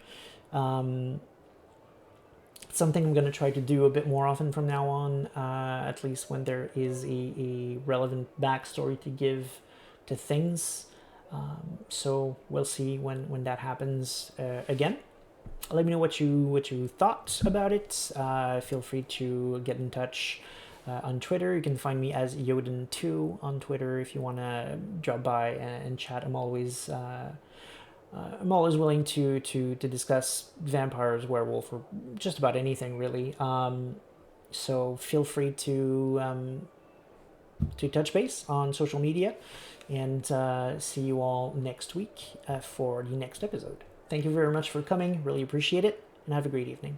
Something I'm going to try to do a bit more often from now on, at least when there is a relevant backstory to give to things. So we'll see when that happens again. Let me know what you thought about it. Feel free to get in touch on Twitter. You can find me as Yoden2 on Twitter if you want to drop by and chat. I'm always willing to discuss vampires, werewolf, or just about anything really. So feel free to touch base on social media, and see you all next week for the next episode. Thank you very much for coming. Really appreciate it, and have a great evening.